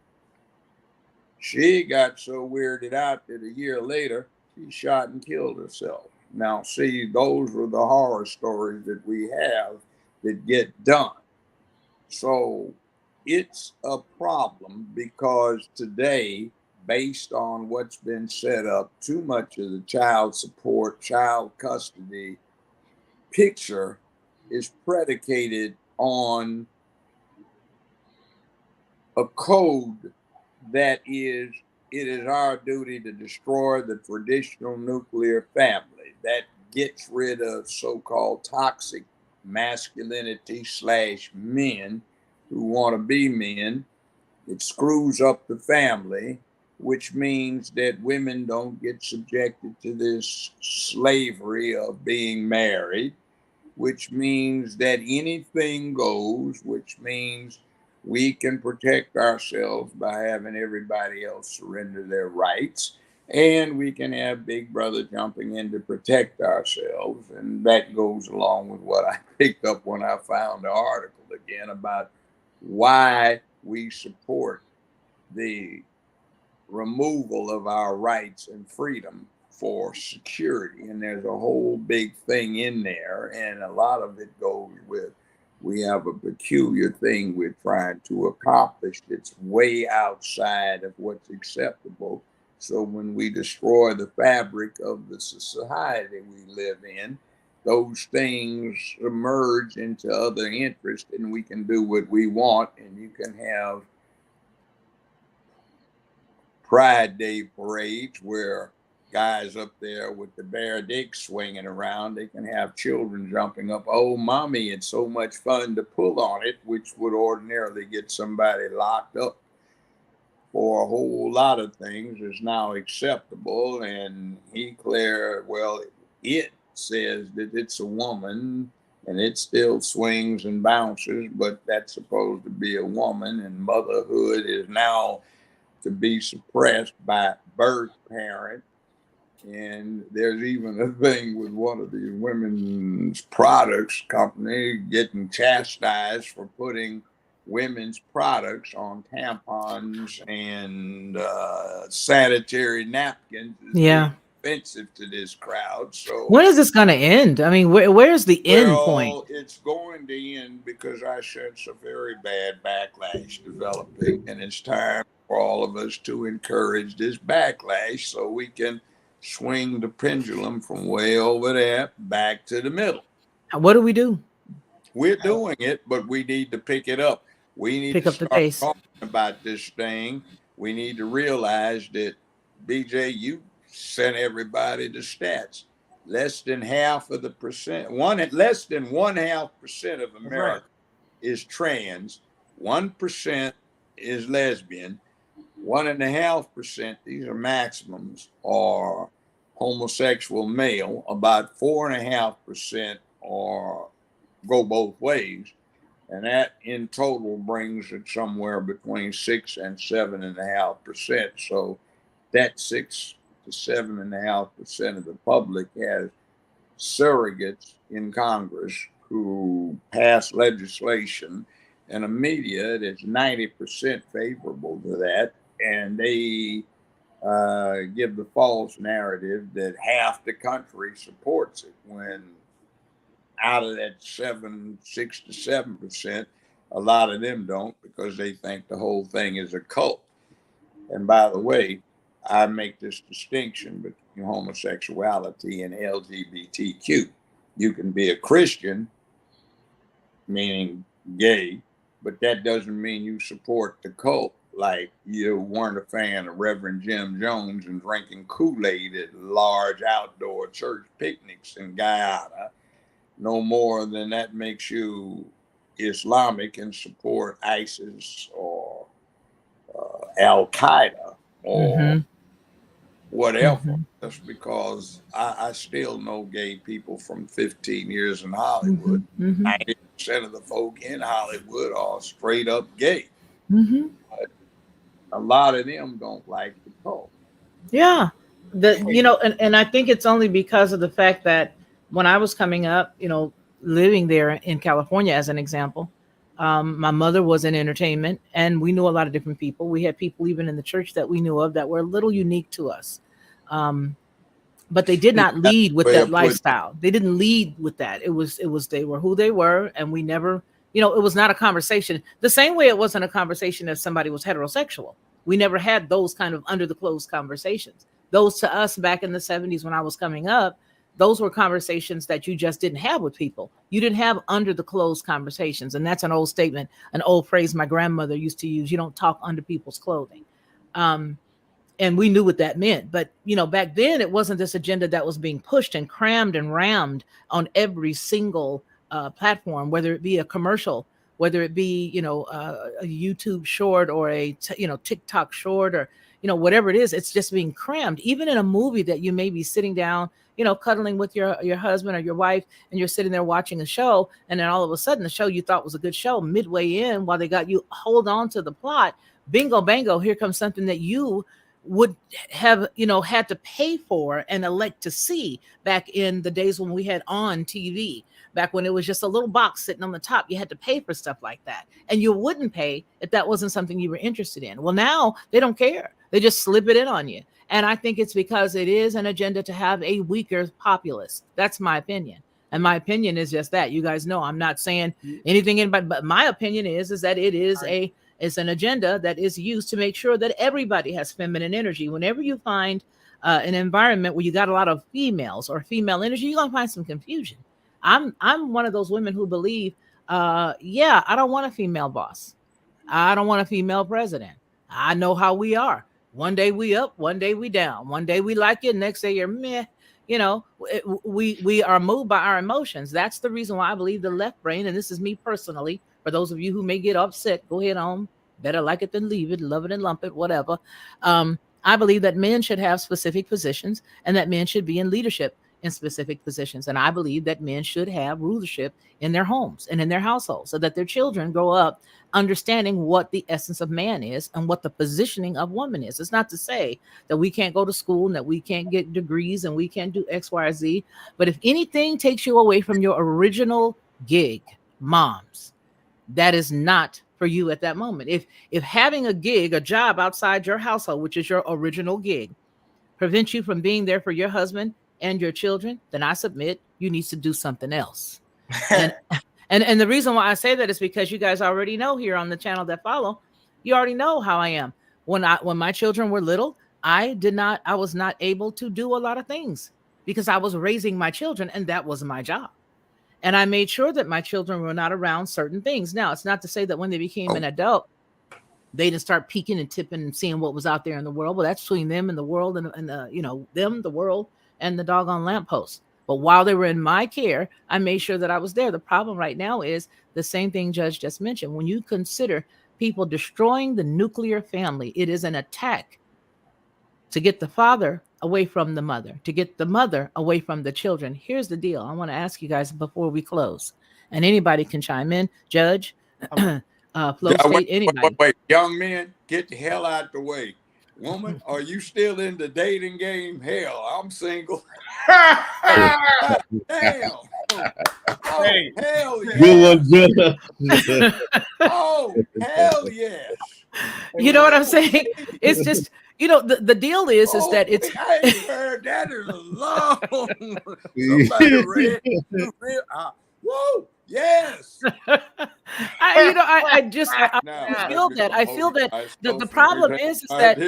She got so weirded out that a year later, she shot and killed herself. Now, see, those were the horror stories that we have that get done. So it's a problem because today, based on what's been set up, too much of the child support, child custody picture is predicated on a code that is, it is our duty to destroy the traditional nuclear family. That gets rid of so-called toxic masculinity / men who want to be men. It screws up the family, which means that women don't get subjected to this slavery of being married, which means that anything goes, which means we can protect ourselves by having everybody else surrender their rights. And we can have Big Brother jumping in to protect ourselves. And that goes along with what I picked up when I found the article again about why we support the removal of our rights and freedom for security. And there's a whole big thing in there. And a lot of it goes with, we have a peculiar thing we're trying to accomplish that's way outside of what's acceptable. So when we destroy the fabric of the society we live in, those things emerge into other interests, and we can do what we want. And you can have Pride Day parades where guys up there with the bare dick swinging around, they can have children jumping up. Oh, mommy, it's so much fun to pull on it, which would ordinarily get somebody locked up. for a whole lot of things is now acceptable. And he declared, well, it says that it's a woman and it still swings and bounces, but that's supposed to be a woman, and motherhood is now to be suppressed by birth parent. And there's even a thing with one of these women's products company getting chastised for putting women's products on tampons and sanitary napkins as being Yeah. offensive to this crowd. So, When is this going to end? I mean, where's the end point? well, it's going to end because I sense a very bad backlash developing, and it's time for all of us to encourage this backlash so we can swing the pendulum from way over there back to the middle. What do we do? We're doing it, but we need to pick it up. We need Pick to up the start pace. talking about this thing. We need to realize that, BJ, you sent everybody the stats. Less than half of the percent, less than 1/2% of That's right. America is trans, 1% is lesbian, 1.5%, these are maximums, are homosexual male, about 4.5% are go both ways. And that in total brings it somewhere between 6 and 7.5%. So that 6 to 7.5% of the public has surrogates in Congress who pass legislation and a media that's 90% favorable to that. And they give the false narrative that half the country supports it, when out of that 6 to 7%, a lot of them don't, because they think the whole thing is a cult. And by the way, I make this distinction between homosexuality and LGBTQ. You can be a Christian, meaning gay, but that doesn't mean you support the cult. Like you weren't a fan of Reverend Jim Jones and drinking Kool-Aid at large outdoor church picnics in Guyana, no more than that makes you Islamic and support ISIS or Al Qaeda or Mm-hmm. whatever. Mm-hmm. Just because I still know gay people from 15 years in Hollywood. Mm-hmm. 90% of the folk in Hollywood are straight up gay. Mm-hmm. But a lot of them don't like the cult. Yeah. And I think it's only because of the fact that when I was coming up, living there in California, as an example, my mother was in entertainment, and we knew a lot of different people. We had people even in the church that we knew of that were a little unique to us. Um, but they did not That's lead with the way that of putting it. lifestyle. They didn't lead with that. It was they were who they were, and we never, it was not a conversation. The same way it wasn't a conversation if somebody was heterosexual. We never had those kind of under the clothes conversations. Those to us back in the 70s when I was coming up, those were conversations that you just didn't have with people. You didn't have under the clothes conversations. And that's an old statement, an old phrase my grandmother used to use. You don't talk under people's clothing. Um, and we knew what that meant. But back then it wasn't this agenda that was being pushed and crammed and rammed on every single platform, whether it be a commercial, whether it be a YouTube short or a TikTok short, or whatever it is. It's just being crammed. Even in a movie that you may be sitting down, cuddling with your husband or your wife, and you're sitting there watching a show, and then all of a sudden the show you thought was a good show, midway in, while they got you hold on to the plot, bingo bango, here comes something that you would have had to pay for and elect to see back in the days when we had on TV, back when it was just a little box sitting on the top. You had to pay for stuff like that, and you wouldn't pay if that wasn't something you were interested in. Well, now they don't care. They just slip it in on you. And I think it's because it is an agenda to have a weaker populace. That's my opinion. And my opinion is just that. You guys know I'm not saying anything in, but my opinion is that it is it's an agenda that is used to make sure that everybody has feminine energy. Whenever you find an environment where you got a lot of females or female energy, you're gonna find some confusion. I'm one of those women who believe, I don't want a female boss. I don't want a female president. I know how we are. One day we up, one day we down. One day we like it, next day you're meh. We are moved by our emotions. That's the reason why I believe the left brain, and this is me personally. For those of you who may get upset, go ahead on, Better like it than leave it, love it and lump it, whatever. I believe that men should have specific positions and that men should be in leadership in specific positions. And I believe that men should have rulership in their homes and in their households so that their children grow up understanding what the essence of man is and what the positioning of woman is. It's not to say that we can't go to school and that we can't get degrees and we can't do X, Y, or Z. But if anything takes you away from your original gig, moms, that is not for you at that moment. If having a gig, a job outside your household, which is your original gig, prevents you from being there for your husband and your children, then I submit you need to do something else. And and the reason why I say that is because you guys already know here on the channel that follow, you already know how I am. When my children were little, I was not able to do a lot of things because I was raising my children and that was my job. And I made sure that my children were not around certain things. Now, it's not to say that when they became an adult, they didn't start peeking and tipping and seeing what was out there in the world. Well, that's between them and the world and them, the world, and the doggone lamppost. But while they were in my care, I made sure that I was there. The problem right now is the same thing Judge just mentioned. When you consider people destroying the nuclear family, it is an attack to get the father away from the mother, to get the mother away from the children. Here's the deal. I want to ask you guys before we close, and anybody can chime in, Judge, Flow State, anybody. Wait. Young men, get the hell out the way. Woman, are you still in the dating game? Hell, I'm single. Damn. Oh, Hey. hell Good yes. one, Judge. Oh, hell yes. You know what I'm saying? It's just, the deal is that it's. I ain't heard that in a long. Somebody read. Whoa, yes. I feel that. I feel that the problem is that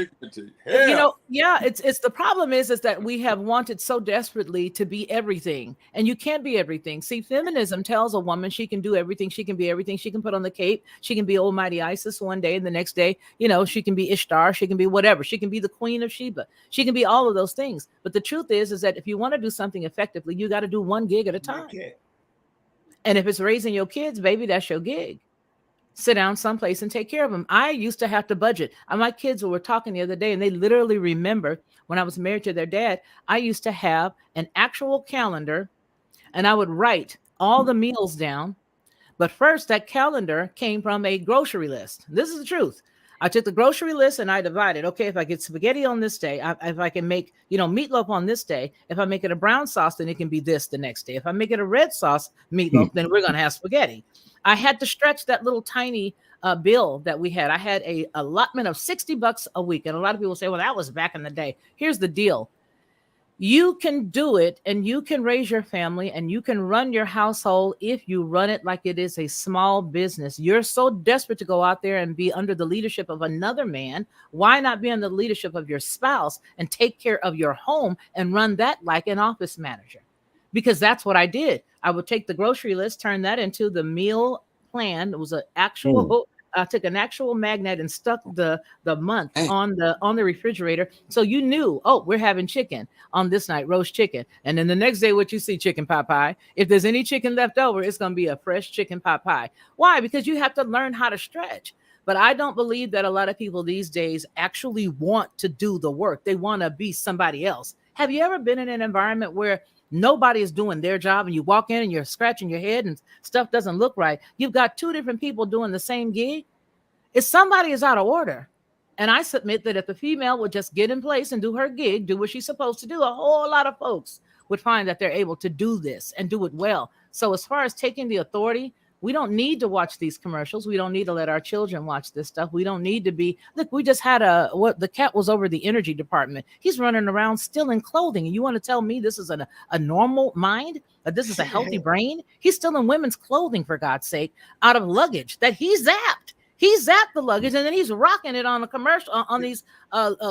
it's the problem is that we have wanted so desperately to be everything, and you can't be everything. See, feminism tells a woman she can do everything, she can be everything, she can put on the cape, she can be Almighty Isis one day, and the next day, she can be Ishtar, she can be whatever, she can be the Queen of Sheba, she can be all of those things. But the truth is that if you want to do something effectively, you got to do one gig at a time. Okay. And if it's raising your kids, baby, that's your gig. Sit down someplace and take care of them. I used to have to budget. My kids were talking the other day, and they literally remember when I was married to their dad, I used to have an actual calendar, and I would write all the meals down. But first, that calendar came from a grocery list. This is the truth. I took the grocery list and I divided. Okay, if I get spaghetti on this day, if I can make, meatloaf on this day, if I make it a brown sauce, then it can be this the next day. If I make it a red sauce meatloaf, then we're going to have spaghetti. I had to stretch that little tiny bill that we had. I had a allotment of $60 a week. And a lot of people say, well, that was back in the day. Here's the deal. You can do it and you can raise your family and you can run your household if you run it like it is a small business. You're so desperate to go out there and be under the leadership of another man. Why not be under the leadership of your spouse and take care of your home and run that like an office manager? Because that's what I did. I would take the grocery list, turn that into the meal plan. It was an actual I took an actual magnet and stuck the month on the refrigerator. So you knew, we're having chicken on this night, roast chicken. And then the next day, what you see, chicken pot pie. If there's any chicken left over, it's going to be a fresh chicken pot pie. Why? Because you have to learn how to stretch. But I don't believe that a lot of people these days actually want to do the work. They want to be somebody else. Have you ever been in an environment where nobody is doing their job and you walk in and you're scratching your head and stuff doesn't look right? You've got two different people doing the same gig. If somebody is out of order, and I submit that if the female would just get in place and do her gig, do what she's supposed to do, a whole lot of folks would find that they're able to do this and do it well. So as far as taking the authority, we don't need to watch these commercials. We don't need to let our children watch this stuff. We don't need to be, look, we just had the cat was over the energy department. He's running around still in clothing. And you want to tell me this is a normal mind? That this is a healthy brain? He's still in women's clothing, for God's sake, out of luggage that he zapped. He zapped the luggage and then he's rocking it on a commercial, on these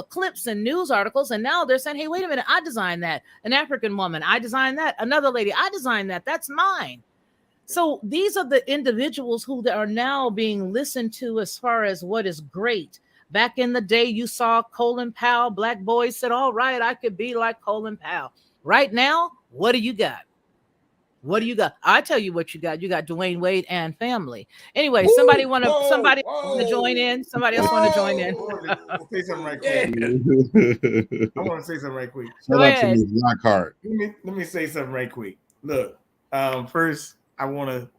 clips and news articles. And now they're saying, hey, wait a minute, I designed that. An African woman, I designed that. Another lady, I designed that. That's mine. So these are the individuals who are now being listened to as far as what is great. Back in the day, you saw Colin Powell. Black boys said, all right, I could be like Colin Powell. Right now, what do you got? What do you got? I tell you what you got. You got Dwayne Wade and family. Anyway, Woo! somebody want to Whoa! join in? Somebody else want to join in? Whoa! Say something right Yeah. quick. I want to say something right quick. Go Shout out to ahead. Miss Lockhart. Let me say something right quick. Look, first I want to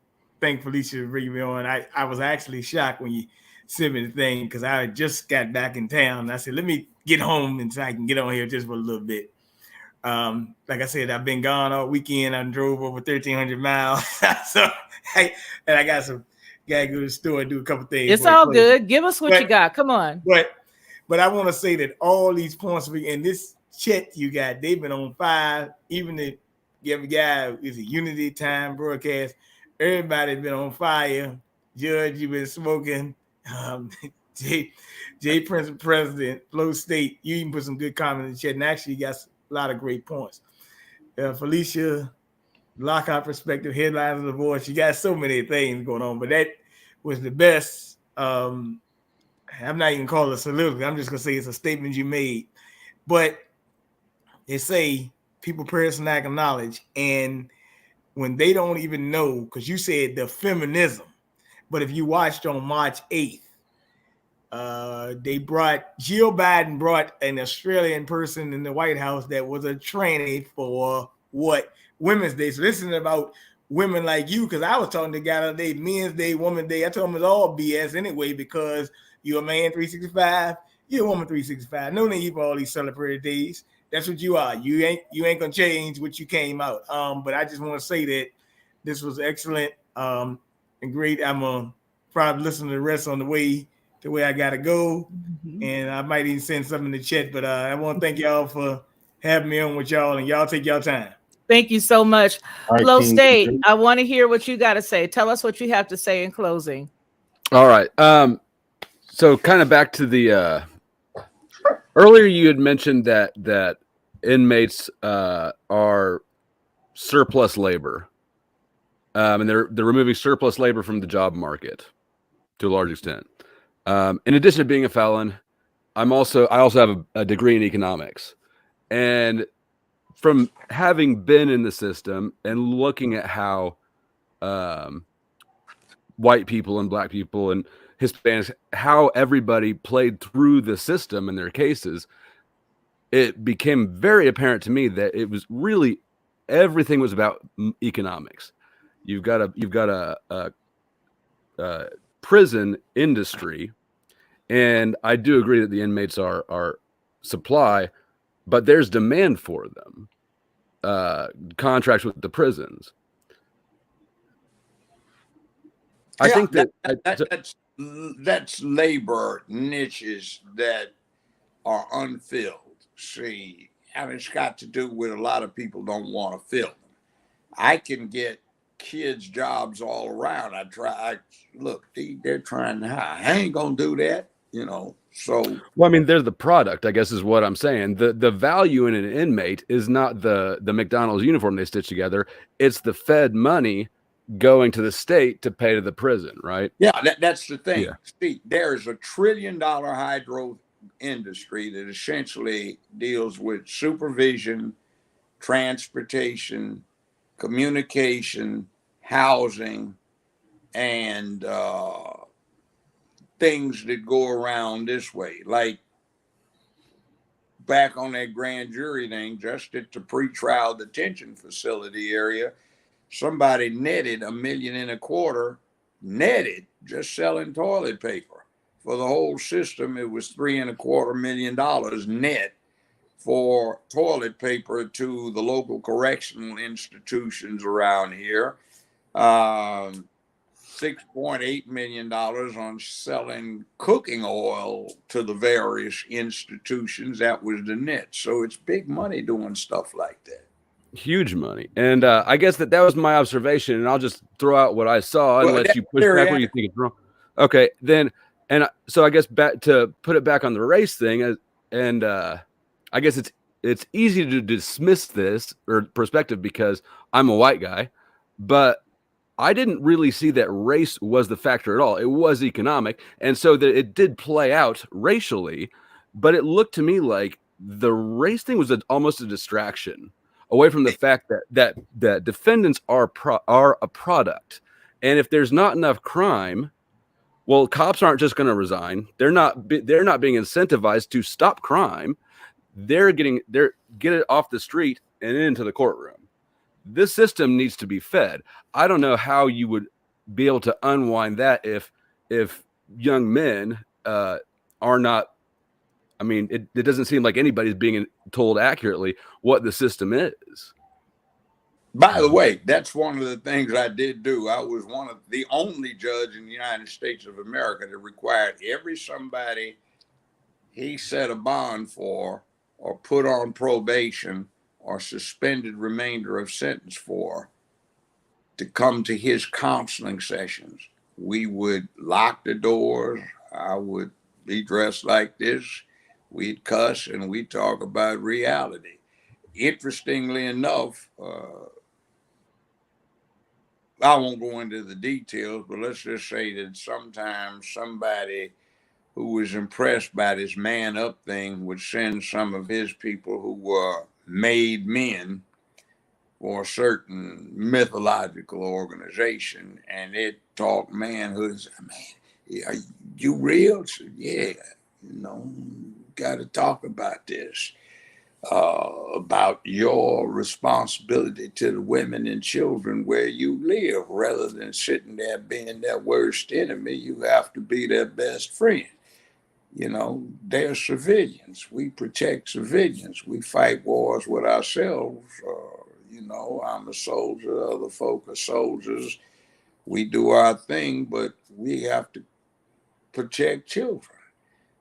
thank Felicia for bringing me on. I was actually shocked when you sent me the thing because I just got back in town. And I said, let me get home and so I can get on here just for a little bit. Like I said, I've been gone all weekend. I drove over 1,300 miles. So, and I got to go to the store and do a couple things. It's all good. Give us what you got. Come on. But I want to say that all these points and this chat you got, they've been on fire. Even the guy is a Unity Time broadcast. Everybody's been on fire. Judge, you've been smoking. Jay Prince, President, Flow State. You even put some good comments in the chat, and actually you got a lot of great points. Felicia, Lockout Perspective, Headlines of the Voice. You got so many things going on, but that was the best. I'm not even calling it a soliloquy. I'm just gonna say it's a statement you made. But they say people perish lack of knowledge, and when they don't even know, because you said the feminism, but if you watched on March 8th, Jill Biden brought an Australian person in the White House that was a trainee for what Women's Day. So this is about women like you, because I was talking to the guy the other day, Men's Day, Women's Day. I told him it's all BS anyway, because you're a man 365, you're a woman 365. No need for all these celebrated days. That's what you are. You ain't gonna change what you came out. But I just want to say that this was excellent and great. I'm gonna probably listen to the rest on the way I gotta go, and I might even send something in the chat. But I want to thank y'all for having me on with y'all, and y'all take y'all time. Thank you so much. Right, Flow King. State, I want to hear what you got to say. Tell us what you have to say in closing. All right. So kind of back to the earlier you had mentioned that inmates are surplus labor, and they're removing surplus labor from the job market to a large extent. In addition to being a felon, I also have a degree in economics, and from having been in the system and looking at how white people and black people and Hispanics, how everybody played through the system in their cases, it became very apparent to me that it was really everything was about economics. You've got a prison industry, and I do agree that the inmates are supply, but there's demand for them. Contracts with the prisons. I think that's labor niches that are unfilled. See, and it's got to do with a lot of people don't want to fill them. I can get kids jobs all around. Look, they're trying to hire. I ain't gonna do that, So, well, I mean, there's the product, I guess, is what I'm saying. The value in an inmate is not the McDonald's uniform they stitch together. It's the Fed money going to the state to pay to the prison, right? Yeah, that's the thing. Yeah. See, there's a $1 trillion hydro industry that essentially deals with supervision, transportation, communication, housing, and things that go around this way. Like back on that grand jury thing, just at the pretrial detention facility area, somebody netted $1.25 million netted just selling toilet paper. For the whole system, it was $3.25 million net for toilet paper to the local correctional institutions around here. $6.8 million on selling cooking oil to the various institutions. That was the net. So it's big money doing stuff like that. Huge money. And I guess that was my observation, and I'll just throw out what I saw and let you push back where you think it's wrong. Okay, then, so I guess back to put it back on the race thing, and I guess it's easy to dismiss this or perspective because I'm a white guy, but I didn't really see that race was the factor at all. It was economic, and so that it did play out racially, but it looked to me like the race thing was almost a distraction. away from the fact that defendants are a product. And if there's not enough crime, well, cops aren't just going to resign. They're not being incentivized to stop crime. They're get it off the street and into the courtroom. This system needs to be fed. I don't know how you would be able to unwind that if young men are not. I mean, it doesn't seem like anybody's being told accurately what the system is. By the way, that's one of the things I did do. I was one of the only judge in the United States of America that required every somebody he set a bond for or put on probation or suspended remainder of sentence for to come to his counseling sessions. We would lock the doors. I would be dressed like this. We'd cuss and we'd talk about reality. Interestingly enough, I won't go into the details, but let's just say that sometimes somebody who was impressed by this man up thing would send some of his people who were made men for a certain mythological organization, and it taught manhood. Man, are you real? So, yeah, got to talk about this. About your responsibility to the women and children where you live, rather than sitting there being their worst enemy. You have to be their best friend. They're civilians. We protect civilians. We fight wars with ourselves. I'm a soldier, other folk are soldiers. We do our thing, but we have to protect children.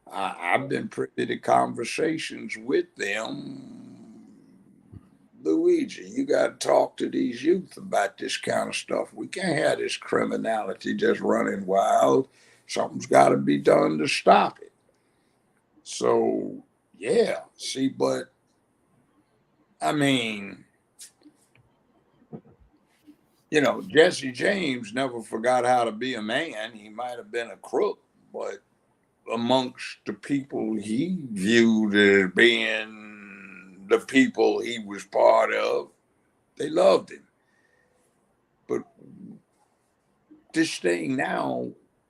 I've been privy to conversations with them. Luigi, you got to talk to these youth about this kind of stuff. We can't have this criminality just running wild. Something's got to be done to stop it. So, yeah, see, but I mean, Jesse James never forgot how to be a man. He might have been a crook, but amongst the people he viewed as being the people he was part of, they loved him. But this thing now,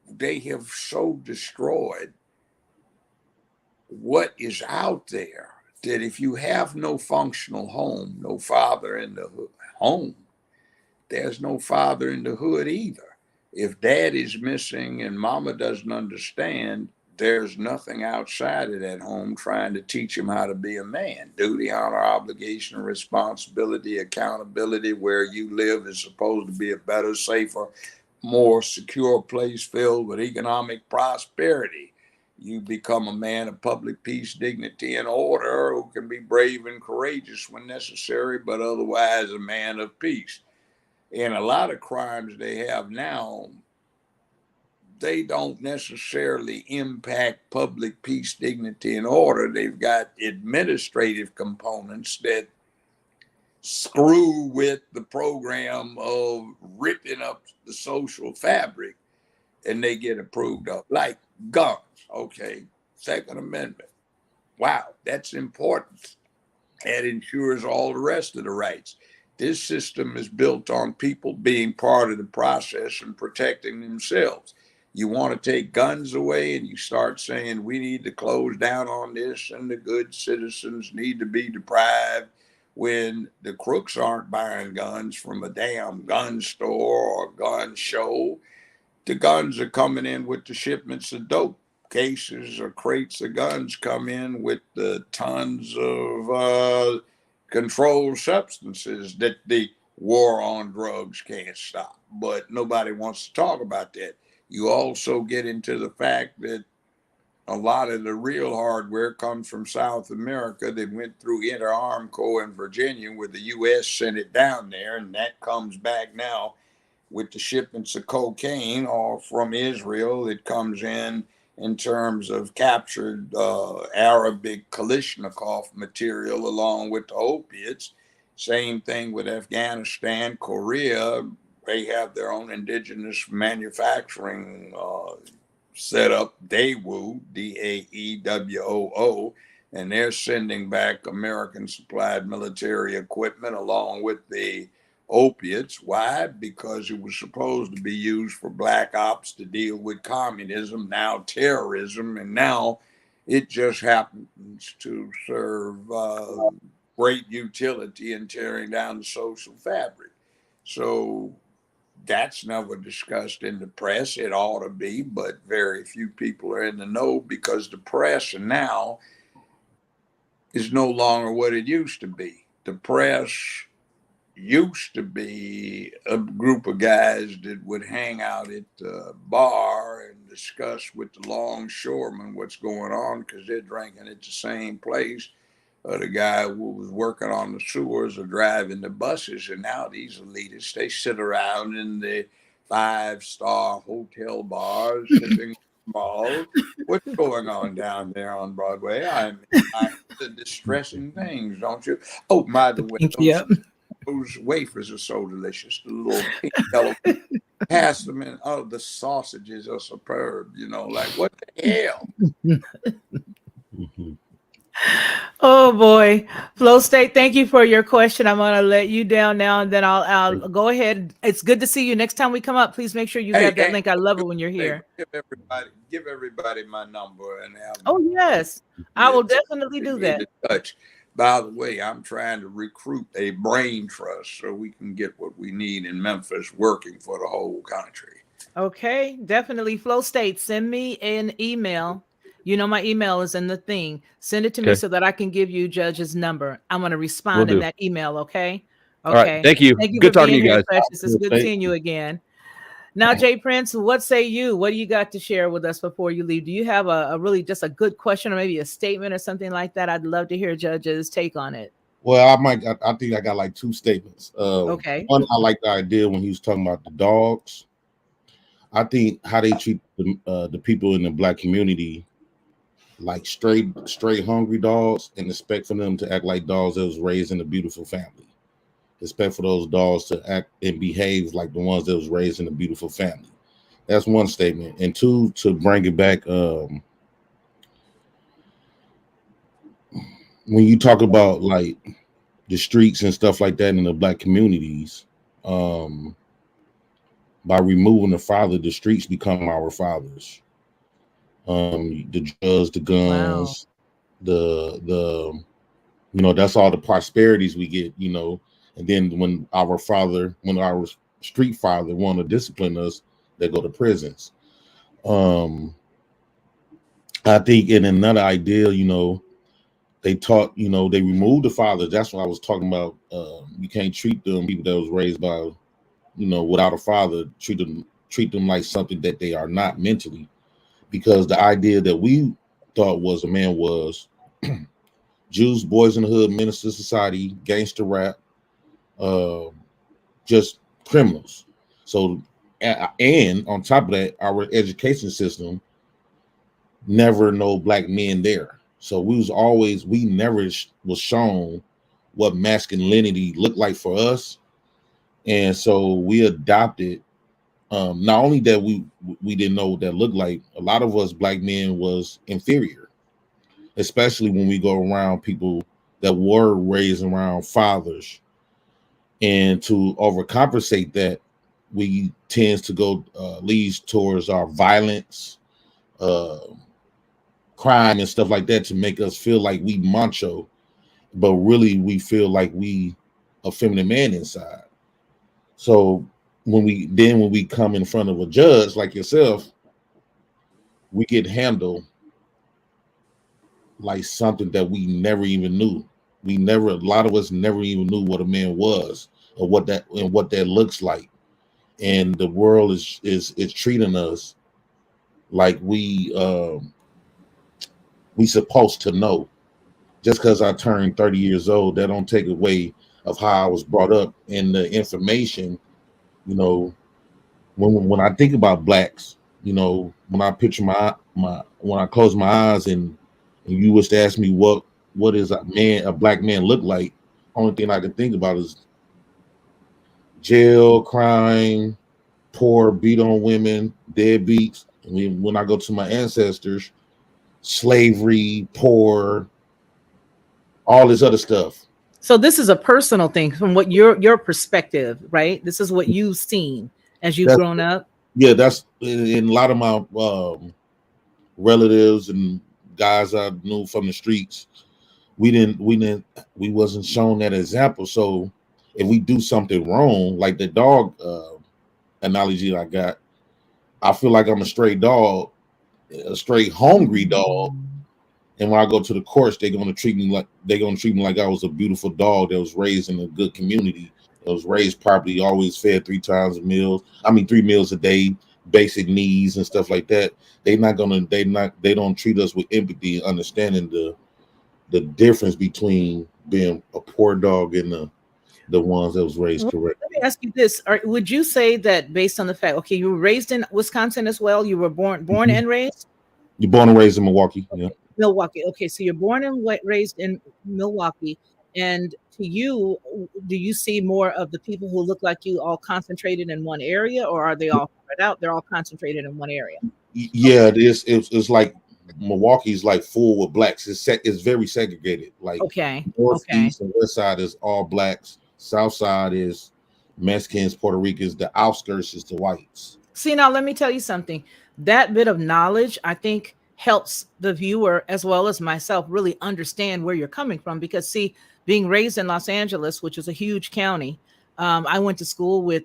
they have so destroyed what is out there that if you have no functional home, no father in the home, there's no father in the hood either. If dad is missing and mama doesn't understand, there's nothing outside of that home trying to teach him how to be a man. Duty, honor, obligation, responsibility, accountability. Where you live is supposed to be a better, safer, more secure place filled with economic prosperity. You become a man of public peace, dignity, and order who can be brave and courageous when necessary, but otherwise a man of peace. And a lot of crimes they have now, they don't necessarily impact public peace, dignity, and order. They've got administrative components that screw with the program of ripping up the social fabric, and they get approved of, like guns. Okay, Second Amendment. Wow, that's important. That ensures all the rest of the rights. This system is built on people being part of the process and protecting themselves. You want to take guns away and you start saying we need to close down on this and the good citizens need to be deprived, when the crooks aren't buying guns from a damn gun store or gun show. The guns are coming in with the shipments of dope. Cases or crates of guns come in with the tons of controlled substances that the war on drugs can't stop. But nobody wants to talk about that. You also get into the fact that a lot of the real hardware comes from South America that went through Inter-Armco in Virginia, where the U.S. sent it down there, and that comes back now with the shipments of cocaine, or from Israel. It comes in terms of captured Arabic Kalashnikov material along with the opiates. Same thing with Afghanistan, Korea. They have their own indigenous manufacturing set up, Daewoo, Daewoo, and they're sending back American supplied military equipment along with the opiates. Why? Because it was supposed to be used for black ops to deal with communism, now terrorism, and now it just happens to serve great utility in tearing down the social fabric. So that's never discussed in the press. It ought to be, but very few people are in the know because the press now is no longer what it used to be. The press used to be a group of guys that would hang out at the bar and discuss with the longshoremen what's going on because they're drinking at the same place. The guy who was working on the sewers or driving the buses. And now these elitists, they sit around in the 5-star hotel bars, sipping malls. What's going on down there on Broadway? I mean, the distressing things, don't you? Oh, by the way, Yeah. those wafers are so delicious. The little pink yellow. Pass them in. Oh, the sausages are superb. You know, like what the hell? Mm-hmm. Oh boy, Flow State. Thank you for your question. I'm gonna let you down now, and then I'll go ahead. It's good to see you. Next time we come up, please make sure you Hey, grab that hey, link. I love do it when you're me a favor. here. Give everybody my number and have them Oh yes, I will if definitely they do need that. to touch. By the way, I'm trying to recruit a brain trust so we can get what we need in Memphis working for the whole country. Okay, definitely. Flow State, send me an email. You know, my email is in the thing. Send it to me Okay, so that I can give you Judge's number. I'm going to we'll respond in do. that email. Okay. All right. Okay. Thank you. Thank you for Good talking to being you here, guys. Precious. It's good State. seeing you again. Now, Jay Prince, what say you? What do you got to share with us before you leave? Do you have a really just a good question or maybe a statement or something like that? I'd love to hear Judge's take on it. Well, I think I got like two statements. Okay. One, I like the idea when he was talking about the dogs. I think how they treat the people in the black community like straight hungry dogs, and expect for them to act like dogs that was raised in a beautiful family. Expect for those dogs to act and behave like the ones that was raised in a beautiful family. That's one statement. And two, to bring it back, when you talk about like the streets and stuff like that in the black communities, um, by removing the father, the streets become our fathers. The drugs, the Wow. guns, the that's all the prosperities we get, and then when our street father want to discipline us, they go to prisons. um I think in another idea, they taught, they removed the father. That's what I was talking about. You can't treat them people that was raised by, without a father, treat them like something that they are not mentally, because the idea that we thought was a man was Jews, boys in the hood, minister society, gangster rap, uh, just criminals. So, and on top of that, our education system never no black men there. So we never was shown what masculinity looked like for us, and so we adopted. Not only that we didn't know what that looked like. A lot of us black men was inferior, especially when we go around people that were raised around fathers. And to overcompensate that, we tends to go leads towards our violence, uh, crime, and stuff like that, to make us feel like we macho, but really we feel like we a feminine man inside. So when we come in front of a judge like yourself, we get handled like something that we never even knew. A lot of us never even knew what a man was, or what that looks like. And the world is treating us like we supposed to know. Just because I turned 30 years old, that don't take away of how I was brought up and the information. You know, when I think about blacks, when I picture my when I close my eyes, and you was to ask me what is a black man look like, only thing I can think about is jail, crime, poor, beat on women, deadbeats. I mean, when I go to my ancestors, slavery, poor, all this other stuff. So this is a personal thing from what your perspective, right? This is what you've seen as you've That's grown up. yeah, that's in a lot of my relatives and guys I knew from the streets. We wasn't shown that example. So if we do something wrong, like the dog analogy I got, I feel like I'm a stray dog, a stray hungry dog. And when I go to the courts, they're gonna treat me like I was a beautiful dog that was raised in a good community. That was raised properly, always fed 3 times a meal. I mean 3 meals a day, basic needs and stuff like that. They don't treat us with empathy and understanding the difference between being a poor dog and the ones that was raised Well, correct. let me ask you this: would you say that based on the fact, okay, you were raised in Wisconsin as well? You were born Mhm. and raised. You're born and raised in Milwaukee. Yeah. Okay, Milwaukee. Okay, so you're born and raised in Milwaukee, and to you, do you see more of the people who look like you all concentrated in one area, or are they all spread out? They're all concentrated in one area. Yeah, it is. It's like Milwaukee's like full with blacks. It's very segregated. Like Okay, okay. northeast and west side is all blacks. South side is Mexicans, Puerto Ricans. The outskirts is the whites. See, now let me tell you something. That bit of knowledge, I think, helps the viewer as well as myself really understand where you're coming from. Because, see, being raised in Los Angeles, which is a huge county, I went to school with,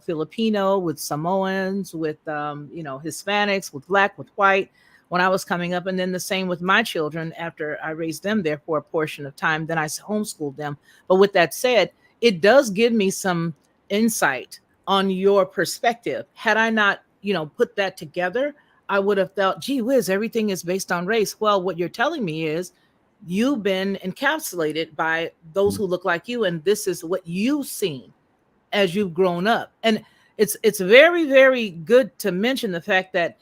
Filipino, with Samoans, with, Hispanics, with black, with white when I was coming up. And then the same with my children after I raised them there for a portion of time. Then I homeschooled them. But with that said, it does give me some insight on your perspective. Had I not, put that together, I would have felt, gee whiz, everything is based on race. Well, what you're telling me is you've been encapsulated by those who look like you, and this is what you've seen as you've grown up. And it's very, very good to mention the fact that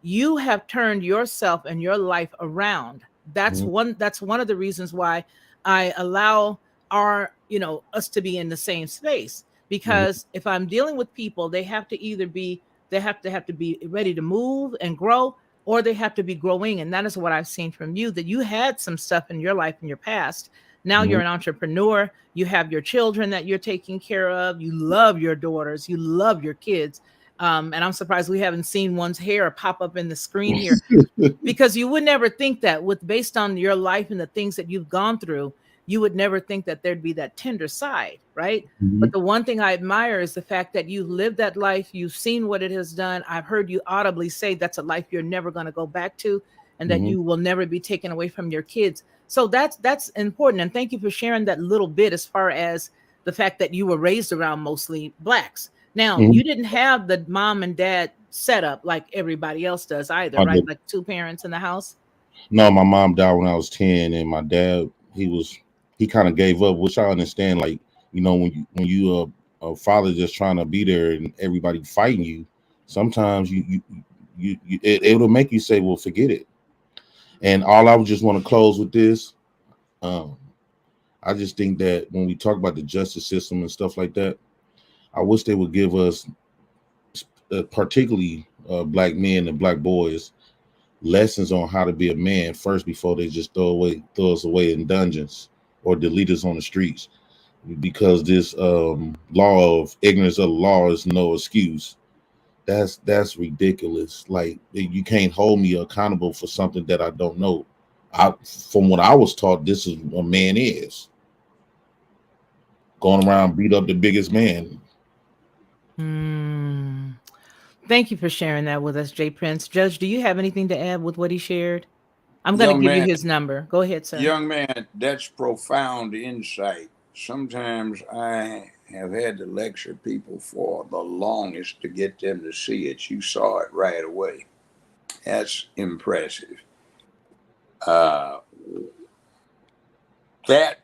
you have turned yourself and your life around. Mhm, That's one of the reasons why I allow us to be in the same space, mhm, because if I'm dealing with people, they have to be ready to move and grow, or they have to be growing. And that is what I've seen from you, that you had some stuff in your life in your past. Now mhm, you're an entrepreneur, you have your children that you're taking care of, you love your daughters, you love your kids. And I'm surprised we haven't seen one's hair pop up in the screen here, because you would never think that, with based on your life and the things that you've gone through, you would never think that there'd be that tender side, right? But mhm, the one thing I admire is the fact that you've lived that life, you've seen what it has done. I've heard you audibly say that's a life you're never going to go back to, and that mhm, you will never be taken away from your kids. So that's important, and thank you for sharing that little bit as far as the fact that you were raised around mostly blacks. Now, mhm. you didn't have the mom and dad setup like everybody else does either, I right? did. Like two parents in the house. No, my mom died when I was 10, and my dad he kind of gave up, which I understand. Like when you a father just trying to be there and everybody fighting you, sometimes it'll make you say, "Well, forget it." And all I would just want to close with this. Um, I just think that when we talk about the justice system and stuff like that, I wish they would give us, particularly black men and black boys, lessons on how to be a man first before they just throw us away in dungeons or delete us on the streets. Because this law of ignorance of the law is no excuse. That's ridiculous. Like you can't hold me accountable for something that I don't know. From what I was taught, this is what a man is. Going around beat up the biggest man. Hmm. Thank you for sharing that with us, Jay Prince. Judge, do you have anything to add with what he shared? I'm going to Young give you man, his number. Go ahead, sir. young man, that's profound insight. Sometimes I have had to lecture people for the longest to get them to see it. You saw it right away. That's impressive. Uh, that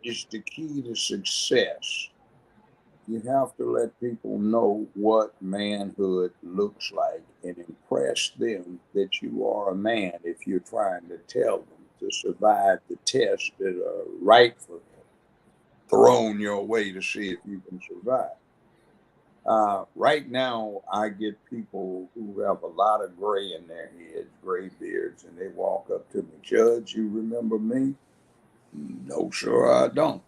is the key to success. You have to let people know what manhood looks like and impress them that you are a man if you're trying to tell them to survive the tests that are rightfully thrown your way to see if you can survive. Right now, I get people who have a lot of gray in their heads, gray beards, and they walk up to me, Judge, you remember me? No, sir, I don't.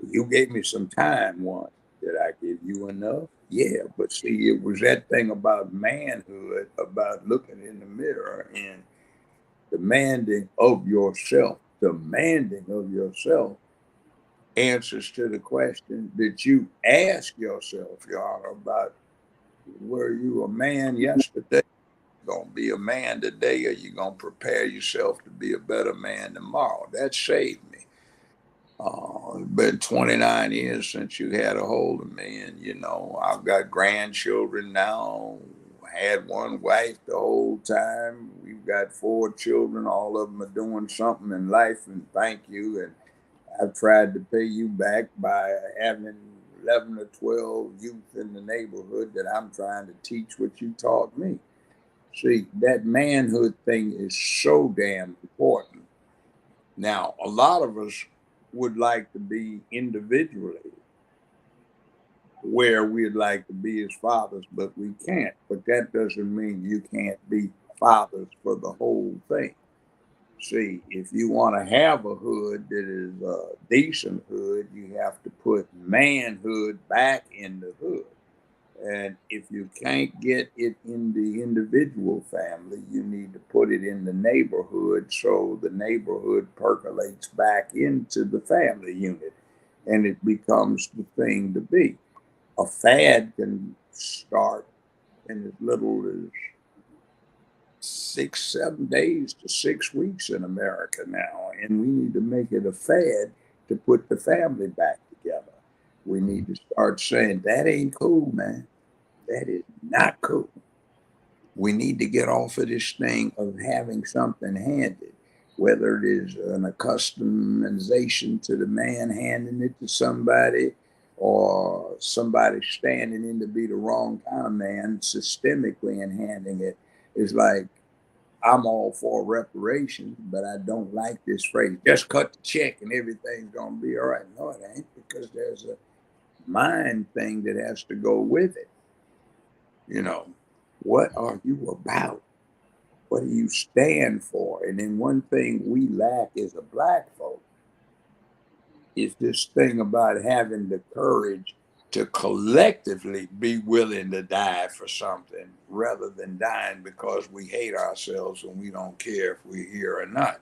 You gave me some time once. Did I give you enough? Yeah, but see, it was that thing about manhood, about looking in the mirror and demanding of yourself answers to the question that you ask yourself, Your Honor, about were you a man yesterday? Gonna be a man today, or you gonna prepare yourself to be a better man tomorrow? That saved me. It's been 29 years since you had a hold of me, and I've got grandchildren now. Had one wife the whole time. We've got 4 children. All of them are doing something in life, and thank you. And I've tried to pay you back by having 11 or 12 youth in the neighborhood that I'm trying to teach what you taught me. See, that manhood thing is so damn important. Now, a lot of us would like to be individually where we'd like to be as fathers, but we can't. But that doesn't mean you can't be fathers for the whole thing. See, if you want to have a hood that is a decent hood, you have to put manhood back in the hood. And if you can't get it in the individual family, you need to put it in the neighborhood so the neighborhood percolates back into the family unit and it becomes the thing to be. A fad can start in as little as 6, 7 days to 6 weeks in America now, and we need to make it a fad to put the family back together. We need to start saying that ain't cool, man. That is not cool. We need to get off of this thing of having something handed, whether it is an accustomization to the man handing it to somebody or somebody standing in to be the wrong kind of man systemically and handing it. Is like, I'm all for reparations, but I don't like this phrase. Just cut the check and everything's going to be all right. No, it ain't, because there's a mind thing that has to go with it. What are you about? What do you stand for? And then one thing we lack as a black folk is this thing about having the courage to collectively be willing to die for something rather than dying because we hate ourselves and we don't care if we're here or not.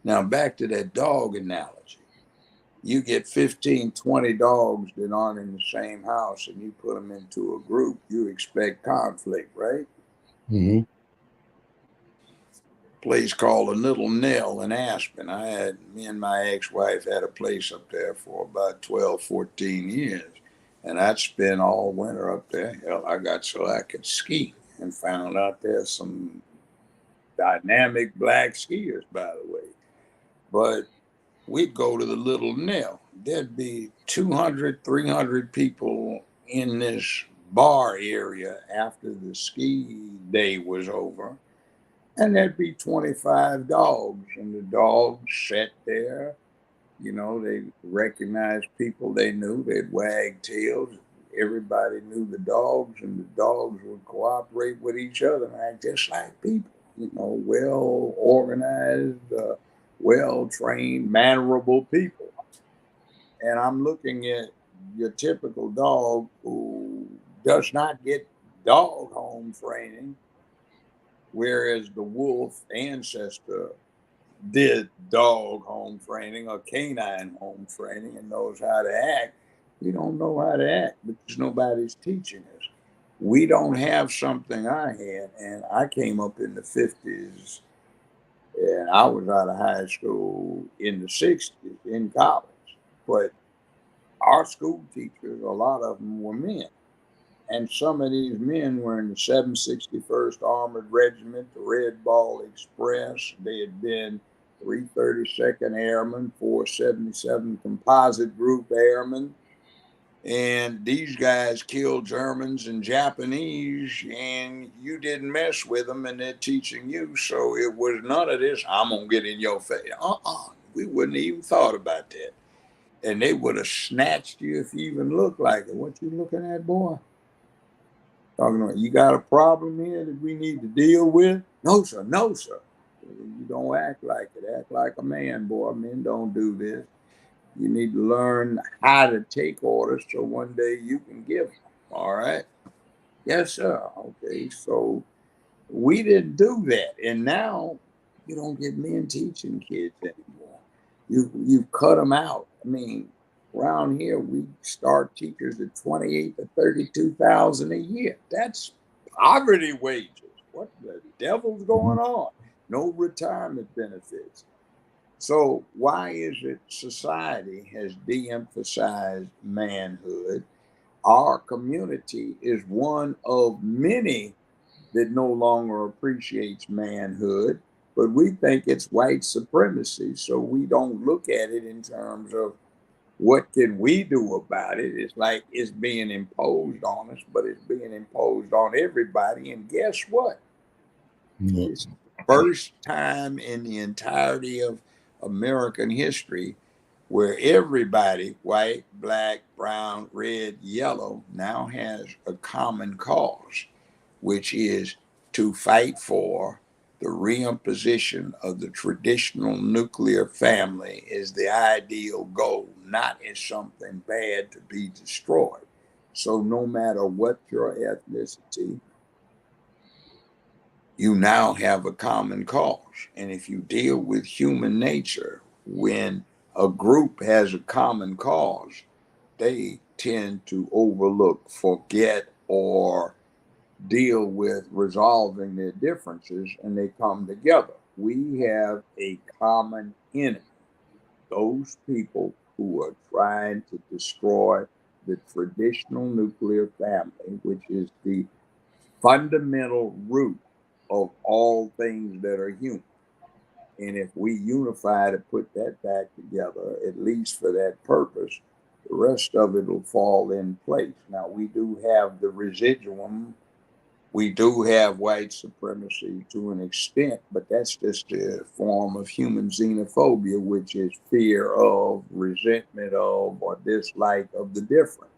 Now, back to that dog analogy. You get 15, 20 dogs that aren't in the same house and you put them into a group, you expect conflict, right? Mm-hmm. Place called a Little Nell in Aspen. Me and my ex-wife had a place up there for about 12, 14 years. And I'd spend all winter up there. Hell, I got so I could ski and found out there's some dynamic black skiers, by the way. But we'd go to the Little Nell. There'd be 200, 300 people in this bar area after the ski day was over. And there'd be 25 dogs, and the dogs sat there. They recognized people they knew. They'd wag tails. Everybody knew the dogs, and the dogs would cooperate with each other and act just like people. Well organized, well trained, mannerable people. And I'm looking at your typical dog who does not get dog home training, whereas the wolf ancestor did dog home training or canine home training and knows how to act. We don't know how to act because nobody's teaching us. We don't have something I had, and I came up in the 50s, and I was out of high school in the 60s in college. But our school teachers, a lot of them were men. And some of these men were in the 761st Armored Regiment, the Red Ball Express. They had been 332nd Airmen, 477 Composite Group Airmen. And these guys killed Germans and Japanese, and you didn't mess with them, and they're teaching you. So it was none of this, I'm going to get in your face. We wouldn't have even thought about that. And they would have snatched you if you even looked like it. What you looking at, boy? Talking about, you got a problem here that we need to deal with? No, sir. No, sir. You don't act like it. Act like a man, boy. Men don't do this. You need to learn how to take orders so one day you can give them. All right. Yes, sir. Okay. So we didn't do that. And now you don't get men teaching kids anymore. You cut them out. I mean, around here we start teachers at 28 to 32,000 a year. That's poverty wages. What the devil's going on? No retirement benefits. So why is it society has de-emphasized manhood? Our community is one of many that no longer appreciates manhood, but we think it's white supremacy. So we don't look at it in terms of what can we do about it. It's like it's being imposed on us, but it's being imposed on everybody. And guess what? Yeah. It's the first time in the entirety of American history where everybody, white, black, brown, red, yellow, now has a common cause, which is to fight for the reimposition of the traditional nuclear family as the ideal goal, not as something bad to be destroyed. So, no matter what your ethnicity, you now have a common cause. And if you deal with human nature, when a group has a common cause, they tend to overlook, forget, or deal with resolving their differences, and they come together. We have a common enemy, those people who are trying to destroy the traditional nuclear family, which is the fundamental root of all things that are human. And if we unify to put that back together, at least for that purpose, the rest of it will fall in place. Now, we do have the residuum. We do have white supremacy to an extent, but that's just a form of human xenophobia, which is fear of, resentment of, or dislike of the different.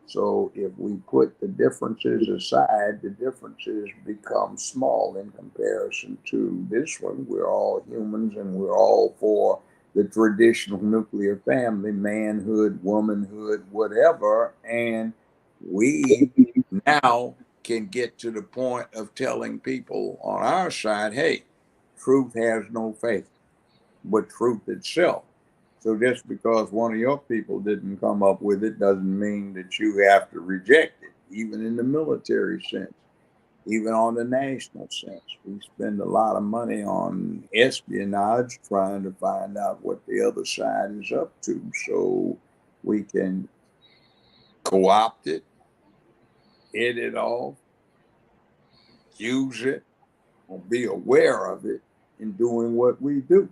So if we put the differences aside, the differences become small in comparison to this one. We're all humans and we're all for the traditional nuclear family, manhood, womanhood, whatever. And we now can get to the point of telling people on our side, hey, truth has no faith, but truth itself. So just because one of your people didn't come up with it doesn't mean that you have to reject it, even in the military sense, even on the national sense. We spend a lot of money on espionage trying to find out what the other side is up to so we can co opt it, hit it off, use it, or be aware of it in doing what we do.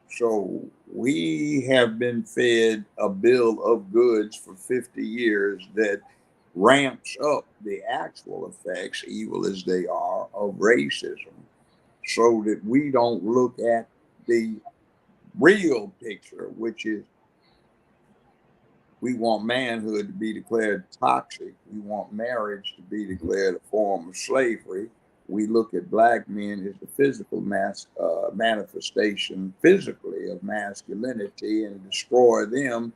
So we have been fed a bill of goods for 50 years that ramps up the actual effects, evil as they are, of racism, so that we don't look at the real picture, which is we want manhood to be declared toxic. We want marriage to be declared a form of slavery. We look at black men as the physical manifestation physically of masculinity and destroy them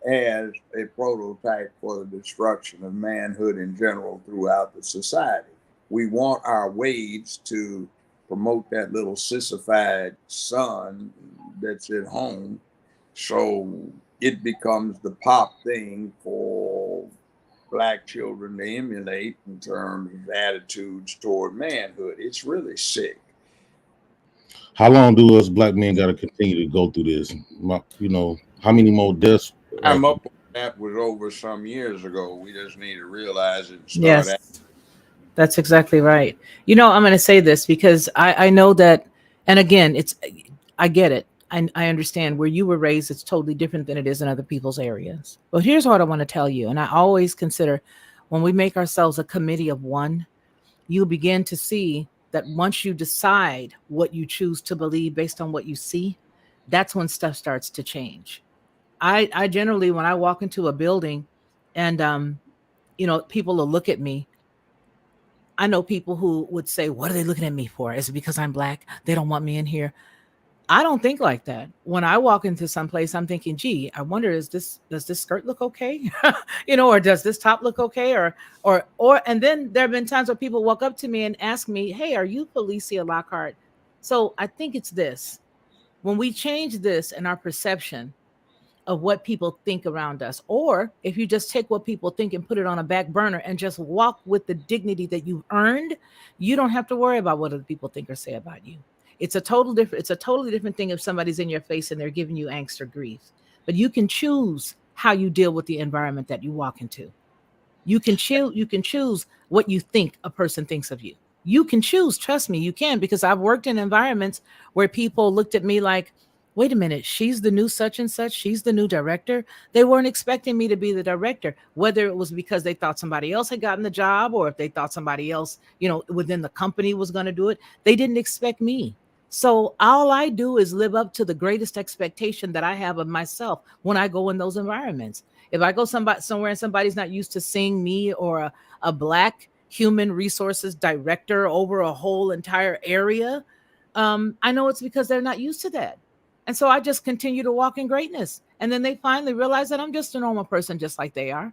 as a prototype for the destruction of manhood in general throughout the society. We want our ways to promote that little sissified son that's at home, so it becomes the pop thing for black children to emulate in terms of attitudes toward manhood. It's really sick. How long do us black men got to continue to go through this? How many more deaths? I'm up on that was over some years ago. We just need to realize it and start Yes, that's exactly right. I'm going to say this because I know that, and again, I get it. I understand where you were raised, it's totally different than it is in other people's areas. But here's what I want to tell you. And I always consider when we make ourselves a committee of one, you begin to see that once you decide what you choose to believe based on what you see, that's when stuff starts to change. I generally, when I walk into a building and, people will look at me I know people who would say, "What are they looking at me for? Is it because I'm black? They don't want me in here." I don't think like that. When I walk into some place, I'm thinking, "Gee, I wonder does this skirt look okay? Or does this top look okay?" And then there have been times where people walk up to me and ask me, "Hey, are you Felicia Lockhart?" So I think it's this. When we change this in our perception of what people think around us, or if you just take what people think and put it on a back burner and just walk with the dignity that you've earned, you don't have to worry about what other people think or say about you. It's a totally different thing if somebody's in your face and they're giving you angst or grief. But you can choose how you deal with the environment that you walk into. You can choose what you think a person thinks of you. You can choose, trust me, you can, because I've worked in environments where people looked at me like, wait a minute, she's the new such and such, she's the new director. They weren't expecting me to be the director, whether it was because they thought somebody else had gotten the job, or if they thought somebody else, within the company was going to do it. They didn't expect me. So all I do is live up to the greatest expectation that I have of myself when I go in those environments. If I go somewhere and somebody's not used to seeing me, or a black human resources director over a whole entire area, I know it's because they're not used to that. And so I just continue to walk in greatness. And then they finally realize that I'm just a normal person, just like they are.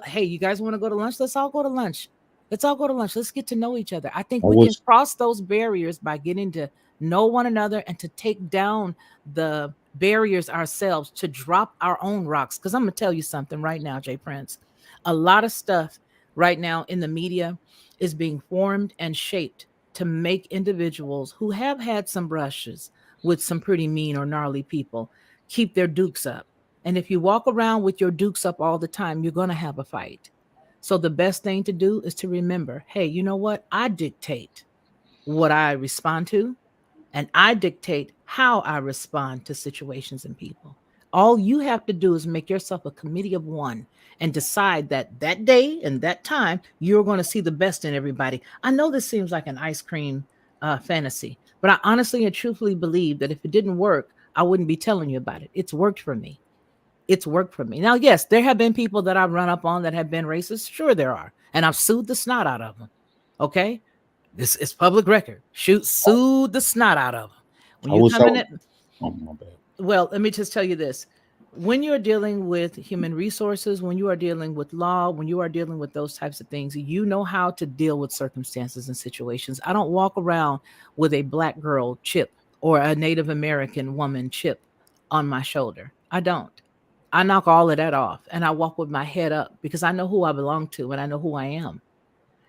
Hey, you guys want to go to lunch? Let's all go to lunch. Let's all go to lunch. Let's get to know each other. I think I we can was cross those barriers by getting to know one another and to take down the barriers ourselves, to drop our own rocks. Because I'm going to tell you something right now, Jay Prince. A lot of stuff right now in the media is being formed and shaped to make individuals who have had some brushes with some pretty mean or gnarly people keep their dukes up. And if you walk around with your dukes up all the time, you're going to have a fight. So the best thing to do is to remember, hey, you know what? I dictate what I respond to, and I dictate how I respond to situations and people. All you have to do is make yourself a committee of one and decide that that day and that time you're going to see the best in everybody. I know this seems like an ice cream fantasy, but I honestly and truthfully believe that if it didn't work, I wouldn't be telling you about it. It's worked for me. It's worked for me. Now, yes, there have been people that I've run up on that have been racist. Sure, there are. And I've sued the snot out of them. Okay. This is public record. Sued the snot out of them. When I you was come in so at, oh my bad. well, let me just tell you this. When you're dealing with human resources, when you are dealing with law, when you are dealing with those types of things, you know how to deal with circumstances and situations. I don't walk around with a black girl chip or a Native American woman chip on my shoulder. I don't. I knock all of that off and I walk with my head up because I know who I belong to and I know who I am.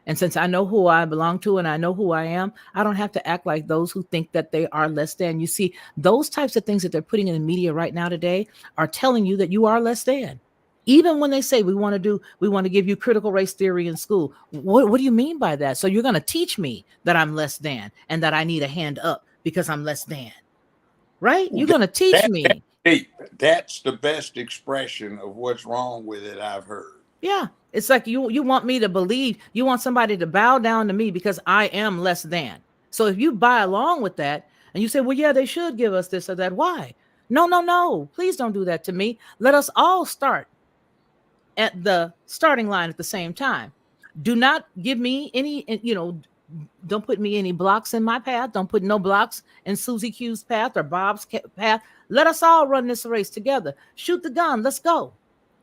And since I know who I belong to and I know who I am, I don't have to act like those who think that they are less than. You see, those types of things that they're putting in the media right now today are telling you that you are less than. Even when they say we want to give you critical race theory in school. What do you mean by that? So you're going to teach me that I'm less than and that I need a hand up because I'm less than, right? You're going to teach That's me. deep. That's the best expression of what's wrong with it I've heard. Yeah. It's like you want me to believe, you want somebody to bow down to me because I am less than. So if you buy along with that and you say, well, yeah, they should give us this or that. Why? No, no, no. Please don't do that to me. Let us all start at the starting line at the same time. Do not give me any, don't put me any blocks in my path. Don't put no blocks in Susie Q's path or Bob's path. Let us all run this race together. Shoot the gun. Let's go.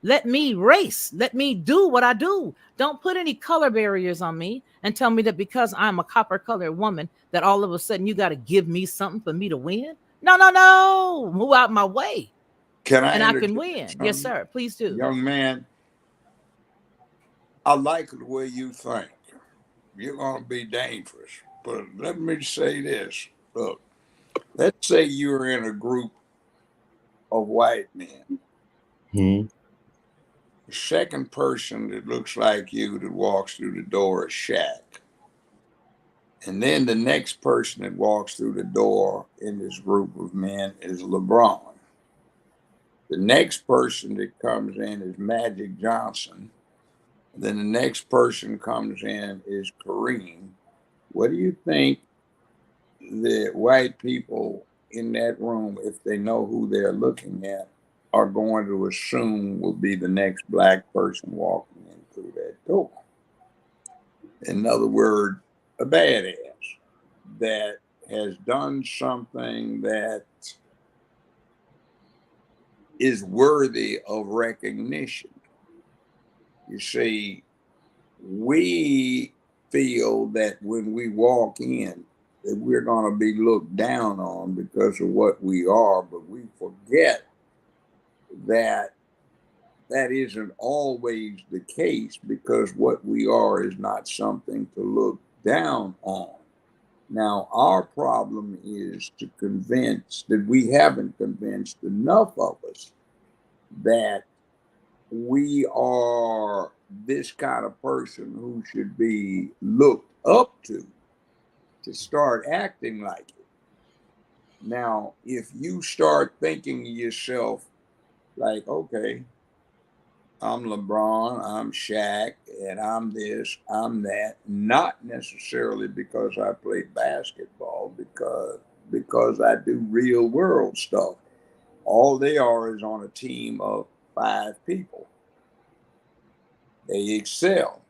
Let me race. Let me do what I do. Don't put any color barriers on me and tell me that because I'm a copper colored woman that all of a sudden you got to give me something for me to win. No, no, no. Move out my way Can I and I can interject win. Yes, something? sir. Please do. Young man, I like the way you think. You're going to be dangerous. But let me say this. Look, let's say you're in a group of white men. Hmm. The second person that looks like you that walks through the door is Shaq. And then the next person that walks through the door in this group of men is LeBron. The next person that comes in is Magic Johnson. Then the next person comes in is Kareem. What do you think the white people in that room, if they know who they're looking at, are going to assume will be the next black person walking in through that door? In other words, a badass that has done something that is worthy of recognition. You see, we feel that when we walk in, that we're going to be looked down on because of what we are, but we forget that that isn't always the case, because what we are is not something to look down on. Now, our problem is to convince that we haven't convinced enough of us that we are this kind of person who should be looked up to start acting like it. Now, if you start thinking to yourself, like, okay, I'm LeBron, I'm Shaq, and I'm this, I'm that, not necessarily because I play basketball, because I do real world stuff. All they are is on a team of 5 people. They excel.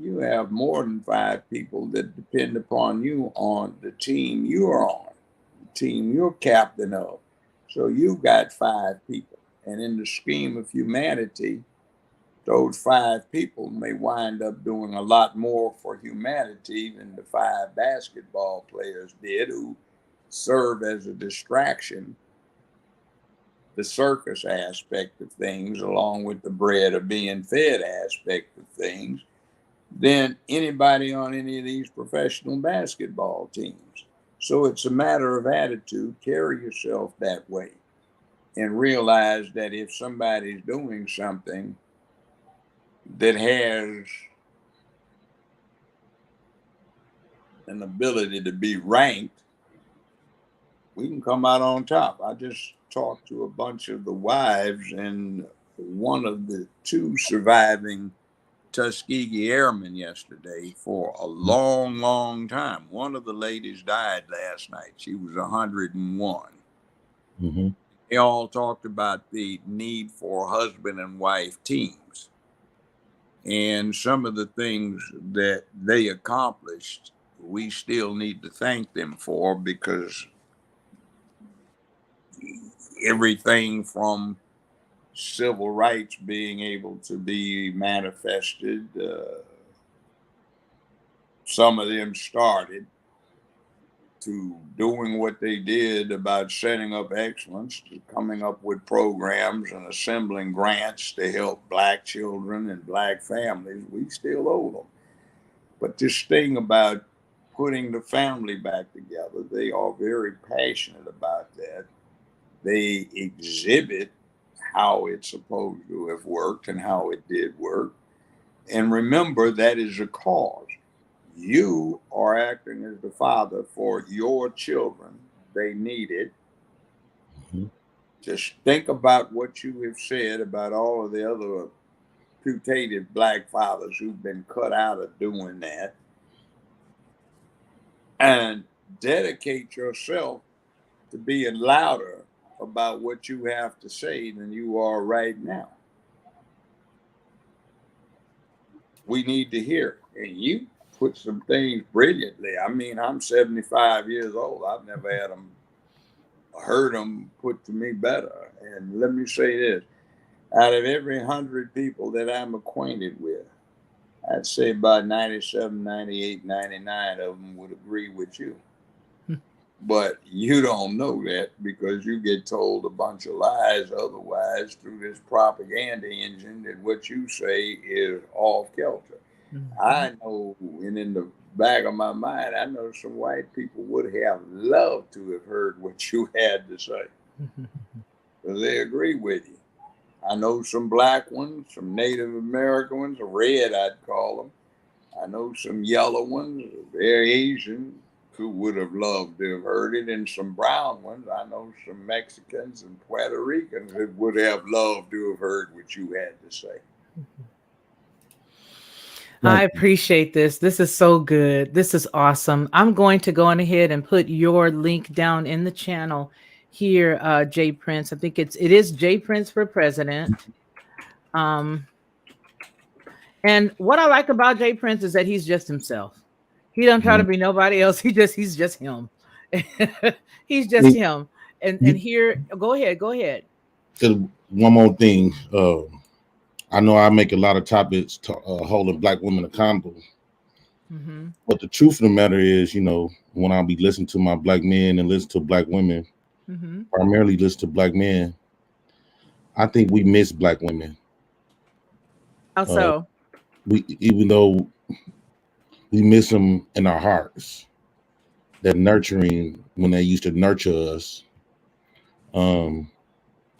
You have more than 5 people that depend upon you on the team you're on, the team you're captain of. So you've got 5 people. And in the scheme of humanity, those 5 people may wind up doing a lot more for humanity than the 5 basketball players did, who serve as a distraction, the circus aspect of things, along with the bread of being fed aspect of things, than anybody on any of these professional basketball teams. So it's a matter of attitude. Carry yourself that way and realize that if somebody's doing something that has an ability to be ranked, we can come out on top. I just talked to a bunch of the wives, and one of the 2 surviving Tuskegee Airmen yesterday for a long, long time. One of the ladies died last night. She was 101. Mm-hmm. They all talked about the need for husband and wife teams and some of the things that they accomplished. We still need to thank them for, because everything from civil rights being able to be manifested, some of them started, to doing what they did about setting up excellence, to coming up with programs and assembling grants to help Black children and Black families. We still owe them. But this thing about putting the family back together, they are very passionate about that. They exhibit how it's supposed to have worked and how it did work. And remember, that is a cause. You are acting as the father for your children. They need it. Mm-hmm. Just think about what you have said about all of the other putative Black fathers who've been cut out of doing that, and dedicate yourself to being louder about what you have to say than you are right now. We need to hear it. And you put some things brilliantly. I mean, I'm 75 years old. I've never heard them put to me better. And let me say this: out of every 100 people that I'm acquainted with, I'd say about 97, 98, 99 of them would agree with you. But you don't know that, because you get told a bunch of lies otherwise through this propaganda engine that what you say is off kilter. Mhm. I know, and in the back of my mind, I know some white people would have loved to have heard what you had to say, because they agree with you. I know some Black ones, some Native American ones, red I'd call them. I know some yellow ones, they're Asian, who would have loved to have heard it, and some brown ones. I know some Mexicans and Puerto Ricans who would have loved to have heard what you had to say. I appreciate this. This is so good. This is awesome. I'm going to go on ahead and put your link down in the channel here, Jay Prince. I think it is Jay Prince for president. Um, And what I like about Jay Prince is that he's just himself. He don't try to Mhm. be nobody else. He's just him. He's just Hey, him. And you, here, go ahead, go ahead. one more thing. I know I make a lot of topics holding black women accountable, Mm-hmm. but the truth of the matter is, when I be listening to my black men and listen to black women, Mm-hmm. primarily listen to black men, I think we miss black women. Uh, Also, we even though we miss them in our hearts, that nurturing when they used to nurture us. Um,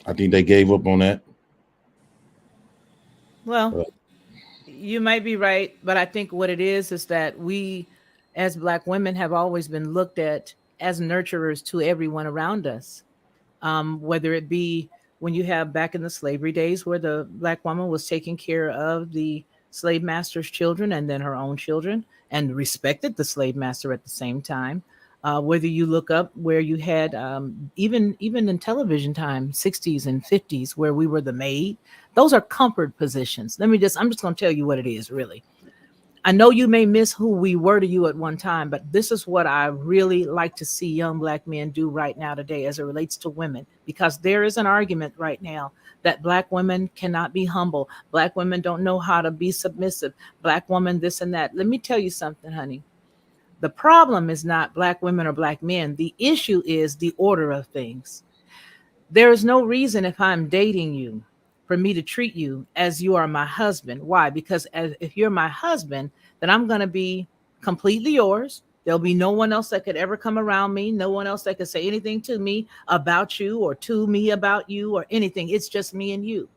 I think they gave up on that. well, Uh, you might be right, but I think what it is that we, as Black women, have always been looked at as nurturers to everyone around us. Whether it be when you have back in the slavery days where the Black woman was taking care of the slave master's children and then her own children and respected the slave master at the same time. Whether you look up where you had even in television time, 60s and 50s, where we were the maid, those are comfort positions. I'm just going to tell you what it is, really. I know you may miss who we were to you at one time, but this is what I really like to see young Black men do right now today as it relates to women, because there is an argument right now that Black women cannot be humble. Black women don't know how to be submissive. Black woman, this and that. Let me tell you something, honey. The problem is not Black women or Black men. The issue is the order of things. There is no reason if I'm dating you for me to treat you as you are my husband. Why? Because if you're my husband, then I'm going to be completely yours. There'll be no one else that could ever come around me, no one else that could say anything to me about you or to me about you or anything. It's just me and you.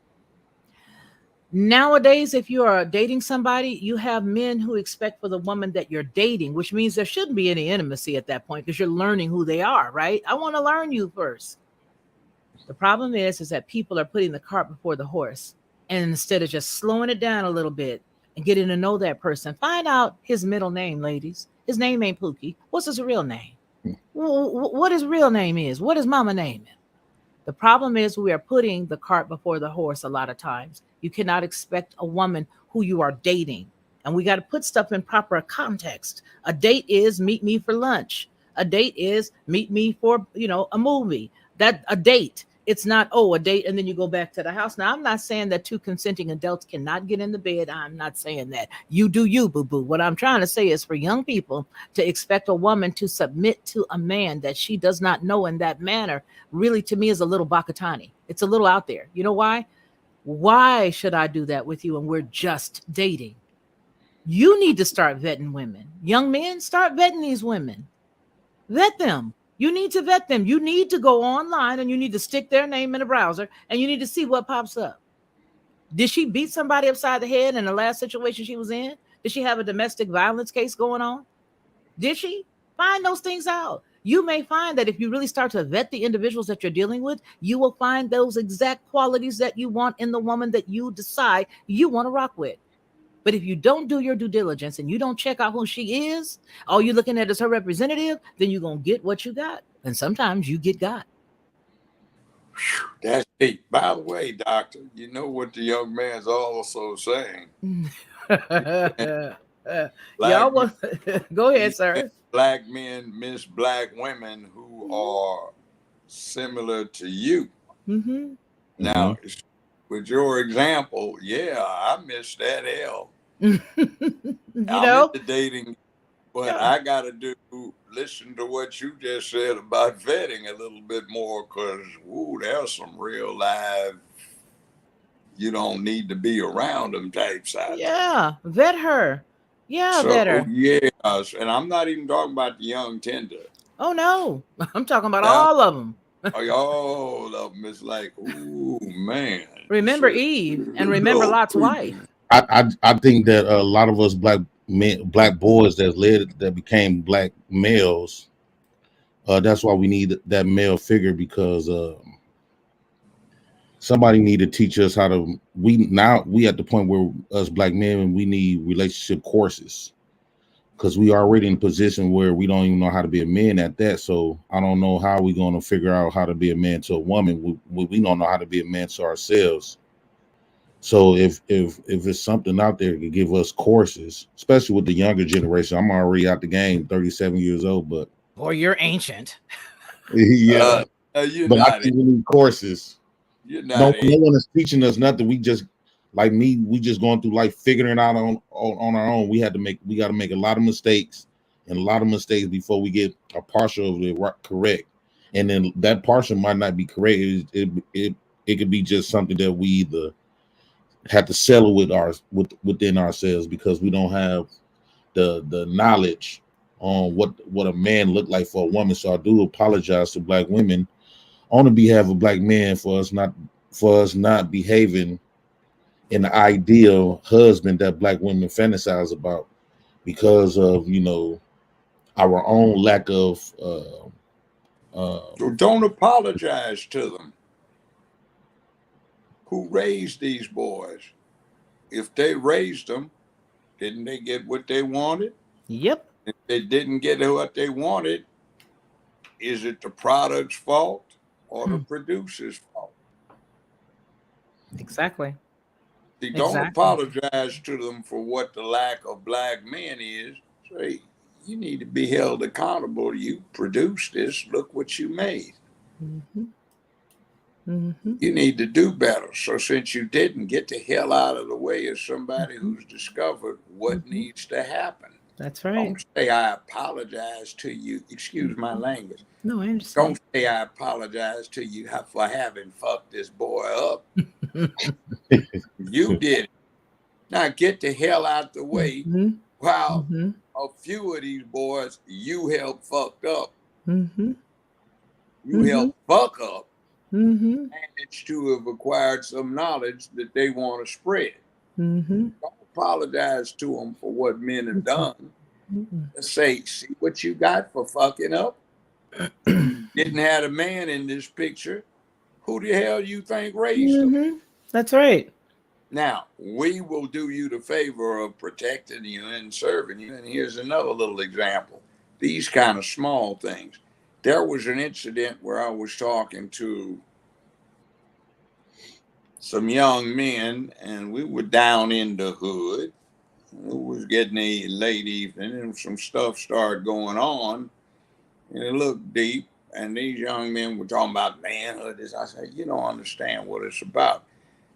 Nowadays, if you are dating somebody, you have men who expect for the woman that you're dating, which means there shouldn't be any intimacy at that point because you're learning who they are, right? I want to learn you first. The problem is that people are putting the cart before the horse. And instead of just slowing it down a little bit and getting to know that person, find out his middle name, ladies. His name ain't Pookie. What's his real name? What his real name is? What his mama name is? The problem is we are putting the cart before the horse a lot of times. You cannot expect a woman who you are dating. And we got to put stuff in proper context. A date is meet me for lunch. A date is meet me for, a movie. That a date. It's not, oh, a date and then you go back to the house. Now, I'm not saying that two consenting adults cannot get in the bed. I'm not saying that. You do you, boo boo. What I'm trying to say is for young people to expect a woman to submit to a man that she does not know in that manner really to me is a little Bakatani. It's a little out there. You know why? Why should I do that with you and we're just dating? You need to start vetting women. Young men, start vetting these women. Vet them. You need to vet them. You need to go online and you need to stick their name in a browser and you need to see what pops up. Did she beat somebody upside the head in the last situation she was in? Did she have a domestic violence case going on? Did she? Find those things out. You may find that if you really start to vet the individuals that you're dealing with, you will find those exact qualities that you want in the woman that you decide you want to rock with. But if you don't do your due diligence and you don't check out who she is, all you're looking at is her representative, then you're going to get what you got. And sometimes you get got. That's deep. By the way, doctor, you know what the young man's also saying? Black Y'all men, want go ahead, sir. black men miss black women who are similar to you. Mm-hmm. Now, with your example, yeah, I miss that hell. you I'm know? into dating, but Yeah. I got to listen to what you just said about vetting a little bit more because, there's some real live, you don't need to be around them types out there. Yeah. Vet her. Yeah, So, vet her. yes, and I'm not even talking about the young tender. Oh no. I'm talking about Now, all of them. all of them is like, ooh, man. Remember Eve and remember No, Lot's wife. I think that a lot of us black men, black boys that became black males. That's why we need that male figure because somebody need to teach us how to. We at the point where us black men we need relationship courses because we already in a position where we don't even know how to be a man at that. So I don't know how we going to figure out how to be a man to a woman. We don't know how to be a man to ourselves. So if it's something out there to give us courses, especially with the younger generation, I'm already out the game, 37 years old, but Boy, you're ancient. yeah, You're but I not. think we need courses. You're No, not. no one is teaching us nothing. We just like me, we just going through life figuring it out on our own. We got to make a lot of mistakes and a lot of mistakes before we get a partial of it correct. And then that partial might not be correct. It could be just something that we either have to settle within ourselves because we don't have the knowledge on what a man looked like for a woman. So I do apologize to black women on the behalf of black men for us not behaving in the ideal husband that black women fantasize about because of our own lack of So don't apologize to them who raised these boys. If they raised them, didn't they get what they wanted? Yep. If they didn't get what they wanted, is it the product's fault or the producer's fault? Exactly. See, don't Exactly. apologize to them for what the lack of black men is. Say, you need to be held accountable. You produced this. Look what you made. Mm-hmm. Mm-hmm. You need to do better. So since you didn't, get the hell out of the way of somebody who's discovered what needs to happen. That's right. Don't say I apologize to you. Excuse my language. No, I understand. Don't say I apologize to you for having fucked this boy up. You did it. Now get the hell out the way. Mm-hmm. Wow. Mm-hmm. A few of these boys you helped fucked up. Mm-hmm. You helped fuck up. Mm-hmm. Managed to have acquired some knowledge that they want to spread. Mm-hmm. Don't apologize to them for what men have done. Mm-hmm. Just say, see what you got for fucking up. Didn't have a man in this picture. Who the hell you think raised them? Mm-hmm. That's right. Now, we will do you the favor of protecting you and serving you. And here's another little example. These kind of small things. There was an incident where I was talking to some young men, and we were down in the hood. It was getting a late evening, and some stuff started going on, and it looked deep. And these young men were talking about manhood. I said, you don't understand what it's about.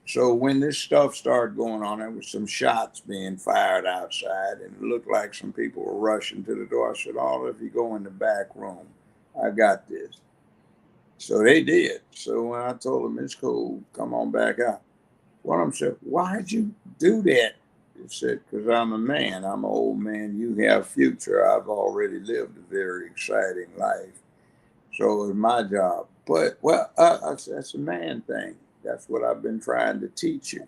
So when this stuff started going on, there was some shots being fired outside, and it looked like some people were rushing to the door. I said, Oliver, if you go in the back room, I got this. So they did. So when I told them it's cool, come on back out. One of them said, why'd you do that? He said, because I'm a man. I'm an old man. You have future. I've already lived a very exciting life. So it's my job. But, well, I said, that's a man thing. That's what I've been trying to teach you.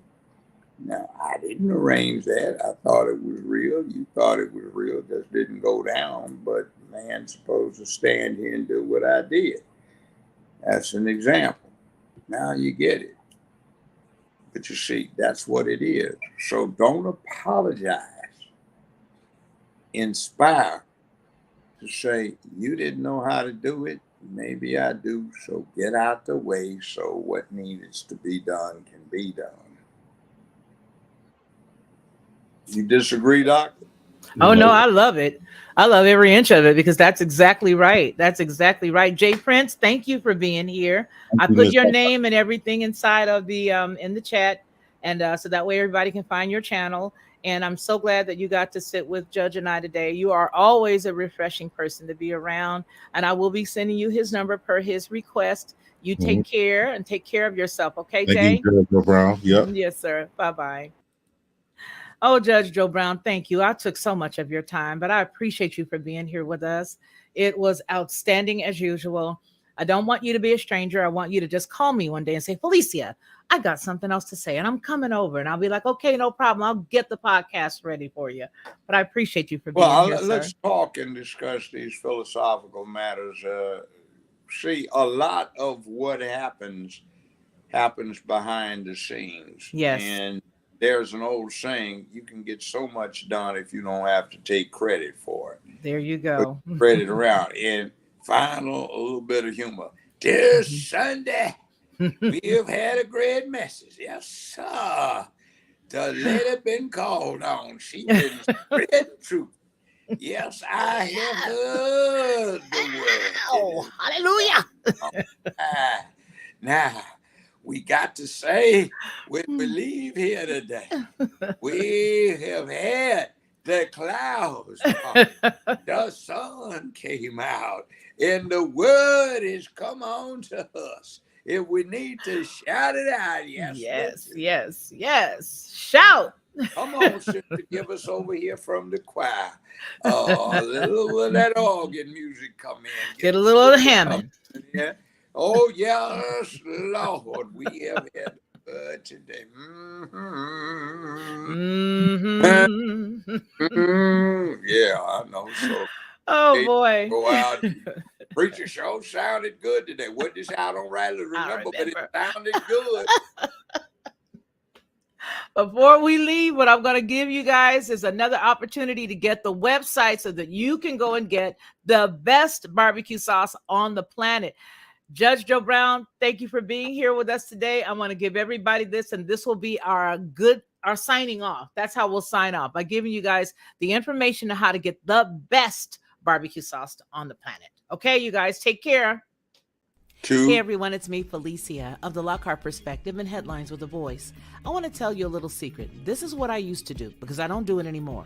Now, I didn't arrange that. I thought it was real. You thought it was real. It just didn't go down. But man's supposed to stand here and do what I did. That's an example. Now you get it. But you see, that's what it is. So don't apologize. Inspire to say, you didn't know how to do it. Maybe I do. So get out the way so what needs to be done can be done. You disagree, Doctor? Oh no, I love it. I love every inch of it because that's exactly right. That's exactly right. Jay Prince, thank you for being here. I put your name and everything inside of the in the chat, and so that way everybody can find your channel. And I'm so glad that you got to sit with Judge and I today. You are always a refreshing person to be around, and I will be sending you his number per his request. You take care and take care of yourself, okay, Jay? Thank you, Joe Brown. Yep. Yes, sir. Bye bye. Oh, Judge Joe Brown, thank you. I took so much of your time, but I appreciate you for being here with us. It was outstanding as usual. I don't want you to be a stranger. I want you to just call me one day and say, Felicia, I got something else to say, and I'm coming over. And I'll be like, okay, no problem. I'll get the podcast ready for you. But I appreciate you for being here, let's sir. talk and discuss these philosophical matters. See, a lot of what happens behind the scenes. Yes. And there's an old saying, you can get so much done if you don't have to take credit for it. There you go. Spread it around. And final, a little bit of humor. This Sunday, We have had a great message. Yes, sir. The lady been called on. She been spreading truth. Yes, I have heard the word. Oh, hallelujah. Now, we got to say, when we leave here today, we have had the clouds part. The sun came out, and the word has come on to us. If we need to shout it out, yes. Yes, yes, yes. Shout. Come on, sister, give us over here from the choir. A little of that organ music come in. Get a little of the Hammond. Yeah. Oh, yes, Lord, we have had today. Yeah, I know. So, oh, boy. Go out. Preacher show sounded good today. What this I don't rightly remember, but it sounded good. Before we leave, what I'm going to give you guys is another opportunity to get the website so that you can go and get the best barbecue sauce on the planet. Judge Joe Brown, thank you for being here with us today. I'm going to give everybody this, and this will be our signing off. That's how we'll sign off, by giving you guys the information on how to get the best barbecue sauce on the planet. Okay, you guys, take care. Hey everyone, it's me, Felicia, of the Lockhart Perspective and Headlines with a Voice. I want to tell you a little secret. This is what I used to do, because I don't do it anymore.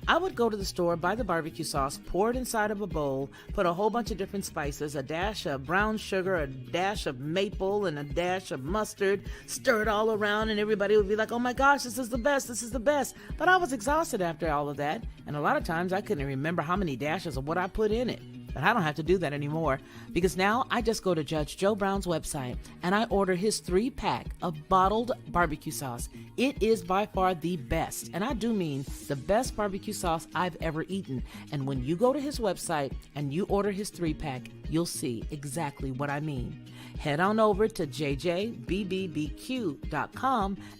I would go to the store, buy the barbecue sauce, pour it inside of a bowl, put a whole bunch of different spices, a dash of brown sugar, a dash of maple, and a dash of mustard, stir it all around, and everybody would be like, oh my gosh, this is the best, this is the best. But I was exhausted after all of that, and a lot of times I couldn't remember how many dashes of what I put in it. But I don't have to do that anymore, because now I just go to Judge Joe Brown's website and I order his 3-pack of bottled barbecue sauce. It is by far the best, and I do mean the best barbecue sauce I've ever eaten. And when you go to his website and you order his 3-pack, you'll see exactly what I mean. Head on over to jjbbbbq.com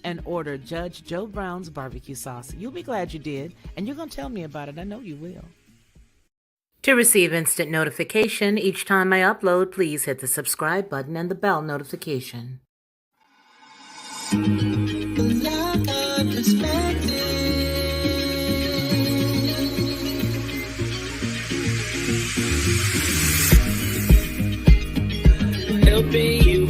and order Judge Joe Brown's barbecue sauce. You'll be glad you did, and you're going to tell me about it. I know you will. To receive instant notification each time I upload, please hit the subscribe button and the bell notification. Helping you